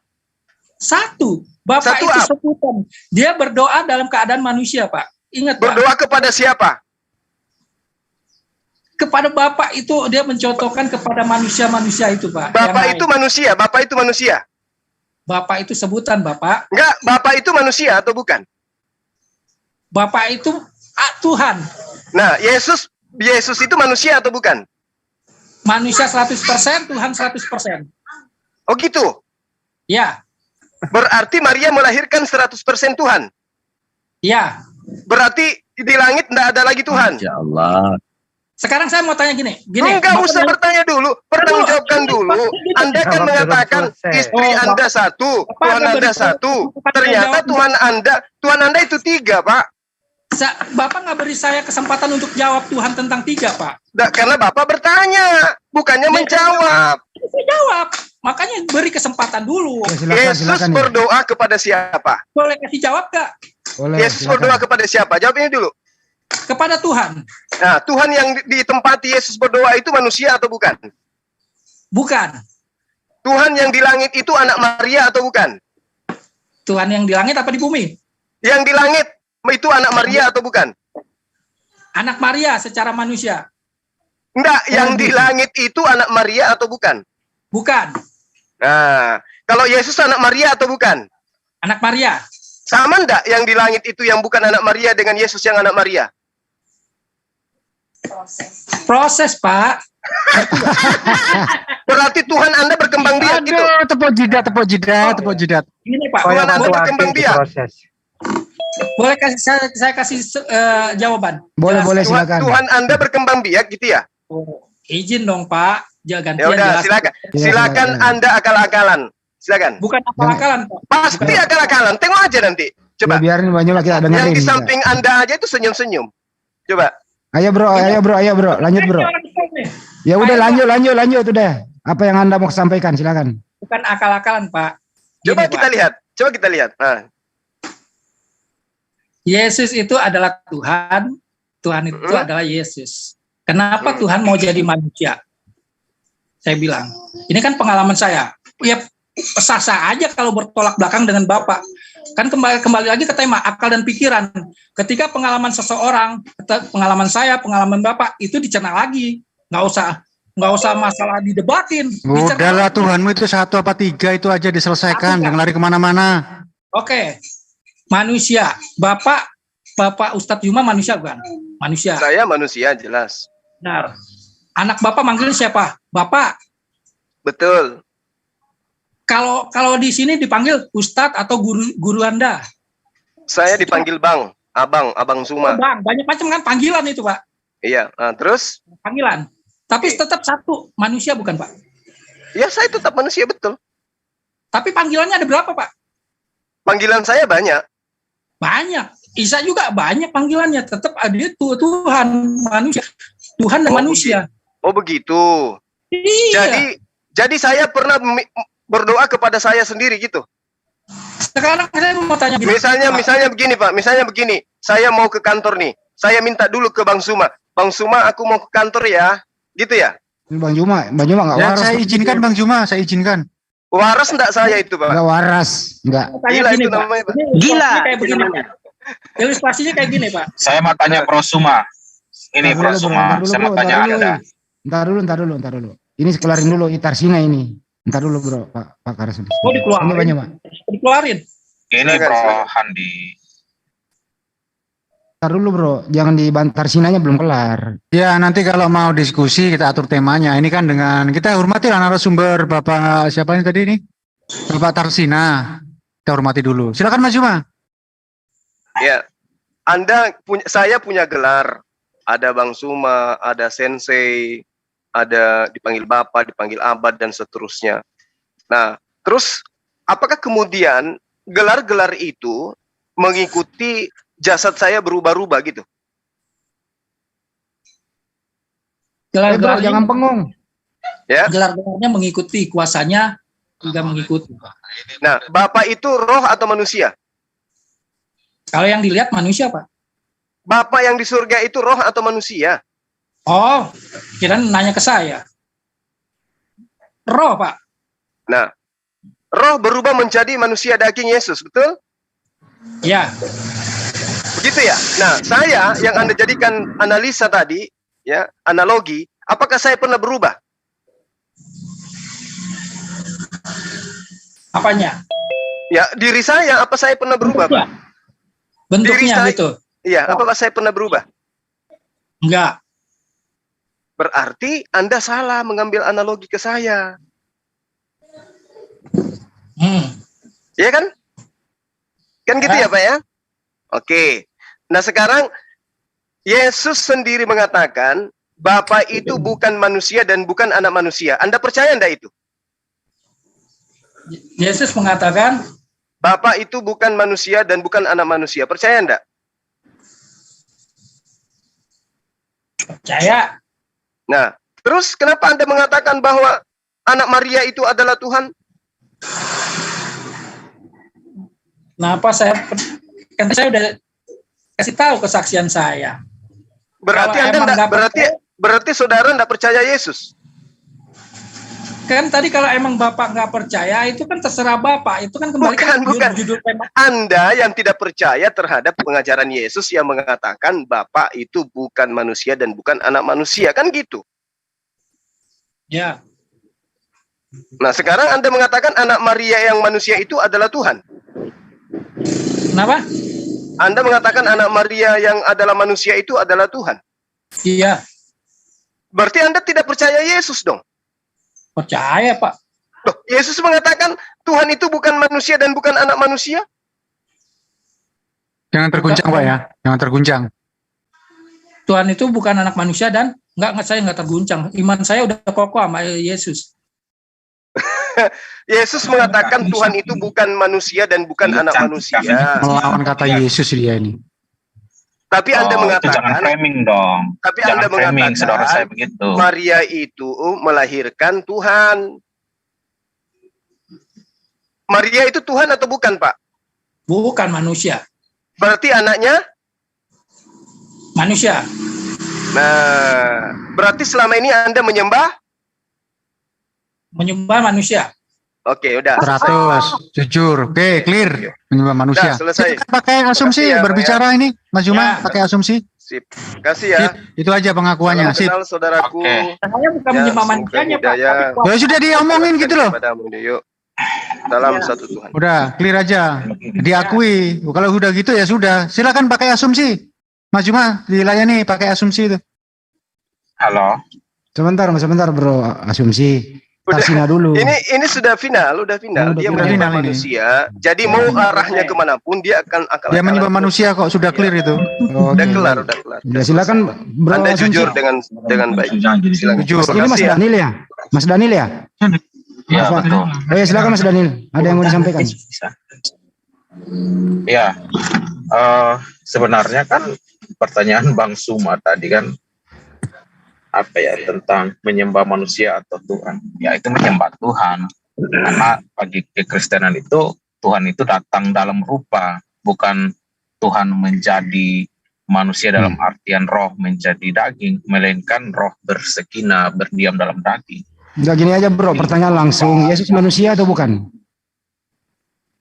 Satu. Bapak Satu itu sebutan. Dia berdoa dalam keadaan manusia, Pak. Ingat, berdoa Pak. Kepada siapa? Kepada Bapak itu dia mencontohkan kepada manusia-manusia itu, Pak. Bapak itu manusia. Bapak itu manusia. Bapak itu sebutan, Bapak. Enggak, Bapak itu manusia atau bukan? Bapak itu Tuhan. Nah, Yesus itu manusia atau bukan? Manusia 100%, Tuhan 100%. Oh gitu? Ya. Berarti Maria melahirkan 100% Tuhan? Ya. Berarti di langit tidak ada lagi Tuhan? Ya Allah. Sekarang saya mau tanya gini. Enggak usah bertanya dulu, pertanggungjawabkan dulu. Anda kan mengatakan istri Anda satu, Tuhan Anda satu. Ternyata Tuhan Anda itu 3, Pak. Bapak nggak beri saya kesempatan untuk jawab Tuhan tentang 3, Pak. Karena Bapak bertanya, bukannya menjawab. Saya jawab, makanya beri kesempatan dulu. Ya, Yesus berdoa kepada siapa? Boleh kasih jawab nggak? Yesus berdoa kepada siapa? Jawab ini dulu. Kepada Tuhan. Nah, Tuhan yang ditempati Yesus berdoa itu manusia atau bukan? Bukan. Tuhan yang di langit itu anak Maria atau bukan? Tuhan yang di langit apa di bumi? Yang di langit itu anak Maria atau bukan? Anak Maria secara manusia. Enggak, yang di langit itu anak Maria atau bukan? Bukan. Nah, kalau Yesus anak Maria atau bukan? Anak Maria. Sama enggak yang di langit itu yang bukan anak Maria dengan Yesus yang anak Maria? Proses, Pak. Berarti Tuhan Anda berkembang biak gitu. Tepuk jidat. Ini Pak. Tuhan Anda berkembang biak. Boleh saya kasih jawaban? Boleh silakan. Tuhan Anda berkembang biak gitu ya? Izin dong Pak. Jangan ya udah, silakan Anda akal-akalan. Silakan. Bukan akal-akalan, Pak. Pasti akal-akalan. Tengok aja nanti. Coba. Biarin Banyula kita dengerin. Yang di samping Anda aja itu senyum-senyum. Coba. Ayo bro, lanjut bro. Ya udah lanjut udah. Apa yang Anda mau sampaikan, silakan. Bukan akal-akalan, Pak. Coba kita lihat. Nah. Yesus itu adalah Tuhan. Tuhan itu adalah Yesus. Kenapa Tuhan mau jadi manusia? Saya bilang, ini kan pengalaman saya. Ya sah-sah aja kalau bertolak belakang dengan Bapak. Kan kembali lagi ke tema akal dan pikiran. Ketika pengalaman seseorang, pengalaman saya, pengalaman Bapak itu dicerna lagi. Nggak usah masalah didebatin. Udahlah, Tuhanmu itu 1 apa 3 itu aja diselesaikan, jangan lari kemana-mana. Oke. Manusia. Bapak Ustadz Yuma manusia bukan? Manusia. Saya manusia jelas. Benar. Anak Bapak manggil siapa? Bapak. Betul. Kalau di sini dipanggil Ustadz atau guru Anda? Saya dipanggil Bang, Abang Zuma. Bang, banyak macam kan panggilan itu, Pak. Iya, terus? Panggilan. Tapi tetap satu, manusia bukan, Pak? Ya, saya tetap manusia, betul. Tapi panggilannya ada berapa, Pak? Panggilan saya banyak. Banyak. Isa juga banyak panggilannya. Tetap ada Tuhan, manusia. Tuhan dan manusia. Oh, begitu. Iya. Jadi saya pernah berdoa kepada saya sendiri gitu. Sekarang saya mau tanya gini. Misalnya begini Pak, saya mau ke kantor nih. Saya minta dulu ke Bang Zuma. Bang Zuma, aku mau ke kantor ya. Gitu ya? Bang Zuma enggak waras. Saya izinkan Bang Zuma, saya izinkan. Waras enggak saya itu, Pak? Enggak waras, enggak. Gila itu namanya, Pak. Gila. Kayak begini, Pak. Ilustrasinya kayak gini, Pak. Saya mau tanya Bro Zuma. Ini Bro Zuma, saya mau tanya Anda. Ntar dulu. Ini sekelarin dulu Itarsina ini. Ntar dulu bro, Pak Karas. Oh dikeluarin. Ini banyak Pak. Dikeluarin. Ini Bro Handi. Ntar dulu bro, jangan dibantar sinanya belum kelar. Ya nanti kalau mau diskusi kita atur temanya. Ini kan dengan kita hormati lah narasumber Bapak siapa ini tadi ini? Bapak Tarsina. Kita hormati dulu. Silakan Mas Zuma. Ya, saya punya gelar. Ada Bang Zuma, ada Sensei, ada dipanggil Bapak, dipanggil Abad, dan seterusnya. Nah, terus apakah kemudian gelar-gelar itu mengikuti jasad saya berubah-ubah gitu? Gelar-gelarnya jangan pengung. Ya. Gelar-gelarnya mengikuti, kuasanya juga mengikuti. Nah, Bapak itu roh atau manusia? Kalau yang dilihat manusia, Pak. Bapak yang di surga itu roh atau manusia? Oh, kira nanya ke saya. Roh, Pak. Nah, roh berubah menjadi manusia daging Yesus, betul? Ya. Begitu ya? Nah, saya yang Anda jadikan analisa tadi, ya, analogi, apakah saya pernah berubah? Apanya? Ya, diri saya, apa saya pernah berubah, Pak? Bentuknya gitu. Iya, apakah saya pernah berubah? Enggak. Berarti Anda salah mengambil analogi ke saya. Iya kan? Kan gitu ya Pak ya? Oke. Nah sekarang Yesus sendiri mengatakan Bapa itu bukan manusia dan bukan anak manusia. Anda percaya enggak itu? Yesus mengatakan Bapa itu bukan manusia dan bukan anak manusia. Percaya enggak? Percaya. Nah, terus kenapa Anda mengatakan bahwa anak Maria itu adalah Tuhan? Kenapa saya udah kasih tahu kesaksian saya. Berarti Anda berarti saudara enggak percaya Yesus. Kan tadi kalau emang Bapak nggak percaya itu kan terserah Bapak, itu kan kembali bukan. judul tema. Anda yang tidak percaya terhadap pengajaran Yesus yang mengatakan Bapa itu bukan manusia dan bukan anak manusia, kan gitu. Ya. Nah, sekarang Anda mengatakan anak Maria yang manusia itu adalah Tuhan. Kenapa? Anda mengatakan anak Maria yang adalah manusia itu adalah Tuhan. Iya. Berarti Anda tidak percaya Yesus dong? Percaya, Pak. Loh, Yesus mengatakan Tuhan itu bukan manusia dan bukan anak manusia. Jangan terguncang, Pak ya. Jangan terguncang. Tuhan itu bukan anak manusia dan saya nggak terguncang. Iman saya udah kokoh sama Yesus. Yesus mengatakan Tuhan itu bukan manusia dan bukan anak manusia. Melawan kata Yesus dia ini. Tapi Anda mengatakan, jangan framing dong. Tapi jangan Anda framing, mengatakan saudara saya begitu. Maria itu melahirkan Tuhan. Maria itu Tuhan atau bukan, Pak? Bukan manusia. Berarti anaknya? Manusia. Nah, berarti selama ini Anda menyembah manusia. Oke, udah. 100, jujur. Oke, clear. Menyembah manusia. Udah, selesai. Kita pakai asumsi ya, berbicara ini, Mas Juma, pakai asumsi. Sip. Kasih ya. Sip. Itu aja pengakuannya. Salam kenal, saudaraku. Saya bukan menyembah manusianya, Pak. Ya sudah diomongin gitu loh. Yuk. Salam satu Tuhan. Udah, clear aja. Diakui. Kalau udah gitu ya sudah. Silakan pakai asumsi. Mas Juma, dilayani pakai asumsi itu. Halo. Sebentar bro, asumsi. Kasihnya dulu. Ini sudah final, dia menyembah manusia. Jadi mau arahnya kemanapun dia akan dia menyembah manusia kok, sudah clear itu. Udah kelar. Ya, silakan bro. Anda jujur dengan baik. Silakan. Jujur. Ini Mas Daniel ya? Mas Daniel ya? Ya, betul. Silakan Mas Daniel. Ada yang mau disampaikan? Ya, sebenarnya kan pertanyaan Bang Suma tadi kan apa ya tentang menyembah manusia atau Tuhan. Ya itu menyembah Tuhan. Karena bagi kekristenan itu Tuhan itu datang dalam rupa, bukan Tuhan menjadi manusia dalam artian roh menjadi daging, melainkan roh bersekina berdiam dalam daging. Enggak gini aja bro, pertanyaan langsung. Yesus manusia atau bukan?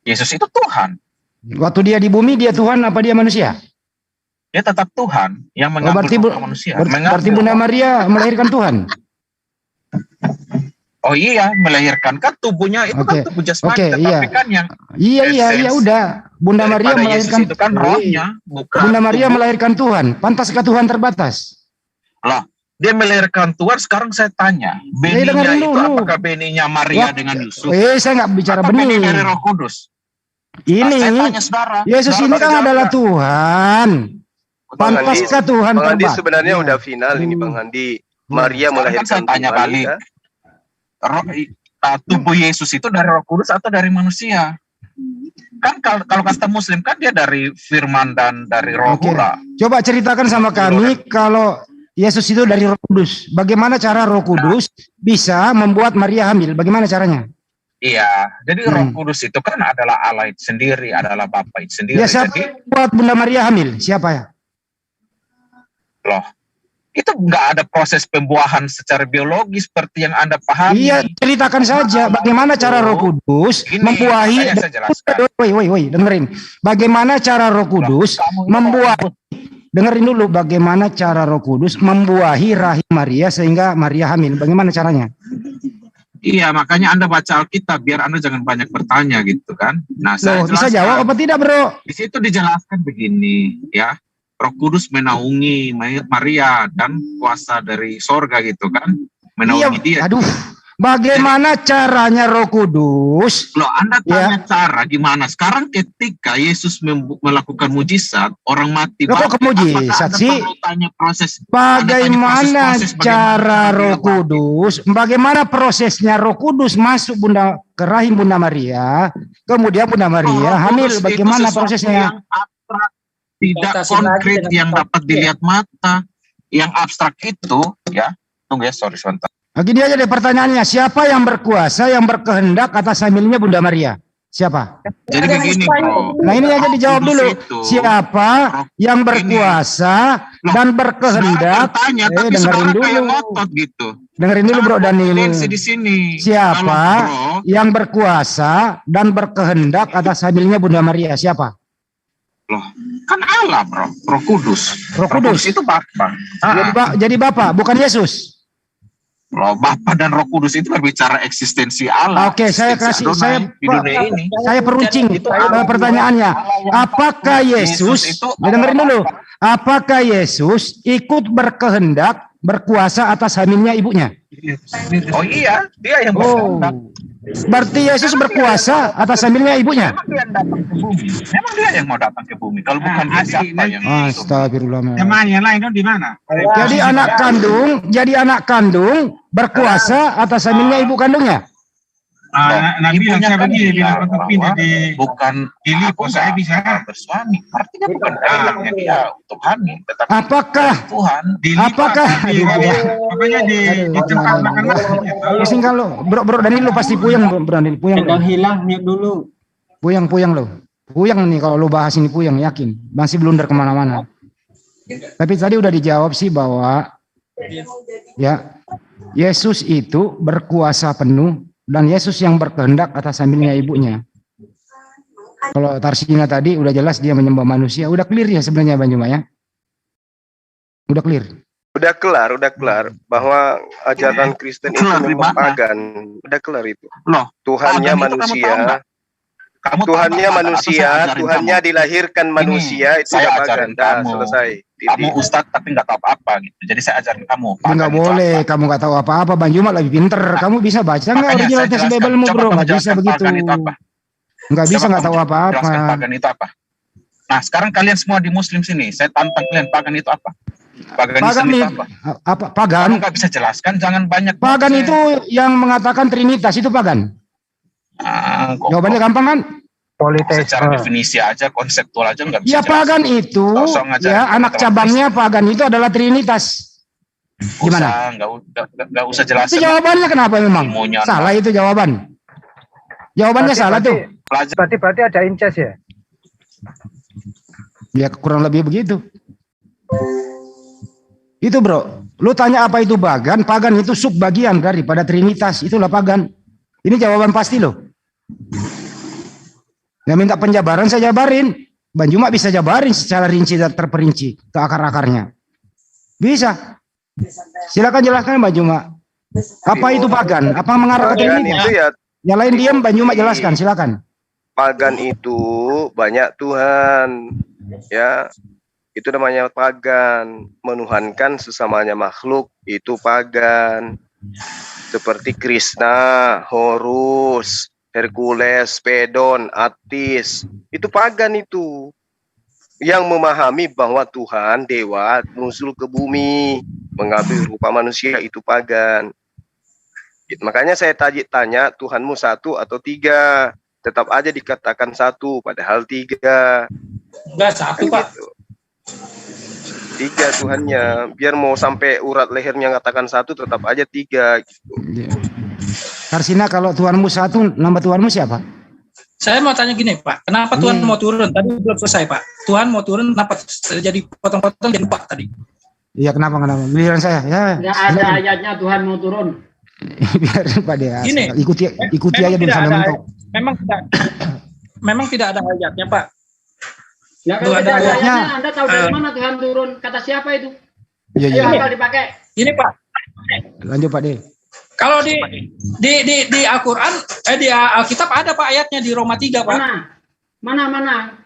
Yesus itu Tuhan. Waktu dia di bumi dia Tuhan apa dia manusia? Dia tetap Tuhan yang mengambil manusia. Berarti Bunda Maria melahirkan Tuhan. Oh iya, melahirkan kan tubuhnya itu kan tubuh jasmani, tetapi kan yang iya udah. Bunda Maria melahirkan itu kan rohnya, bukan. Bunda Maria melahirkan Tuhan. Pantaskah Tuhan terbatas? Lah, dia melahirkan Tuhan. Sekarang saya tanya, beninya itu apakah beninya Maria dengan Yusuf? Saya nggak bicara benih. Benih dari Roh Kudus. Ini saya tanya saudara. Yesus ini kan adalah Tuhan. Pantaskah Tuhan Bang Andi terbatas? sebenarnya udah final ini Bang Andi. Maria melahirkan saya tanya balik. Tubuh Yesus itu dari Roh Kudus atau dari manusia? Kan kalau kata Muslim kan dia dari firman dan dari Roh Hura. Coba ceritakan sama kami kalau Yesus itu dari Roh Kudus. Bagaimana cara Roh Kudus bisa membuat Maria hamil? Bagaimana caranya? Iya, jadi Roh Kudus itu kan adalah Allah itu sendiri, adalah Bapa itu sendiri. Ya, siapa buat Bunda Maria hamil? Siapa ya? Loh, itu nggak ada proses pembuahan secara biologis seperti yang Anda pahami. Iya, ceritakan saja bagaimana cara Roh Kudus membuahi. Woi, dengerin. Bagaimana cara Roh Kudus dengerin dulu bagaimana cara Roh Kudus membuahi rahim Maria sehingga Maria hamil. Bagaimana caranya? Iya, makanya Anda baca Alkitab biar Anda jangan banyak bertanya gitu kan. Nah, saya bisa jawab apa tidak, Bro? Di situ dijelaskan begini, ya. Roh Kudus menaungi Maria dan kuasa dari sorga gitu kan, menaungi dia. Aduh, bagaimana caranya Roh Kudus? Loh, Anda tanya cara gimana? Sekarang ketika Yesus melakukan mujizat, orang mati. Loh, kok mujizat sih? Bagaimana cara Roh Kudus? Bagaimana prosesnya Roh Kudus masuk ke rahim Bunda Maria, kemudian Bunda Maria hamil? Bagaimana prosesnya? Tidak konkret yang dapat dilihat mata. Yang abstrak itu, ya, tunggu ya, sorry sebentar. Nah, gini aja deh pertanyaannya, siapa yang berkuasa, yang berkehendak atas hamilnya Bunda Maria? Siapa? Jadi begini, bro. Nah, ini aja dijawab dulu. Siapa yang berkuasa dan berkehendak? Dengerin dulu. Gitu. Dengerin dulu, Bro Daniel. Di sini. Siapa yang berkuasa dan berkehendak atas hamilnya Bunda Maria? Siapa? Loh, kan Allah, bro. Roh Kudus. Roh Kudus itu Bapa. Jadi Bapa, bukan Yesus. Loh, Bapa dan Roh Kudus itu berbicara eksistensi Allah. Oke, saya di dunia ini. Saya peruncing pertanyaannya. Apakah Yesus, dengerin dulu, apakah Yesus ikut berkehendak berkuasa atas hamilnya ibunya? Oh iya, dia yang berkehendak. Berarti Yesus berkuasa atas hamilnya ibunya. Memang dia yang mau datang ke bumi. Kalau bukan dia, siapa yang Astagfirullah. Yang lain itu di mana? Jadi anak kandung berkuasa atas hamilnya ibu kandungnya. Nabi bilang saya begini, bilang pindah bukan Filipo, saya bisa bersuami. Artinya bukan kehendaknya dia untuk hamil, tetapi apakah Tuhan pokoknya di tempat makan makan. Singkat lo, bro Daniel lo pasti puyeng, bro Daniel puyeng. Sedang hilang, mute dulu. Puyeng lo. Puyeng nih kalau lo bahas ini puyeng, yakin. Masih blunder kemana-mana. Tapi tadi udah dijawab sih bahwa ya Yesus itu berkuasa penuh. Dan Yesus yang berkehendak atas hamilnya ibunya. Kalau Tarsina tadi udah jelas dia menyembah manusia, udah clear ya sebenarnya Bang Juma ya? Udah clear. Udah kelar bahwa ajaran Kristen itu memang pagan. Udah kelar itu. Loh, Tuhannya manusia. Tuhannya dilahirkan manusia itu saya pagan. Selesai. Kamu ustadz tapi nggak tahu apa-apa gitu. Jadi saya ajarin kamu. Nggak boleh, kamu nggak tahu apa-apa. Bang Juma lebih pinter. Kamu bisa baca nggak original teks Bible-mu, bro? Nggak bisa begitu. Nggak bisa nggak tahu apa-apa. Pagan itu apa? Nah, sekarang kalian semua di Muslim sini, saya tantang kalian, pagan itu apa? Paganisme itu apa? Pagan? Kamu nggak bisa jelaskan, jangan banyak. Pagan itu yang mengatakan Trinitas itu pagan. Jawabannya gampang kan? Secara definisi aja, konseptual aja nggak bisa. Ya pagan itu, ya anak cabangnya pagan itu adalah Trinitas. Gimana? Nggak usah jelasin. Itu jawabannya kenapa memang? Salah itu jawaban. Jawabannya salah tuh. Berarti ada incest ya? Ya kurang lebih begitu. Itu bro, lu tanya apa itu pagan? Pagan itu subbagian daripada Trinitas, itulah pagan. Ini jawaban pasti loh. Yang minta penjabaran saya jabarin. Bang Juma bisa jabarin secara rinci dan terperinci ke akar-akarnya. Bisa. Silakan jelaskan Bang Juma. Apa itu pagan? Apa mengarah ke Trinitas? Yang lain diam, Bang Juma jelaskan, silakan. Pagan itu banyak Tuhan. Ya. Itu namanya pagan. Menuhankan sesamanya makhluk itu pagan. Seperti Krishna, Horus, Hercules, Pedon, Atis, itu pagan itu. Yang memahami bahwa Tuhan, dewa, muncul ke bumi, mengambil rupa manusia, itu pagan. Makanya saya tanya, Tuhanmu satu atau tiga? Tetap aja dikatakan satu, padahal tiga. Enggak, satu Pak. Gitu. Tiga Tuhannya. Biar mau sampai urat lehernya katakan satu, tetap aja tiga. Gitu. Tarsina, kalau Tuhanmu satu, nama Tuhanmu siapa? Saya mau tanya gini Pak, kenapa Tuhan mau turun? Tadi belum selesai Pak. Tuhan mau turun, kenapa jadi potong-potong jadi 4 tadi? Iya kenapa? Giliran saya. Ya. Nggak ada ayatnya Tuhan mau turun. Biarin Pak Dea. Gini, ikuti aja dulu sampai mentok. Memang tidak ada ayatnya Pak. Ya kalau tidak ada ayatnya, Anda tahu dari mana Tuhan turun? Kata siapa itu? Iya. Bakal dipakai. Ini Pak. Lanjut Pak De. Kalau di Al-Qur'an di Alkitab ada Pak ayatnya di Roma 3 Pak. Mana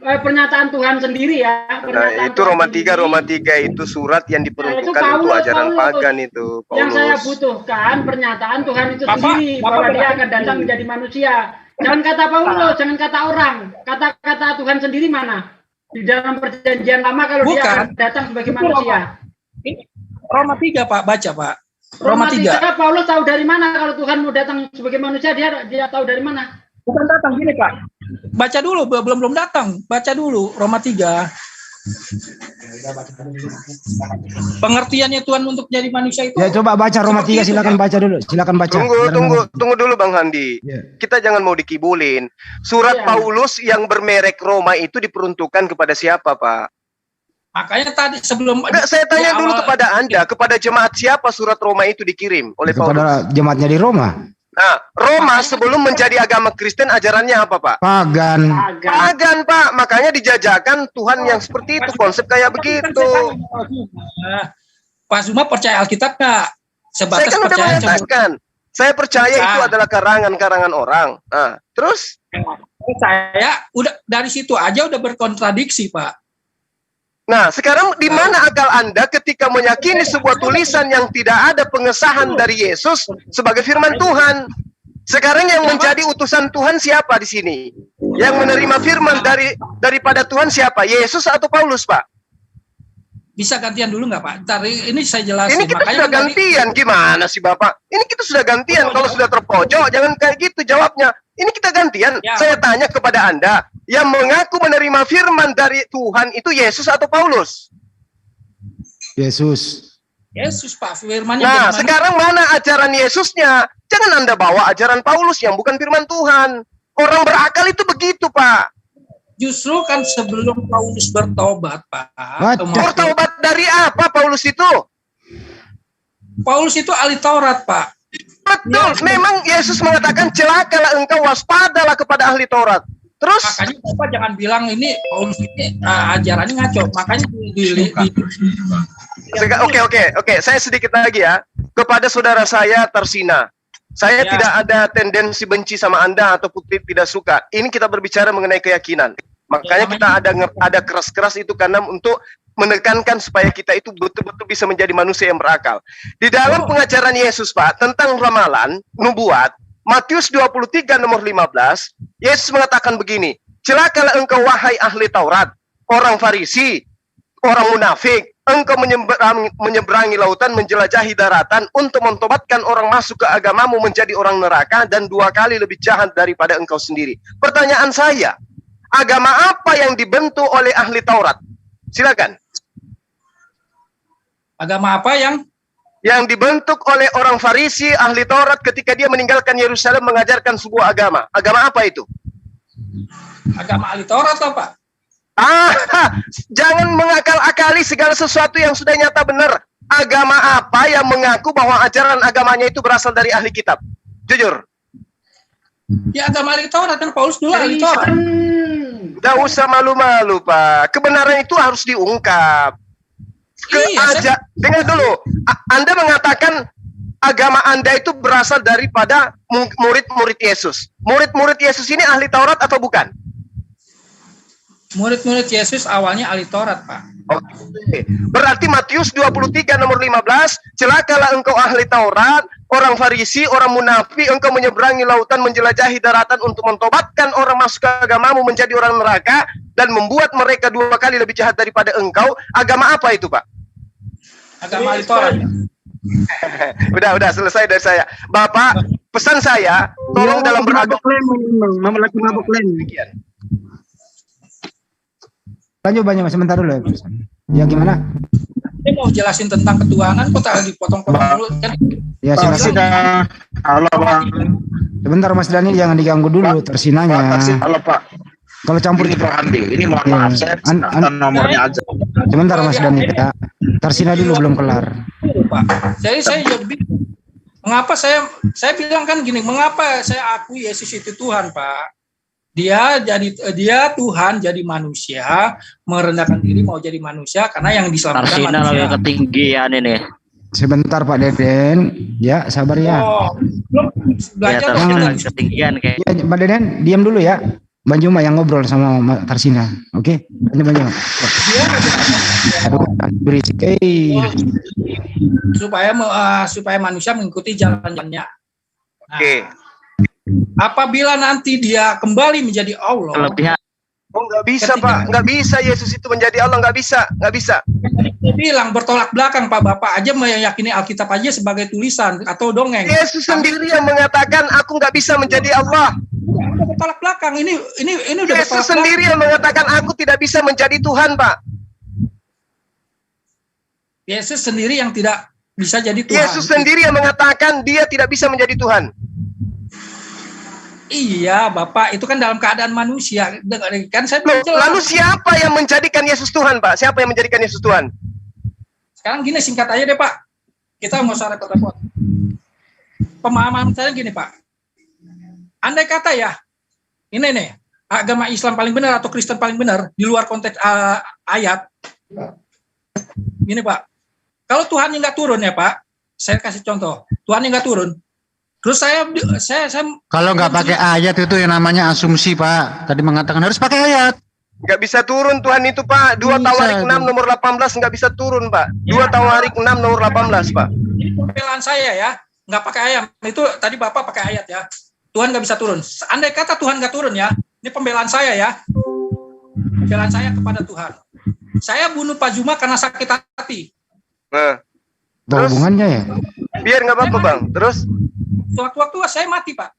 pernyataan Tuhan sendiri ya. Nah, itu Roma 3 itu surat yang diperuntukkan untuk ajaran pagan itu. Paulus. Yang saya butuhkan pernyataan Tuhan itu sendiri bahwa dia akan datang menjadi manusia. Jangan kata Paulus, jangan kata orang. Kata-kata Tuhan sendiri mana? Di dalam perjanjian lama kalau dia akan datang sebagai manusia. Roma 3 Pak, baca Pak. Roma 3 Paulus tahu dari mana kalau Tuhan mau datang sebagai manusia, dia tahu dari mana? Bukan datang gini Pak. Baca dulu, belum datang. Baca dulu Roma 3. Pengertiannya Tuhan untuk jadi manusia itu. Ya coba baca Roma 3, silakan baca dulu. Silakan baca. Tunggu dulu Bang Handi. Kita jangan mau dikibulin. Surat Paulus yang bermerek Roma itu diperuntukkan kepada siapa, Pak? Makanya tadi sebelum saya tanya dulu kepada Anda, kepada jemaat siapa surat Roma itu dikirim oleh Paulus? Kepada jemaatnya di Roma. Nah, Roma sebelum menjadi agama Kristen ajarannya apa, Pak? Pagan. Pagan, Pak. Makanya dijajakan Tuhan yang seperti itu, konsep kayak begitu. Pak Zuma percaya Alkitab nggak? Saya kan udah mengatakan, saya percaya itu adalah karangan-karangan orang. Nah, terus? Saya udah dari situ aja udah berkontradiksi, Pak. Nah, sekarang di mana akal Anda ketika meyakini sebuah tulisan yang tidak ada pengesahan dari Yesus sebagai firman Tuhan? Sekarang yang menjadi utusan Tuhan siapa di sini? Yang menerima firman daripada Tuhan siapa? Yesus atau Paulus, Pak? Bisa gantian dulu nggak, Pak? Ntar ini saya jelasin. Ini kita sudah gantian, gimana sih Bapak? Ini kita sudah gantian, kalau sudah terpojok, jangan kayak gitu jawabnya. Ini kita gantian, saya tanya kepada Anda, yang mengaku menerima firman dari Tuhan itu Yesus atau Paulus? Yesus. Yesus, Pak, firmannya. Nah, sekarang mana ajaran Yesusnya? Jangan Anda bawa ajaran Paulus yang bukan firman Tuhan. Orang berakal itu begitu, Pak. Justru kan sebelum Paulus bertobat, Pak. Bertobat dari apa Paulus itu? Paulus itu ahli Taurat, Pak. Betul, memang Yesus mengatakan celakalah engkau, waspadalah kepada ahli Taurat. Terus? Makanya Bapak jangan bilang ini Paulus ini ajarannya ngaco. Makanya Oke, saya sedikit lagi ya. Kepada saudara saya Tarsina. Saya tidak ada tendensi benci sama Anda atau tidak suka. Ini kita berbicara mengenai keyakinan. Makanya kita ada keras-keras itu karena untuk menekankan supaya kita itu betul-betul bisa menjadi manusia yang berakal. Di dalam pengajaran Yesus, Pak, tentang ramalan, nubuat, Matius 23 nomor 15, Yesus mengatakan begini, celakalah engkau wahai ahli Taurat, orang Farisi, orang munafik, engkau menyeberangi lautan, menjelajahi daratan untuk mentobatkan orang masuk ke agamamu menjadi orang neraka dan 2 kali lebih jahat daripada engkau sendiri. Pertanyaan saya, agama apa yang dibentuk oleh ahli Taurat? Silakan. Agama apa yang dibentuk oleh orang Farisi, ahli Taurat ketika dia meninggalkan Yerusalem mengajarkan sebuah agama? Agama apa itu? Agama ahli Taurat apa? Jangan mengakal-akali segala sesuatu yang sudah nyata benar. Agama apa yang mengaku bahwa ajaran agamanya itu berasal dari ahli kitab? Jujur. Ya agama ahli Taurat kan Paulus dulu ahli Taurat. Tidak usah malu-malu, Pak. Kebenaran itu harus diungkap. Dengar dulu. Anda mengatakan agama Anda itu berasal daripada murid-murid Yesus. Murid-murid Yesus ini ahli Taurat atau bukan? Murid-murid Yesus awalnya ahli Taurat, Pak. Oke. Berarti Matius 23 nomor 15, celakalah engkau ahli Taurat, orang Farisi, orang munafik, engkau menyeberangi lautan, menjelajahi daratan untuk mentobatkan orang masuk ke agamamu menjadi orang neraka dan membuat mereka 2 kali lebih jahat daripada engkau. Agama apa itu, Pak? Agama ahli Taurat. Udah selesai dari saya. Bapak, pesan saya, tolong dalam beragama. Lanjut banyak sebentar dulu ya. Gimana? Saya mau jelasin tentang ketuhanan kok tak dipotong-potong dulu kan? Ya silakan. Halo Bang. Sebentar Mas Dani, jangan diganggu dulu tersinanya. Halo Pak. Kalau campur ini Pak Andi, ini mohon maaf saya nomornya aja. Sebentar Mas Dani, kita tersina dulu belum kelar. Pak. Jadi saya jadi mengapa saya bilang kan gini, mengapa saya akui Yesus itu Tuhan, Pak? Dia Tuhan jadi manusia, merendahkan diri mau jadi manusia karena yang diselamatkan manusia. Tarsina lebih ketinggian ini. Sebentar Pak Deden, ya sabar ya. Belum belajar Tarsina ketinggian kayak. Ya, Pak Deden, diam dulu ya. Banjuma yang ngobrol sama Tarsina. Oke? Banjuma. Aduh, berisik. Supaya manusia mengikuti jalan-jalannya. Nah, Oke. Apabila nanti dia kembali menjadi Allah. Oh, nggak bisa, Pak. Nggak bisa Yesus itu menjadi Allah. Nggak bisa. Dia bilang bertolak belakang, Pak. Bapak aja meyakini Alkitab aja sebagai tulisan atau dongeng. Yesus sendiri yang mengatakan, aku nggak bisa menjadi Allah. Udah bertolak belakang. Ini udah Yesus sendiri yang mengatakan, aku tidak bisa menjadi Tuhan, Pak. Yesus sendiri yang tidak bisa jadi Tuhan. Yesus sendiri yang mengatakan dia tidak bisa menjadi Tuhan. Iya, Bapak, itu kan dalam keadaan manusia. Kan saya Lalu siapa yang menjadikan Yesus Tuhan, Pak? Siapa yang menjadikan Yesus Tuhan? Sekarang gini, singkat aja deh, Pak. Kita nggak usah repot-repot. Pemahaman saya gini, Pak. Andai kata ya, ini nih, agama Islam paling benar atau Kristen paling benar, di luar konteks ayat. Gini, Pak. Kalau Tuhan yang nggak turun ya, Pak, saya kasih contoh. Tuhan yang nggak turun. Terus saya kalau nggak pakai ayat itu yang namanya asumsi, Pak. Tadi mengatakan harus pakai ayat. Nggak bisa turun Tuhan itu, Pak. 2 Tawarik 6 nomor 18 nggak bisa turun, Pak. 2 Tawarik 6 nomor 18, Pak. Ini pembelaan saya ya, nggak pakai ayat. Itu tadi Bapak pakai ayat ya. Tuhan nggak bisa turun. Andai kata Tuhan nggak turun ya, ini pembelaan saya ya. Pembelaan saya kepada Tuhan. Saya bunuh Pak Juma karena sakit hati. Nah, terus hubungannya ya? Biar nggak apa-apa, Bang. Terus? Waktu saya mati, Pak.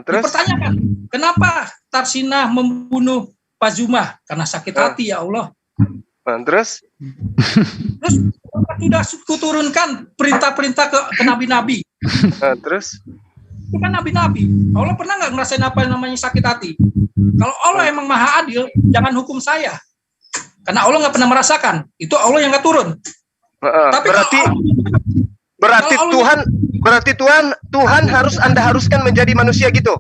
Terus? Dipertanyakan, kenapa Tarsina membunuh Pak Juma? Karena sakit hati, ya Allah. Terus? Terus sudah kuturunkan perintah-perintah ke nabi-nabi. Terus? Itu kan nabi-nabi. Allah pernah nggak ngerasain apa yang namanya sakit hati? Kalau Allah emang maha adil, jangan hukum saya. Karena Allah nggak pernah merasakan. Itu Allah yang nggak turun. Tapi berarti Tuhan harus Anda haruskan menjadi manusia gitu.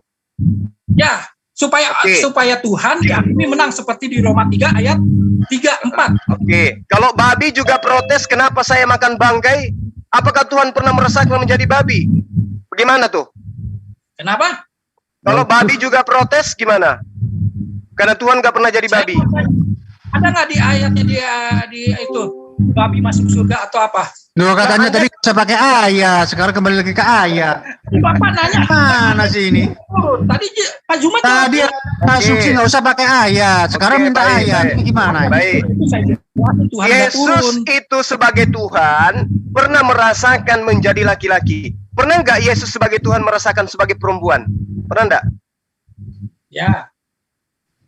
Ya, supaya Tuhan diakui menang seperti di Roma 3 ayat 3-4. Oke. Kalau babi juga protes kenapa saya makan bangkai? Apakah Tuhan pernah merasakan menjadi babi? Bagaimana tuh? Kenapa? Kalau babi juga protes gimana? Karena Tuhan nggak pernah jadi babi. Ada nggak di ayatnya di itu babi masuk surga atau apa? Loh, katanya tadi bisa pakai ayat, sekarang kembali lagi ke ayat. Bapak nanya mana sih ini? Tadi Pak Juma tadi asumsi nggak usah pakai ayat, sekarang minta ayat. Ini gimana? Baik. Yesus itu sebagai Tuhan pernah merasakan menjadi laki-laki. Pernah nggak Yesus sebagai Tuhan merasakan sebagai perempuan? Pernah nggak? Ya.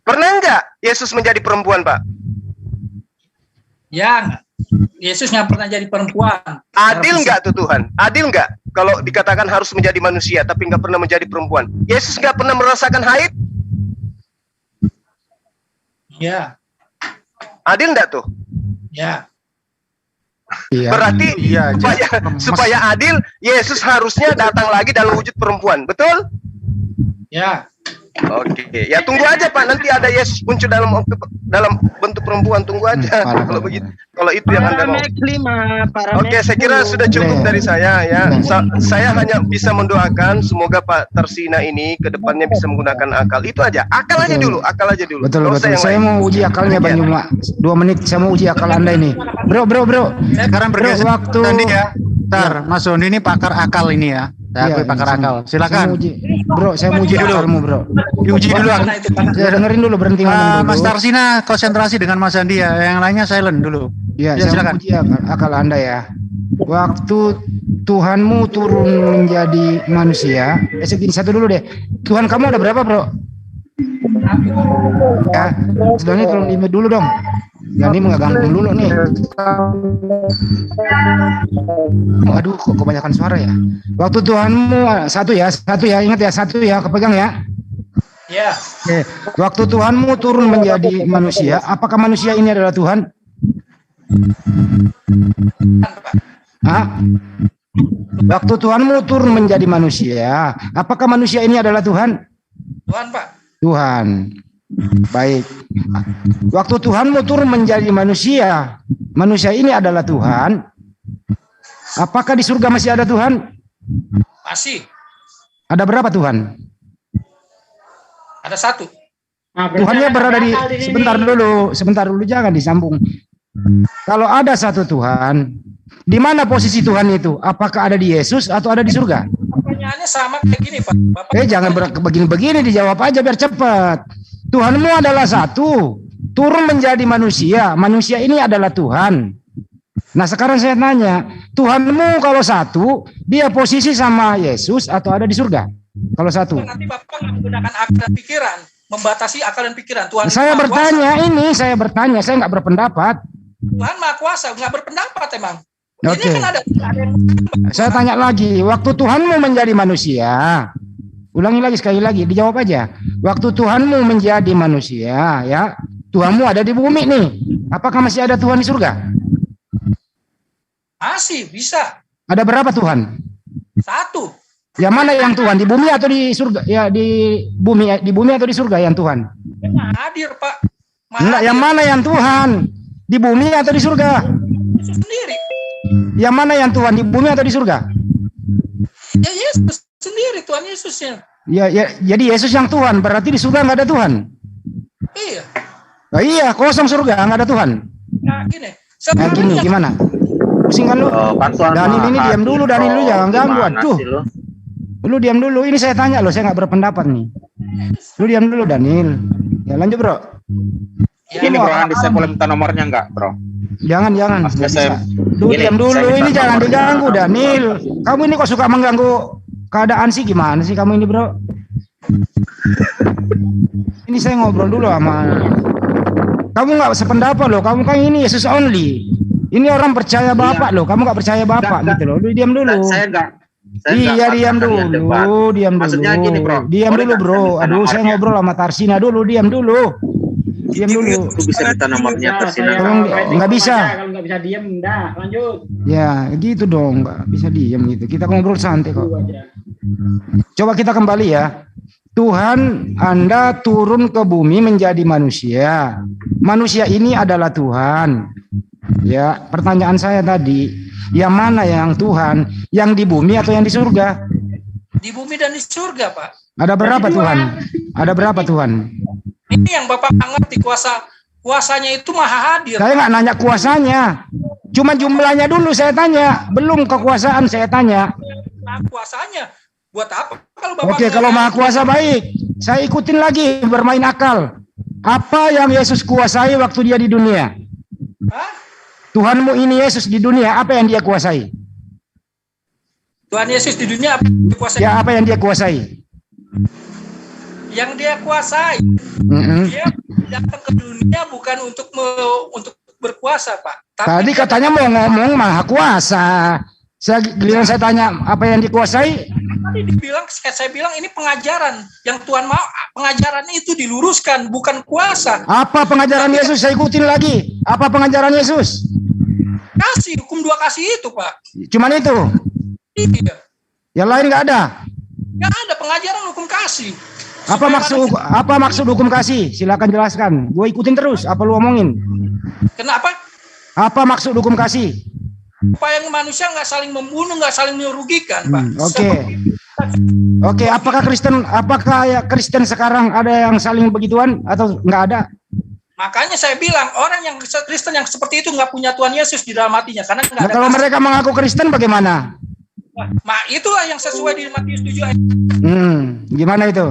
Pernah nggak Yesus menjadi perempuan, Pak? Ya. Yesus nggak pernah jadi perempuan. Adil nggak tuh Tuhan? Adil nggak kalau dikatakan harus menjadi manusia tapi nggak pernah menjadi perempuan? Yesus nggak pernah merasakan haid? Ya. Adil nggak tuh? Ya. Berarti supaya adil, Yesus harusnya datang lagi dalam wujud perempuan, betul? Ya. Oke, ya tunggu aja Pak, nanti ada Yesus muncul dalam bentuk perempuan, tunggu aja. Kalau begitu, kalau itu yang Anda mau. Oke, saya kira sudah cukup dari saya ya. Saya hanya bisa mendoakan semoga Pak Tarsina ini ke depannya bisa menggunakan akal. Itu aja, akal aja dulu. Betul. Saya mau uji akalnya Bang Juma. 2 menit saya mau uji akal Anda ini. Bro. Sekarang bergeser waktu ya. Bentar, Mas Doni ini pakar akal ini ya. Saya pakar akal. Silakan. Saya mau uji akalmu, Bro. Diuji dulu. Saya dengerin dulu, berhenti ngomong dulu. Mas Tarsina konsentrasi dengan Mas Andi ya. Yang lainnya silent dulu. Ya, silakan. Uji akal Anda ya. Waktu Tuhanmu turun menjadi manusia, segini satu dulu deh. Tuhan kamu ada berapa, Bro? Ya, sedangnya tolong limit dulu dong. Ya, ini mengganggu dulu nih. Aduh, kok kebanyakan suara ya. Waktu Tuhanmu satu ya, ingat ya, satu ya, kepegang ya. Ya. Oke. Waktu Tuhanmu turun menjadi manusia, apakah manusia ini adalah Tuhan? Hah? Waktu Tuhanmu turun menjadi manusia, apakah manusia ini adalah Tuhan? Tuhan, Pak. Tuhan. Baik. Waktu Tuhanmu turun menjadi manusia, manusia ini adalah Tuhan. Apakah di surga masih ada Tuhan? Masih. Ada berapa Tuhan? Ada satu. Nah, Tuhannya berada di sebentar dulu jangan disambung. Kalau ada satu Tuhan, di mana posisi Tuhan itu? Apakah ada di Yesus atau ada di surga? Pertanyaannya sama kayak gini, Pak. Jangan begini-begini, dijawab aja biar cepat. Tuhanmu adalah satu, turun menjadi manusia. Manusia ini adalah Tuhan. Nah, sekarang saya tanya, Tuhanmu kalau satu, dia posisi sama Yesus atau ada di surga? Kalau satu. Nanti Bapak nggak menggunakan akal dan pikiran, membatasi akal dan pikiran. Tuhan saya bertanya, saya nggak berpendapat. Tuhan Maha Kuasa, nggak berpendapat emang. Oke. Ini kan ada saya tanya lagi, waktu Tuhanmu menjadi manusia, ulangi lagi sekali lagi, dijawab aja. Waktu Tuhanmu menjadi manusia, ya, Tuhanmu ada di bumi nih. Apakah masih ada Tuhan di surga? Masih bisa. Ada berapa Tuhan? Satu. Yang mana yang Tuhan, di bumi atau di surga? Ya, di bumi atau di surga yang Tuhan? Hadir, Pak. Enggak, yang mana yang Tuhan? Di bumi atau di surga? Yesus sendiri. Yang mana yang Tuhan, di bumi atau di surga? Ya Yesus sendiri, Tuhan Yesusnya. Ya, jadi Yesus yang Tuhan, berarti di surga nggak ada Tuhan. Iya. Oh, iya, kosong surga, nggak ada Tuhan. Nah, gini. Gini, gimana? Pusing kan lu? Daniel ini diam dulu, Daniel lu jangan ganggu. Aduh. Lu diam dulu, ini saya tanya lo, saya nggak berpendapat nih. Lu diam dulu, Daniel. Ya lanjut, Bro. Ini Bro, Andi, saya boleh minta nomornya nggak, Bro? Jangan. Lu diam dulu, ini jangan diganggu, Daniel. Kamu ini kok suka mengganggu keadaan sih, gimana sih kamu ini, Bro? Ini saya ngobrol dulu sama. Kamu nggak sependapat loh, kamu kan ini Yesus only. Ini orang percaya Bapak loh, kamu nggak percaya Bapak gitu loh. Lu diam dulu. Iya, diam dulu. Maksudnya gini, Bro. Diam dulu, Bro. Aduh, saya ngobrol sama Tarsina dulu, diam dulu. Diam dulu. Aku bisa minta nomornya Tarsina. Nggak bisa. Kalau nggak bisa diam, enggak. Lanjut. Ya, gitu dong. Nggak bisa diam gitu. Kita ngobrol santai kok. Coba kita kembali ya. Tuhan, Anda turun ke bumi menjadi manusia. Manusia ini adalah Tuhan. Ya, pertanyaan saya tadi, yang mana yang Tuhan? Yang di bumi atau yang di surga? Di bumi dan di surga, Pak. Ada berapa Tuhan? Ada berapa Tuhan? Ini yang Bapak ngerti, kuasanya itu maha hadir. Saya nggak nanya kuasanya. Cuma jumlahnya dulu saya tanya. Belum kekuasaan saya tanya. Nah, kuasanya buat apa kalau Bapak? Oke, kalau maha kuasa baik. Saya ikutin lagi bermain akal. Apa yang Yesus kuasai waktu dia di dunia? Hah? Tuhanmu ini Yesus di dunia, apa yang dia kuasai? Tuhan Yesus di dunia apa yang dia kuasai? Ya, apa yang dia kuasai? Yang dia kuasai, dia datang ke dunia bukan untuk berkuasa, Pak. Tadi katanya mau ngomong maha kuasa. Giliran saya tanya apa yang dikuasai? Tadi saya bilang ini pengajaran yang Tuhan mau, pengajaran itu diluruskan, bukan kuasa. Apa pengajaran Yesus? Saya ikutin lagi. Apa pengajaran Yesus? Kasih, hukum 2 kasih itu, Pak. Cuman itu? Iya. Yang lain nggak ada? Nggak ada pengajaran hukum kasih. Apa maksud hukum kasih? Silakan jelaskan. Gue ikutin terus. Apa lu omongin? Kenapa? Apa maksud hukum kasih? Supaya manusia nggak saling membunuh, nggak saling merugikan, Pak. Oke. Apakah Kristen sekarang ada yang saling begituan atau nggak ada? Makanya saya bilang orang yang Kristen yang seperti itu nggak punya Tuhan Yesus di dalam hatinya karena nggak ada. Kalau mereka mengaku Kristen bagaimana? Itulah yang sesuai di Matius 7 ayat. Gimana itu?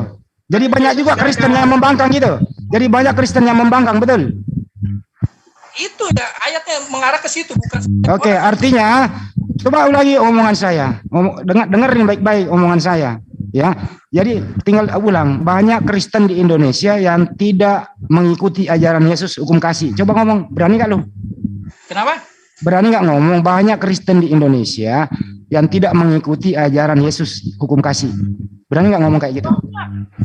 Jadi banyak juga Kristen yang membangkang gitu. Jadi banyak Kristen yang membangkang, betul? Itu ya ayatnya mengarah ke situ bukan. Oke, artinya coba ulangi omongan saya. Dengerin baik-baik omongan saya. Ya, jadi tinggal ulang. Banyak Kristen di Indonesia yang tidak mengikuti ajaran Yesus hukum kasih. Coba ngomong, berani nggak lu? Kenapa? Berani nggak ngomong? Banyak Kristen di Indonesia yang tidak mengikuti ajaran Yesus hukum kasih. Berani nggak ngomong kayak gitu?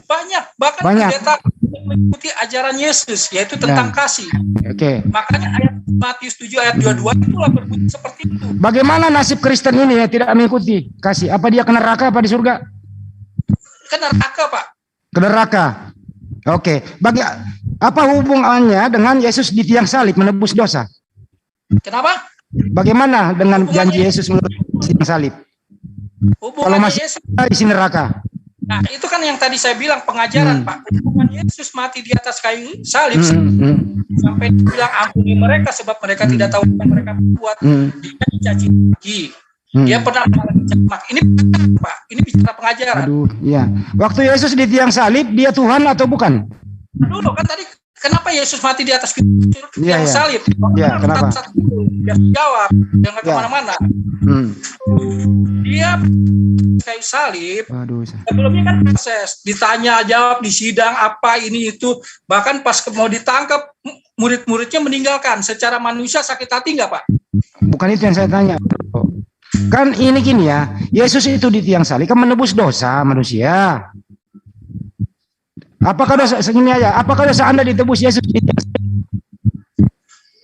Banyak, bahkan pendeta mengikuti ajaran Yesus, yaitu tentang kasih. Oke. Makanya ayat Matius 7 ayat 22 itulah berbunyi seperti itu. Bagaimana nasib Kristen ini yang tidak mengikuti kasih? Apa dia ke neraka apa di surga? Ke neraka, Pak. Ke neraka. Oke. Apa hubungannya dengan Yesus di tiang salib menebus dosa? Kenapa? Bagaimana dengan janji Yesus menebus tiang salib? Kalau masih Yesus isi neraka? Nah, itu kan yang tadi saya bilang pengajaran, Pak. Tuhan Yesus mati di atas kayu salib sampai dibilang ampuni mereka sebab mereka tidak tahu apa yang mereka buat. Dia dicaci lagi. Dia pernah mencaci maki. Ini Pak, ini bicara pengajaran. Aduh, iya. Waktu Yesus di tiang salib, dia Tuhan atau bukan? Dulu kan tadi kenapa Yesus mati di atas tiang salib? Iya, kenapa? Dia jawab, jangan kemana-mana. Dia kayu salib. Sebelumnya kan proses ditanya jawab di sidang apa ini itu, bahkan pas mau ditangkap murid-muridnya meninggalkan. Secara manusia sakit hati nggak, Pak? Bukan itu yang saya tanya. Kan ini gini ya, Yesus itu di tiang salib kan menebus dosa manusia. Apakah dosa segini aja? Apakah dosa Anda ditebus Yesus di tiang salib?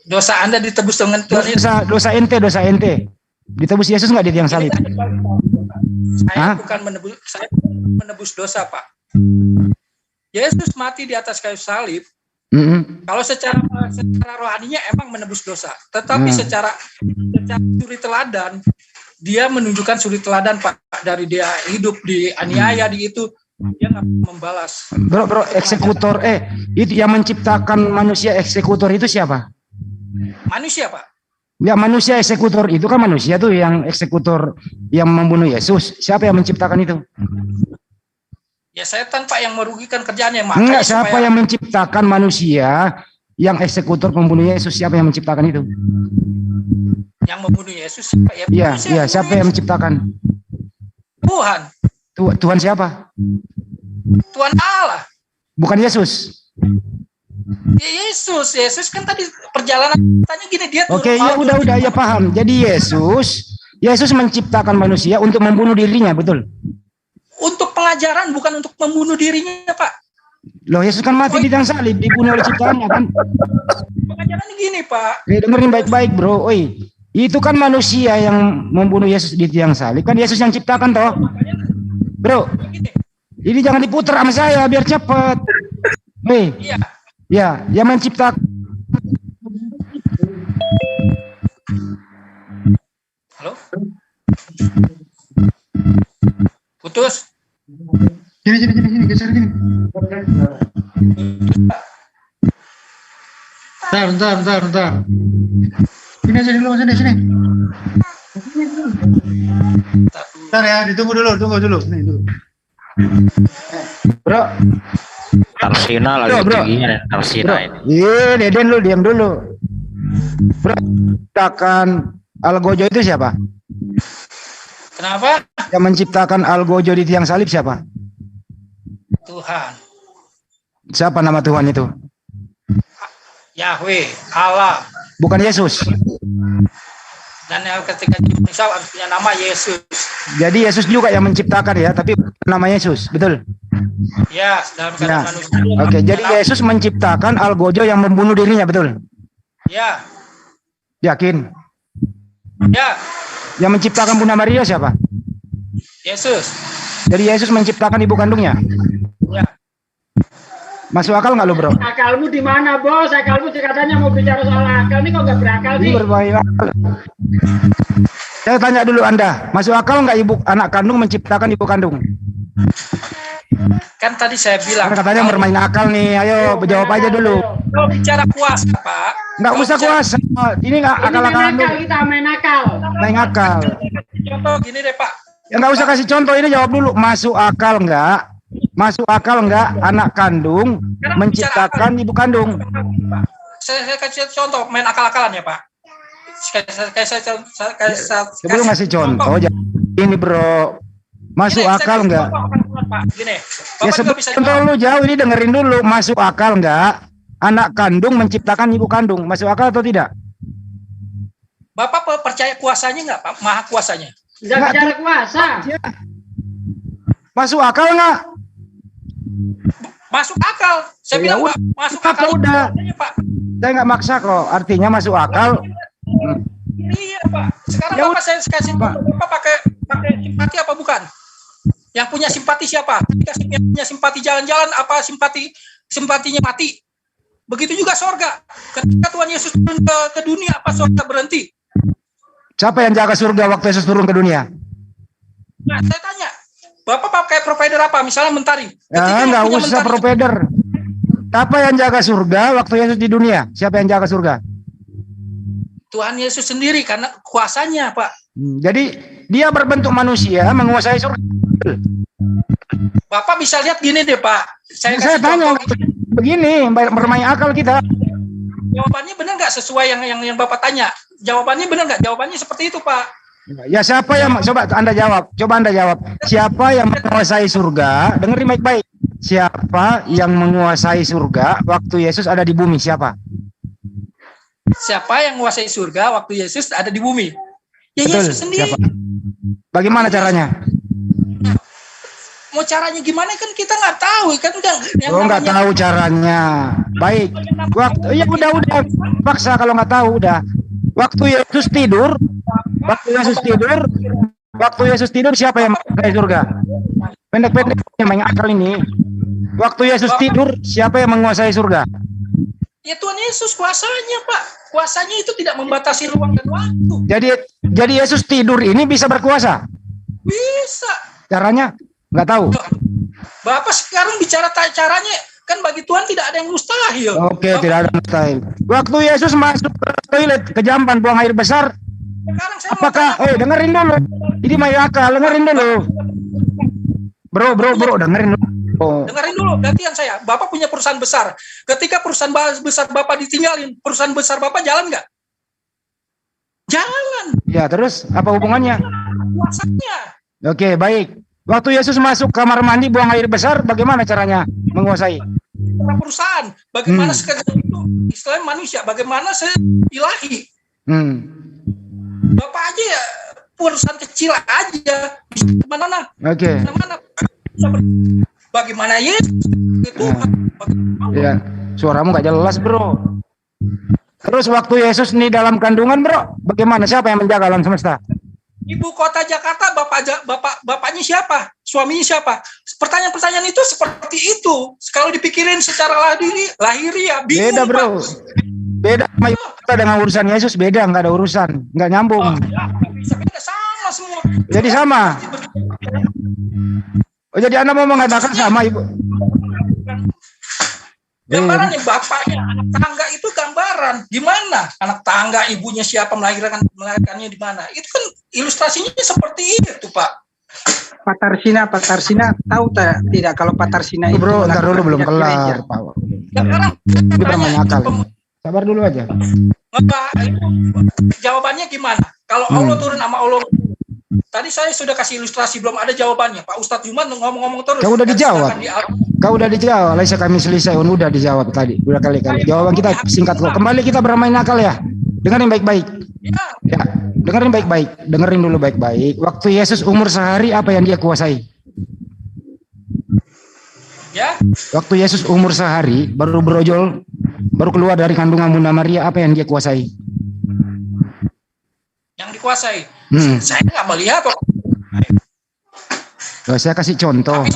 Dosa Anda ditebus dengan Tuhan Yesus. Dosa ente ditebus Yesus nggak di tiang salib? Saya bukan menebus dosa, Pak. Yesus mati di atas kayu salib. Kalau secara rohaninya emang menebus dosa, tetapi secara suri teladan dia menunjukkan suri teladan, Pak, dari dia hidup di aniaya di itu dia nggak membalas. Bro, eksekutor itu yang menciptakan manusia eksekutor itu siapa? Manusia, Pak. Ya, manusia eksekutor itu kan manusia tuh yang eksekutor yang membunuh Yesus. Siapa yang menciptakan itu? Ya setan, Pak, yang merugikan kerjaannya. Enggak, siapa yang menciptakan manusia yang eksekutor membunuh Yesus? Siapa yang menciptakan itu? Yang membunuh Yesus, Pak. Iya, siapa yang menciptakan? Tuhan. Tuhan siapa? Tuhan Allah. Bukan Yesus. Ya Yesus kan tadi perjalanan tanya gini dia. Oke, ya udah ya paham. Jadi Yesus menciptakan manusia untuk membunuh dirinya, betul? Untuk pengajaran, bukan untuk membunuh dirinya, Pak. Loh, Yesus kan mati di tiang salib, dibunuh oleh ciptaannya kan? Pengajaran gini, Pak. Dengerin baik-baik, bro. Itu kan manusia yang membunuh Yesus di tiang salib. Kan Yesus yang ciptakan toh. Bro, ini jangan diputar sama saya biar cepet. Iya. Ya, yang menciptakan. Halo? Putus. Gini, geser gini. Bentar. Sini aja dulu, sini. Bentar ya, tunggu dulu. Nih, dulu. Bro. Tarsina lagi tingginya Tarsina ini. Iya, Deden lu diam dulu. Bro, ciptakan Algojo itu siapa? Kenapa? Yang menciptakan Algojo di tiang salib siapa? Tuhan. Siapa nama Tuhan itu? Yahweh, Allah. Bukan Yesus. Dan yang ketika Isa punya nama Yesus. Jadi Yesus juga yang menciptakan ya, tapi nama Yesus, betul? Ya, dalam keadaan manusia. Oke, jadi Yesus menciptakan Algojo yang membunuh dirinya, betul? Ya. Yakin? Ya. Yang menciptakan Bunda Maria siapa? Yesus. Jadi Yesus menciptakan ibu kandungnya? Ya. Masuk akal nggak lu, bro? Akalmu di mana, Bos? Akalmu katanya mau bicara soal akal, ini kok nggak berakal sih? Ini berbahaya. Saya tanya dulu Anda, masuk akal nggak anak kandung menciptakan ibu kandung? Kan tadi saya bilang. Kan katanya bermain akal nih, ayo jawab aja dulu. Kalau bicara kuasa, Pak. Nggak usah kuasa. Ini nggak akal-akalan dulu. Kita main akal. Main akal. Contoh gini deh, Pak. Ya nggak usah kasih contoh, ini jawab dulu. Masuk akal nggak? Masuk akal nggak anak kandung menciptakan ibu kandung? Saya kasih contoh main akal-akalan ya, Pak. Sebelum ngasih contoh, ini bro, masuk akal nggak? Gini, ya sebelum contoh lu jauh, ini dengerin dulu. Masuk akal nggak anak kandung menciptakan ibu kandung? Masuk akal atau tidak? Bapak percaya kuasanya nggak, Pak? Maha kuasanya? Nggak bicara kuasa. Masuk akal nggak? Masuk akal. Saya bilang Pak, masuk akal. Udah. Pak. Saya nggak maksa kok. Artinya masuk akal. Iya, Pak. Sekarang Bapak saya kasih Bapak pakai simpati apa bukan? Yang punya simpati siapa? Ketika punya simpati jalan-jalan apa simpatinya mati? Begitu juga sorga. Ketika Tuhan Yesus turun ke dunia, apa sorga berhenti? Siapa yang jaga surga waktu Yesus turun ke dunia? Nah, saya tanya. Bapak pakai provider apa? Misalnya Mentari. Ya, nggak usah provider. Apa yang jaga surga waktu Yesus di dunia? Siapa yang jaga surga? Tuhan Yesus sendiri karena kuasanya, Pak. Jadi dia berbentuk manusia menguasai surga. Bapak bisa lihat gini deh, Pak. Saya tanya begini, bermain akal kita. Jawabannya benar nggak sesuai yang Bapak tanya? Jawabannya benar nggak? Jawabannya seperti itu, Pak. Ya siapa yang coba Anda jawab? Coba Anda jawab. Siapa yang menguasai surga? Dengerin baik-baik. Siapa yang menguasai surga waktu Yesus ada di bumi? Siapa? Siapa yang menguasai surga waktu Yesus ada di bumi? Ya Betul. Yesus sendiri. Siapa? Bagaimana caranya? Mau caranya gimana kan kita nggak tahu kan nggak tahu caranya. Baik. Ya udah paksa kalau nggak tahu udah. Waktu Yesus tidur siapa yang menguasai surga? Pendek-pendek yang main akal ini. Waktu Yesus tidur, siapa yang menguasai surga? Ya Tuhan Yesus kuasanya, Pak. Kuasanya itu tidak membatasi ruang dan waktu. Jadi Yesus tidur ini bisa berkuasa? Bisa. Caranya? Nggak tahu. Bapak sekarang bicara caranya, kan bagi Tuhan tidak ada yang mustahil. Oke, tidak ada mustahil. Waktu Yesus masuk ke toilet, ke jamban, buang air besar, apakah, dengerin dulu. Ini main akal, dengerin dulu. Bro, dengerin dulu. Dengerin dulu, gantian saya. Bapak punya perusahaan besar. Ketika perusahaan besar Bapak ditinggalin, perusahaan besar Bapak jalan nggak? Jalan. Ya, terus apa hubungannya? Kuasanya. Oke, baik. Waktu Yesus masuk kamar mandi, buang air besar, bagaimana caranya menguasai? Perusahaan. Bagaimana sekedar itu Islam manusia, bagaimana ilahi. Bapak aja ya, perusahaan kecil aja. Bisa kemana-mana. Oke. Bagaimana Yesus itu? Ya, suaramu nggak jelas, bro. Terus waktu Yesus ini dalam kandungan, bro, bagaimana? Siapa yang menjaga alam semesta? Ibu kota Jakarta, bapaknya siapa? Suaminya siapa? Pertanyaan-pertanyaan itu seperti itu. Kalau dipikirin secara lahiriah, bingung, beda, bro. Pak. Beda sama kita dengan urusan Yesus, beda, nggak ada urusan, nggak nyambung. Bisa beda, sama semua. Jadi sama. Oh, jadi Anda mau mengatakan sama, Ibu? Gambaran yang bapaknya, anak tangga itu gambaran. Gimana? Anak tangga, ibunya siapa, melahirkannya di mana? Itu kan ilustrasinya seperti itu, Pak. Pak Tarsina tahu tidak kalau Pak Tarsina itu? Bro, ntar dulu belum kelar, Pak. Ini bermain akal. Sabar dulu aja. Jawabannya gimana? Kalau Allah turun sama Allah. Tadi saya sudah kasih ilustrasi, belum ada jawabannya. Pak Ustadz Juman ngomong-ngomong terus. Kau udah dijawab. Laisa kami selesai, udah dijawab tadi. Udah kali-kali. Jawaban kita singkat kok. Kembali kita bermain akal ya. Dengerin baik-baik. Ya, dengerin baik-baik. Dengerin dulu baik-baik. Waktu Yesus umur sehari, apa yang dia kuasai? Ya. Waktu Yesus umur sehari, baru berojol, baru keluar dari kandungan Bunda Maria, apa yang dia kuasai? Yang dikuasai. Saya nggak melihat kok. Saya kasih contoh.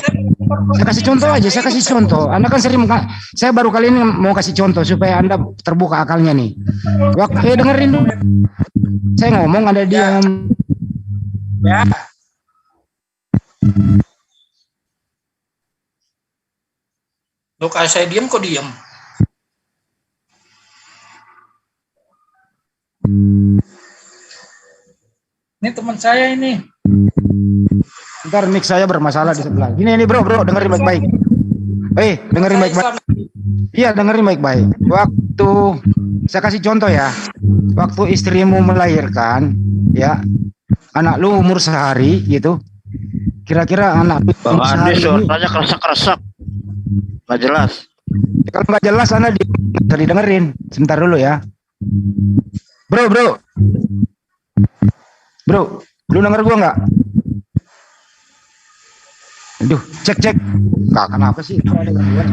Saya kasih contoh aja, saya kasih contoh. Anda kan sering, saya baru kali ini mau kasih contoh supaya Anda terbuka akalnya nih. Waktu dengerin dulu. Saya ngomong ada diam. Ya. Loh, kayak saya diam kok diam. Ini teman saya ini. Ntar mic saya bermasalah di sebelah. Ini bro, dengerin baik-baik. Dengerin baik-baik. Iya, dengerin baik-baik. Waktu saya kasih contoh ya. Waktu istrimu melahirkan, ya, anak lu umur sehari gitu. Kira-kira anak lu Bang Andi suaranya keresak-keresak. Nggak jelas. Kalau nggak jelas, Anda didengerin. Sebentar dulu ya. Bro, lu denger gua nggak? Aduh, cek. Nggak, kenapa sih? Dengar.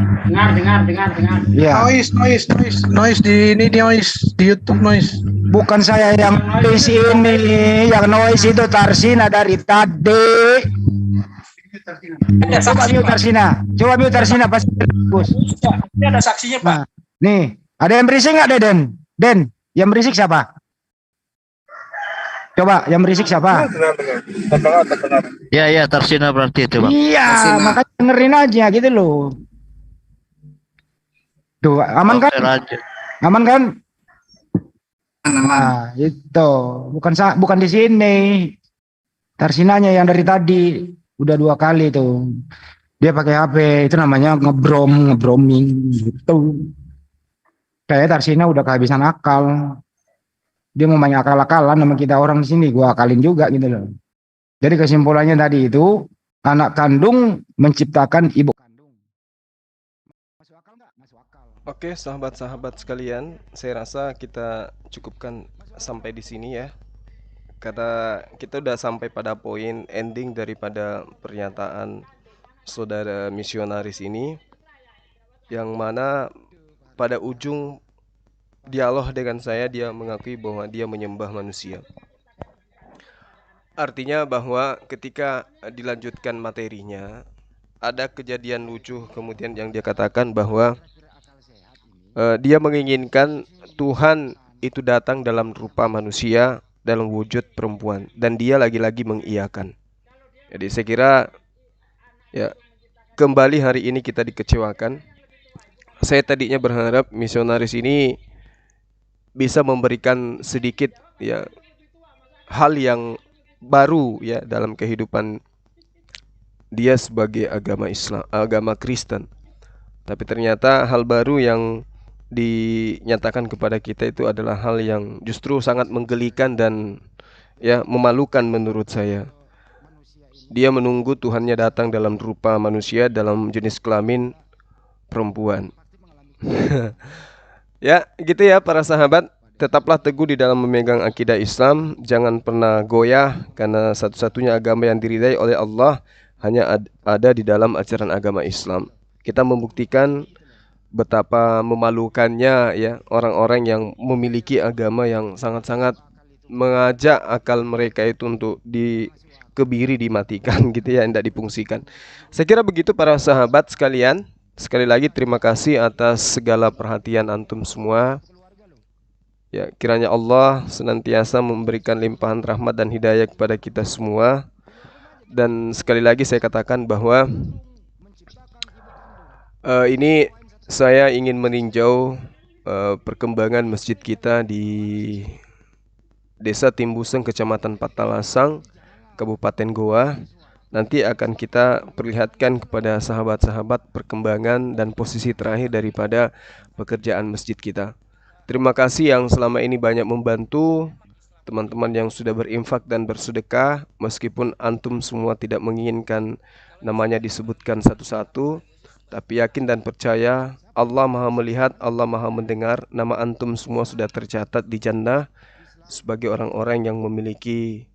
Ya. Noise di YouTube noise. Bukan saya yang noise ini, yang noise itu Tarsina dari tadi. Coba mute Tarsina, pasti bagus. Ini ada saksinya, Pak. Nah, nih, ada yang berisik nggak, Den? Den, yang berisik siapa? Coba yang berisik siapa? Ya, Tarsina berarti itu, Bang. Iya, makanya dengerin aja gitu loh. Tuh, aman kan? Aman kan? Nah, itu. Bukan di sini. Tarsinanya yang dari tadi udah 2 kali tuh. Dia pakai HP, itu namanya ngebroming gitu. Kayak Tarsina udah kehabisan akal. Dia mau main akal-akalan sama kita orang di sini, gua akalin juga gitu loh. Jadi kesimpulannya tadi itu anak kandung menciptakan ibu kandung. Masuk akal nggak? Masuk akal. Oke, sahabat-sahabat sekalian, saya rasa kita cukupkan sampai di sini ya. Karena kita udah sampai pada poin ending daripada pernyataan saudara misionaris ini, yang mana pada ujung dialog dengan saya dia mengakui bahwa dia menyembah manusia. Artinya bahwa ketika dilanjutkan materinya, ada kejadian lucu kemudian yang dia katakan bahwa dia menginginkan Tuhan itu datang dalam rupa manusia, dalam wujud perempuan, dan dia lagi-lagi mengiyakan. Jadi saya kira ya, kembali hari ini kita dikecewakan. Saya tadinya berharap misionaris ini bisa memberikan sedikit ya hal yang baru ya dalam kehidupan dia sebagai agama Islam, agama Kristen. Tapi ternyata hal baru yang dinyatakan kepada kita itu adalah hal yang justru sangat menggelikan dan ya memalukan menurut saya. Dia menunggu Tuhannya datang dalam rupa manusia, dalam jenis kelamin perempuan. Ya, gitu ya para sahabat. Tetaplah teguh di dalam memegang akidah Islam. Jangan pernah goyah, karena satu-satunya agama yang diridai oleh Allah hanya ada di dalam ajaran agama Islam. Kita membuktikan betapa memalukannya ya orang-orang yang memiliki agama yang sangat-sangat mengajak akal mereka itu untuk dikebiri, dimatikan gitu ya, tidak difungsikan. Saya kira begitu para sahabat sekalian. Sekali lagi terima kasih atas segala perhatian antum semua. Ya, kiranya Allah senantiasa memberikan limpahan rahmat dan hidayah kepada kita semua. Dan sekali lagi saya katakan bahwa ini saya ingin meninjau perkembangan masjid kita di Desa Timbuseng, Kecamatan Patalasang, Kabupaten Goa. Nanti akan kita perlihatkan kepada sahabat-sahabat perkembangan dan posisi terakhir daripada pekerjaan masjid kita. Terima kasih yang selama ini banyak membantu, teman-teman yang sudah berinfak dan bersedekah, meskipun antum semua tidak menginginkan namanya disebutkan satu-satu, tapi yakin dan percaya Allah Maha melihat, Allah Maha mendengar. Nama antum semua sudah tercatat di jannah sebagai orang-orang yang memiliki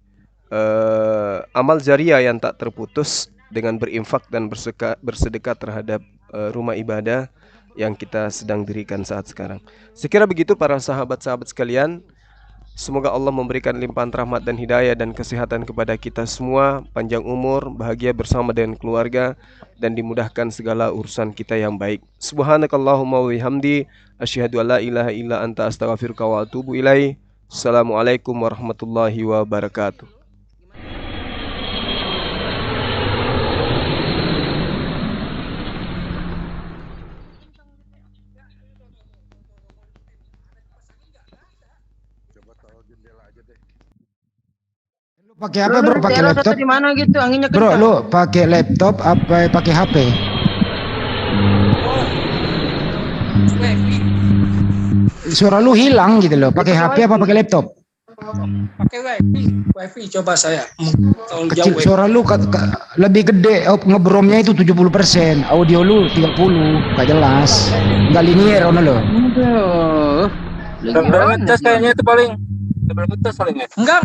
amal jariah yang tak terputus dengan berinfak dan bersedekah terhadap rumah ibadah yang kita sedang dirikan saat sekarang. Sekira begitu para sahabat-sahabat sekalian. Semoga Allah memberikan limpahan rahmat dan hidayah dan kesehatan kepada kita semua, panjang umur, bahagia bersama dengan keluarga, dan dimudahkan segala urusan kita yang baik. Subhanakallahumma wa bihamdi, asyhadu an la ilaha illa anta, astaghfiruka wa atubu ilaih. Assalamualaikum warahmatullahi wabarakatuh. Pakai apa bro? Pakai laptop? Di mana gitu anginnya kencang. Bro, lu pakai laptop apa pakai HP? Suara lu hilang gitu loh. Pakai HP apa pakai laptop? Pakai wifi coba saya. Kecil, suara lu lebih gede. Ngebromnya itu 70%, audio lu 30, gak jelas. Gak linear ono lo. Sebelum ngetes kayaknya itu paling. Sebelum ngetes paling ya. Enggak.